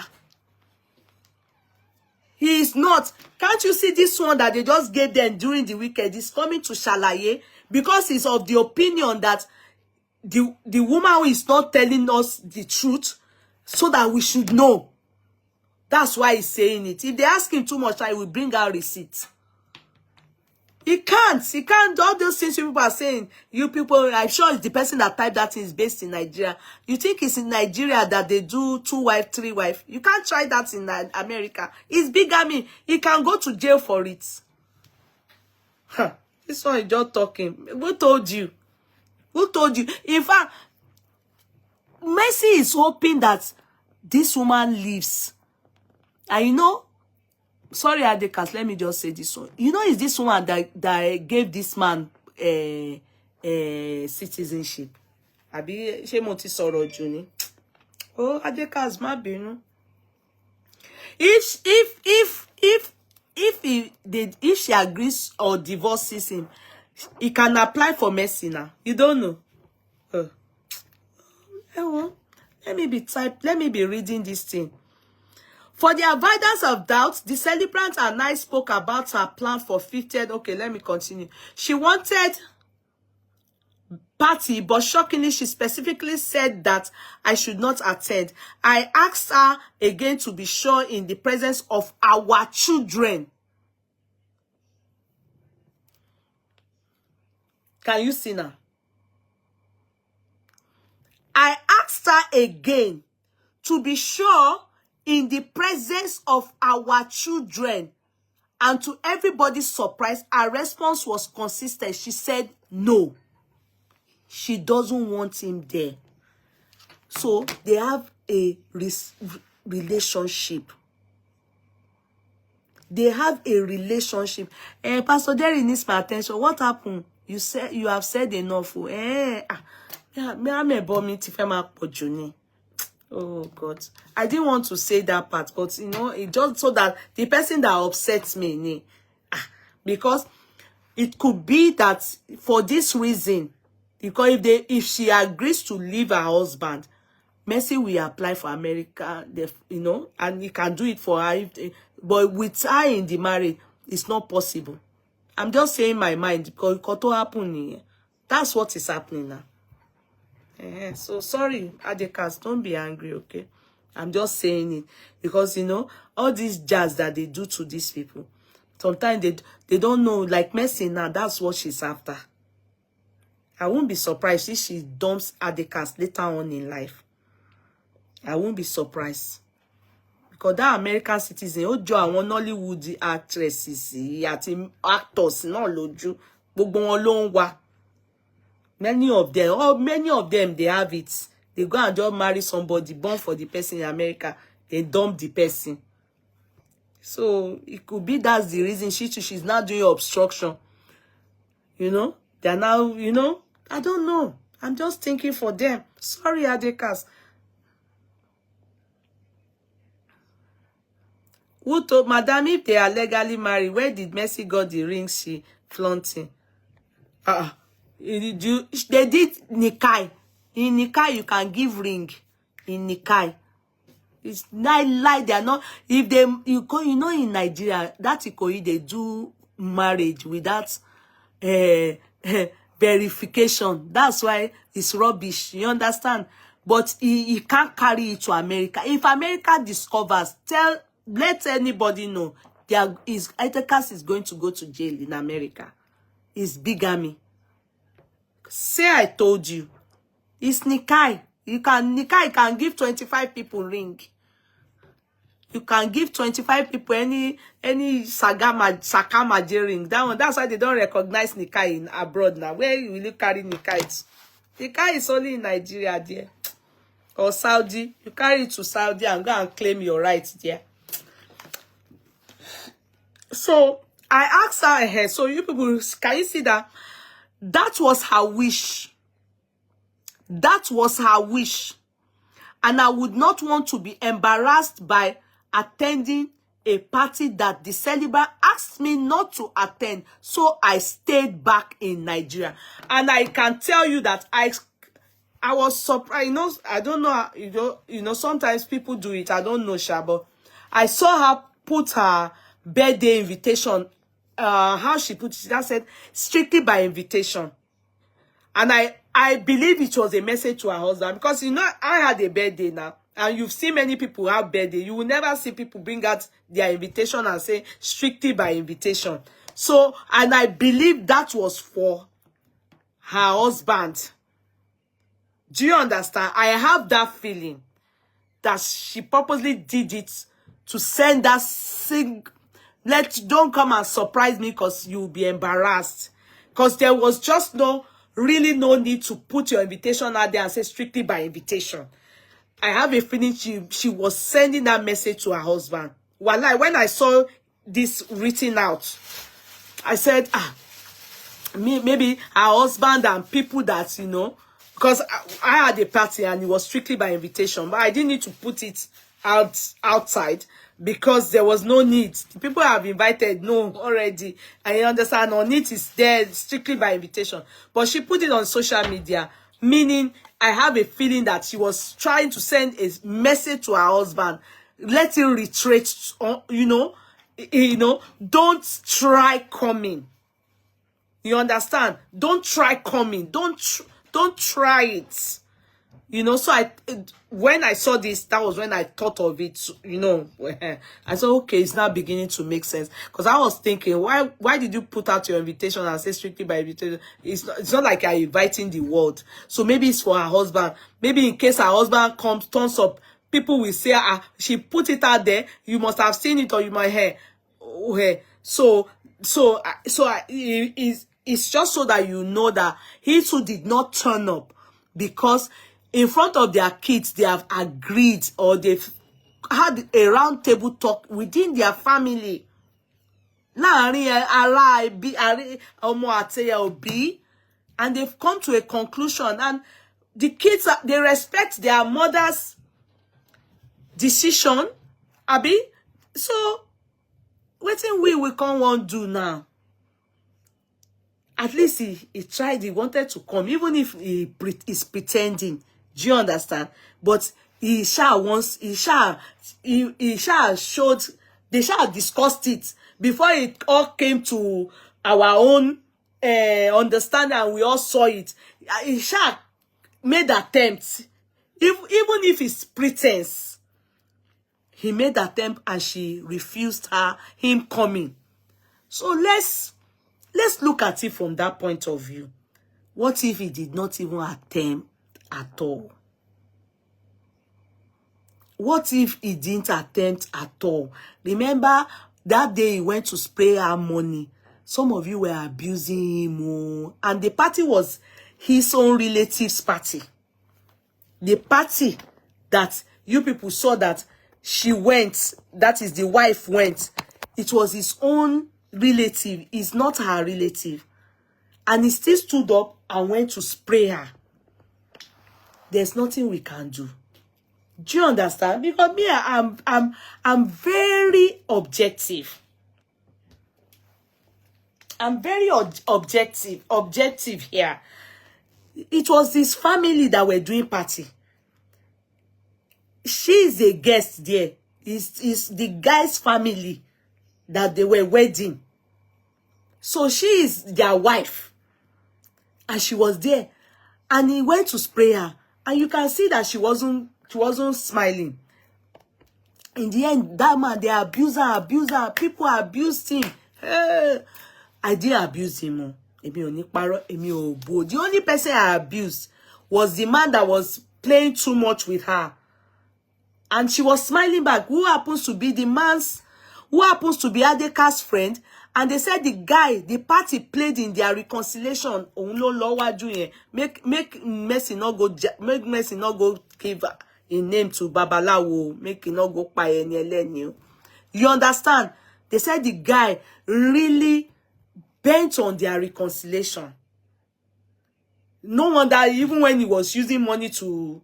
He is not. Can't you see this one that they just gave them during the weekend? He's coming to Shalaye because he's of the opinion that the woman who is not telling us the truth, so that we should know. That's why he's saying it. If they ask him too much, I will bring out receipts. He can't. He can't. All those things you people are saying, you people, I'm sure it's the person that typed that thing is based in Nigeria. You think it's in Nigeria that they do 2 wife, 3 wife? You can't try that in America. It's bigamy. He can go to jail for it. Huh. This one is just talking. Who told you? Who told you? In fact, Messi is hoping that this woman leaves. And you know, sorry, Adekaz, let me just say this one. You know, it's this one that gave this man citizenship. Abi, she mo ti sọ̀rọ̀ jù ni. Oh, Adekaz, má bínú. If she agrees or divorces him, he can apply for mercy now. You don't know. Let me be reading this thing. For the avoidance of doubt, the celebrant and I spoke about her plan for 50th. Okay, let me continue. She wanted party, but shockingly, she specifically said that I should not attend. I asked her again to be sure in the presence of our children. Can you see now? I asked her again to be sure in the presence of our children, and to everybody's surprise, her response was consistent. She said no. She doesn't want him there. So they have a relationship. They have a relationship. Pastor Jerry needs my attention. What happened? You have said enough. Oh God, I didn't want to say that part, but you know, it just so that the person that upsets me, because it could be that for this reason, because if she agrees to leave her husband, Messi will apply for America, you know, and he can do it for her. But with her in the marriage, it's not possible. I'm just saying my mind because it could happen. That's what is happening now. So sorry, Adekaz, don't be angry, okay? I'm just saying it because, you know, all these jazz that they do to these people, sometimes they don't know. Like Messi now, that's what she's after. I won't be surprised if she dumps Adekaz later on in life. I won't be surprised. Because that American citizen, ojo àwọn Nollywood actresses, actors, no loju, gbogbo wọn ló ń wá. Many of them, they have it. They go and just marry somebody born for the person in America. They dump the person. So it could be that's the reason she's not doing obstruction. You know, they're now, you know, I don't know. I'm just thinking for them. Sorry, Adekaz. Who told Madam if they are legally married? Where did Messi got the ring she flaunting? They did Nikai. In Nikai, you can give ring. In Nikai. It's not like they are not. If they, you know, in Nigeria, that Ikoyi, they do marriage without verification. That's why it's rubbish. You understand? But he can't carry it to America. If America discovers, let anybody know. Adekaz is going to go to jail in America. It's bigamy. Say I told you. It's Nikai. Nikai can give 25 people ring. You can give 25 people any Sakamaje ring. That's why they don't recognize Nikai in abroad now. Where will you carry Nikai? Nikai is only in Nigeria, dear. Or Saudi. You carry it to Saudi and go and claim your rights there. So I asked her ahead. So you people, can you see that? That was her wish. That was her wish. And I would not want to be embarrassed by attending a party that the celebrant asked me not to attend. So I stayed back in Nigeria. And I can tell you that I was surprised. You know, I don't know, you know, sometimes people do it. I don't know, Shabo. I saw her put her birthday invitation, how she put it, that said, strictly by invitation. And I believe it was a message to her husband, because, you know, I had a birthday now, and you've seen many people have birthday. You will never see people bring out their invitation and say strictly by invitation. So, and I believe that was for her husband. Do you understand? I have that feeling that she purposely did it to send that don't come and surprise me because you'll be embarrassed. Because there was just really no need to put your invitation out there and say strictly by invitation. I have a feeling she was sending that message to her husband. Wallahi, when I saw this written out, I said, maybe her husband and people that, you know, because I had a party and it was strictly by invitation, but I didn't need to put it outside because there was no need. The people have invited already. I understand no need is there strictly by invitation. But she put it on social media, meaning I have a feeling that she was trying to send a message to her husband. Let him retreat, you know, don't try coming. You understand? Don't try coming. Don't try it. You know, so when I saw this, that was when I thought of it, you know. I said, okay, it's now beginning to make sense. Because I was thinking, why did you put out your invitation and say strictly by invitation? It's not like you're inviting the world. So maybe it's for her husband. Maybe in case her husband turns up, people will say, she put it out there. You must have seen it or you might hear. So it's just so that you know that he too did not turn up because in front of their kids, they have agreed or they've had a round table talk within their family. And they've come to a conclusion. And the kids, they respect their mother's decision. Abi? So, what thing we can't want to do now? At least he tried, he wanted to come, even if he is pretending. Do you understand? But he shall showed, they shall discussed it before it all came to our own understanding and we all saw it. He shall made attempts, even if it's pretense. He made attempt and she refused him coming. So let's look at it from that point of view. What if he did not even attempt at all? What if he didn't attempt at all? Remember that day he went to spray her money. Some of you were abusing him. And the party was his own relatives' party. The party that you people saw that she went, that is the wife went. It was his own relative. It's not her relative. And he still stood up and went to spray her. There's nothing we can do. Do you understand? Because me, I'm very objective. I'm very objective here. It was this family that were doing party. She's a guest there. It's the guy's family that they were wedding. So she is their wife. And she was there. And he went to spray her. And you can see that she wasn't smiling. In the end, that man, they abuse her. People abused him. I didn't abuse him. The only person I abused was the man that was playing too much with her. And she was smiling back. Who happens to be Adekaz's friend? And they said the guy, the part he played in their reconciliation, make Mercy not go give a name to Babalawo, make it not go by any. You understand? They said the guy really bent on their reconciliation. No wonder, even when he was using money to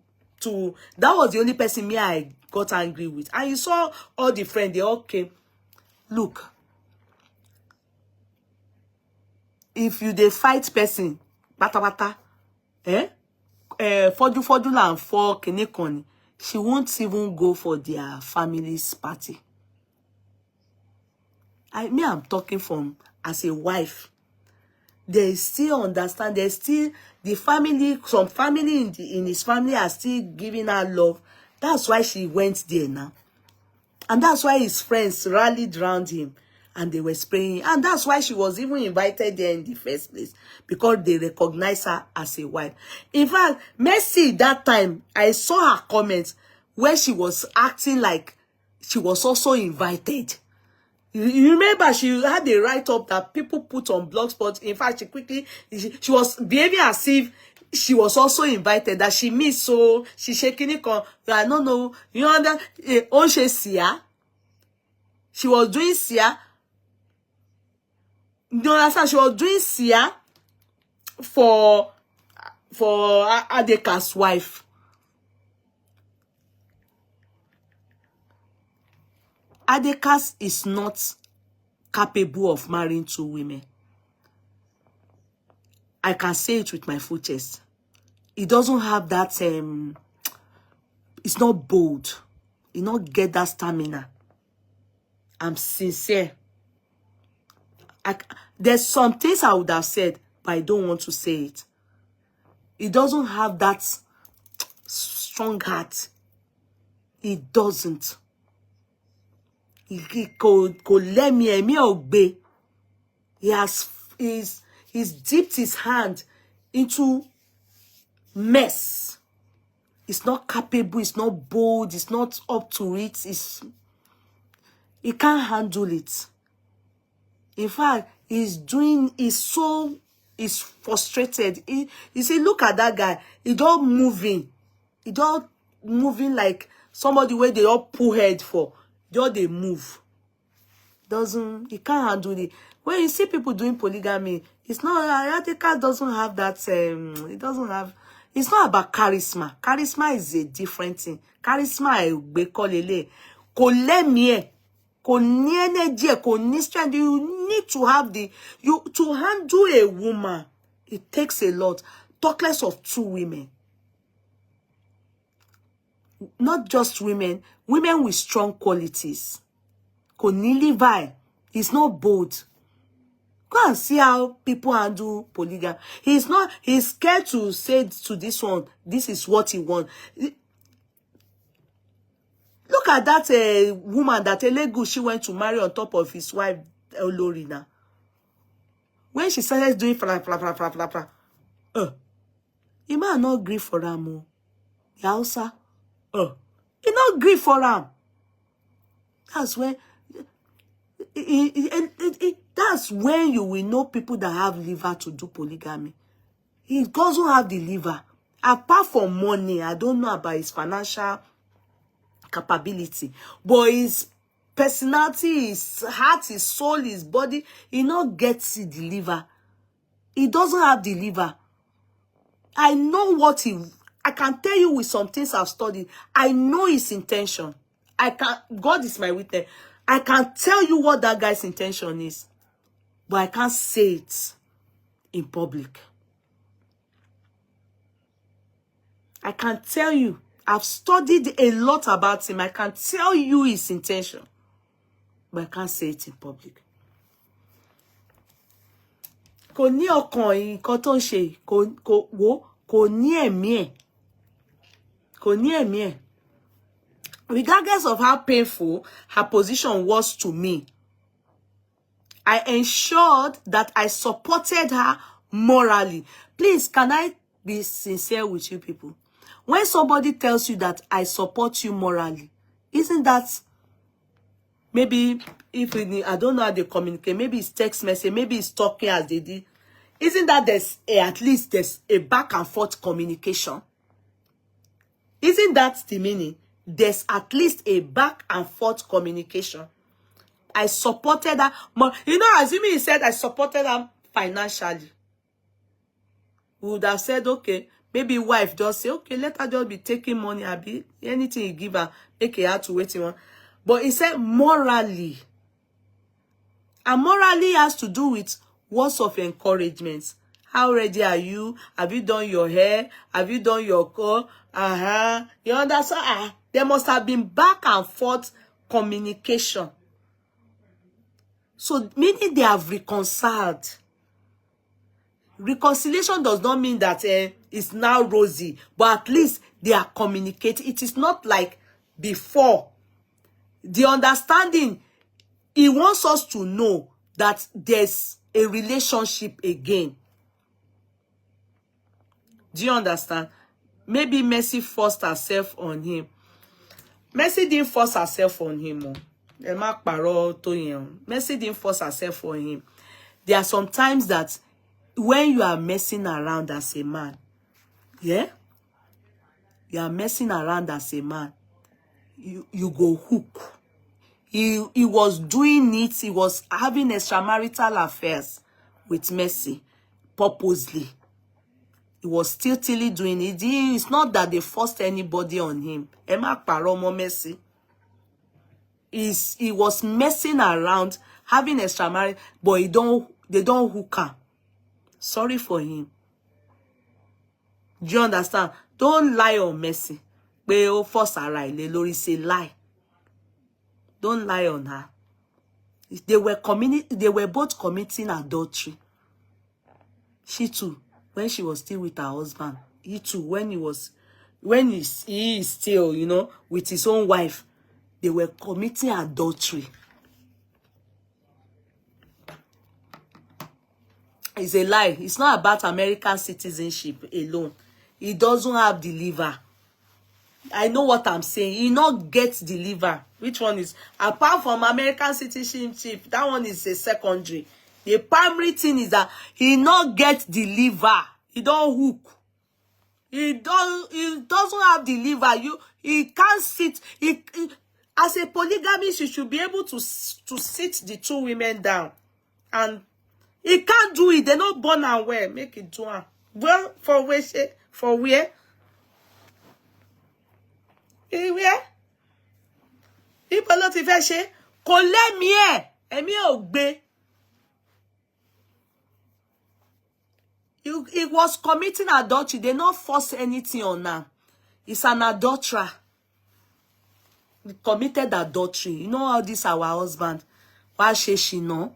that was the only person I got angry with. And you saw all the friends, they all came. Look, if you dey fight person, bata, Fodu and for Kenekoni, she won't even go for their family's party. I'm talking from as a wife. They still understand. There's still the family, some family in his family are still giving her love. That's why she went there now. And that's why his friends rallied around him and they were spraying. And that's why she was even invited there in the first place, because they recognize her as a wife. In fact, Mercy, that time, I saw her comments where she was acting like she was also invited. You remember she had a write-up that people put on Blogspot. In fact, she was behaving as if she was also invited, that she missed, so she shaking it. I don't know. You understand? She was doing Sia. You understand? She was doing Sia for Adekaz's wife. Adekaz is not capable of marrying two women. I can say it with my full chest. He doesn't have that, it's not bold. He not get that stamina. I'm sincere. There's some things I would have said, but I don't want to say it. He doesn't have that strong heart. He doesn't. He could let me obey. He's dipped his hand into mess. It's not capable, it's not bold, it's not up to it. He can't handle it. In fact, he's frustrated. You see, look at that guy. He don't moving. He don't moving like somebody where they all pull head for. They move. He can't handle it. When you see people doing polygamy, it's not, Adekaz doesn't have that, it doesn't have, it's not about charisma. Charisma is a different thing. Charisma, we call it, energy, strength. You need to have to handle a woman. It takes a lot. Talk less of two women. Not just women with strong qualities. Levi is not bold. Go and see how people handle polygamy. He's scared to say to this one, this is what he wants. Look at that woman that Elegushi went to marry on top of his wife, Olorina. When she started doing he might not grieve for him. Yausa. He not grieve for him. That's when that's when you will know people that have liver to do polygamy. He doesn't have the liver. Apart from money, I don't know about his financial capability, but his personality, his heart, his soul, his body, he not gets the liver. He doesn't have the liver. I know what I can tell you with some things I've studied. I know his intention. God is my witness. I can tell you what that guy's intention is, but I can't say it in public. I can tell you, I've studied a lot about him. I can tell you his intention, but I can't say it in public. Kò ní ọkàn nǹkan tó ń ṣe, kò ní ẹ̀mí ẹ̀. Kò ní ẹ̀mí ẹ̀. regardless of how painful her position was to me, I ensured that I supported her morally. Please, can I be sincere with you people? When somebody tells you that I support you morally, isn't that maybe, if I don't know how they communicate, maybe it's text message, maybe it's talking as they did. Isn't that at least there's a back and forth communication? Isn't that the meaning? There's at least a back and forth communication. I supported her more. You know, assuming he said I supported her financially, we would have said, okay, maybe wife just say, okay, let her just be taking money, Abi. Anything you give her, make her to wait on. But he said morally. And morally has to do with words of encouragement. How ready are you? Have you done your hair? Have you done your core? You understand? There must have been back and forth communication. So meaning they have reconciled. Reconciliation does not mean that it's now rosy, but at least they are communicating. It is not like before. The understanding, he wants us to know that there's a relationship again. Do you understand? Maybe Mercy forced herself on him. Mercy didn't force herself on him. Mercy didn't force herself on him. There are some times that when you are messing around as a man, yeah? You are messing around as a man, you go hook. He was doing it, he was having extramarital affairs with Mercy purposely. He was still doing it. It's not that they forced anybody on him. Emma Paromo Mercy. He was messing around, having extramarital, but they don't hook her. Sorry for him. Do you understand? Don't lie on Mercy. But force her right. Lori say lie. Don't lie on her. They were both committing adultery. She too, when she was still with her husband. He too, when he is still, you know, with his own wife, they were committing adultery. It's a lie. It's not about American citizenship alone. He doesn't have the liver. I know what I'm saying. He not get the liver. Which one is? Apart from American citizenship, that one is a secondary. The primary thing is that he not get the liver. He don't hook. He doesn't have the liver. He can't sit. As a polygamist, you should be able to sit the two women down. And he can't do it. They're not born and well. Make it do it. Well, for where? For where? Where? People not even say, "Kole mi e, emi o gbe." He was committing adultery. They not force anything on her. He's an adulterer. He committed adultery. You know how this our husband? Why she know?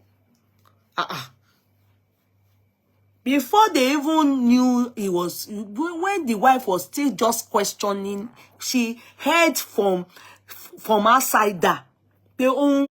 Before they even knew he was, when the wife was still just questioning, she heard from outsider. They own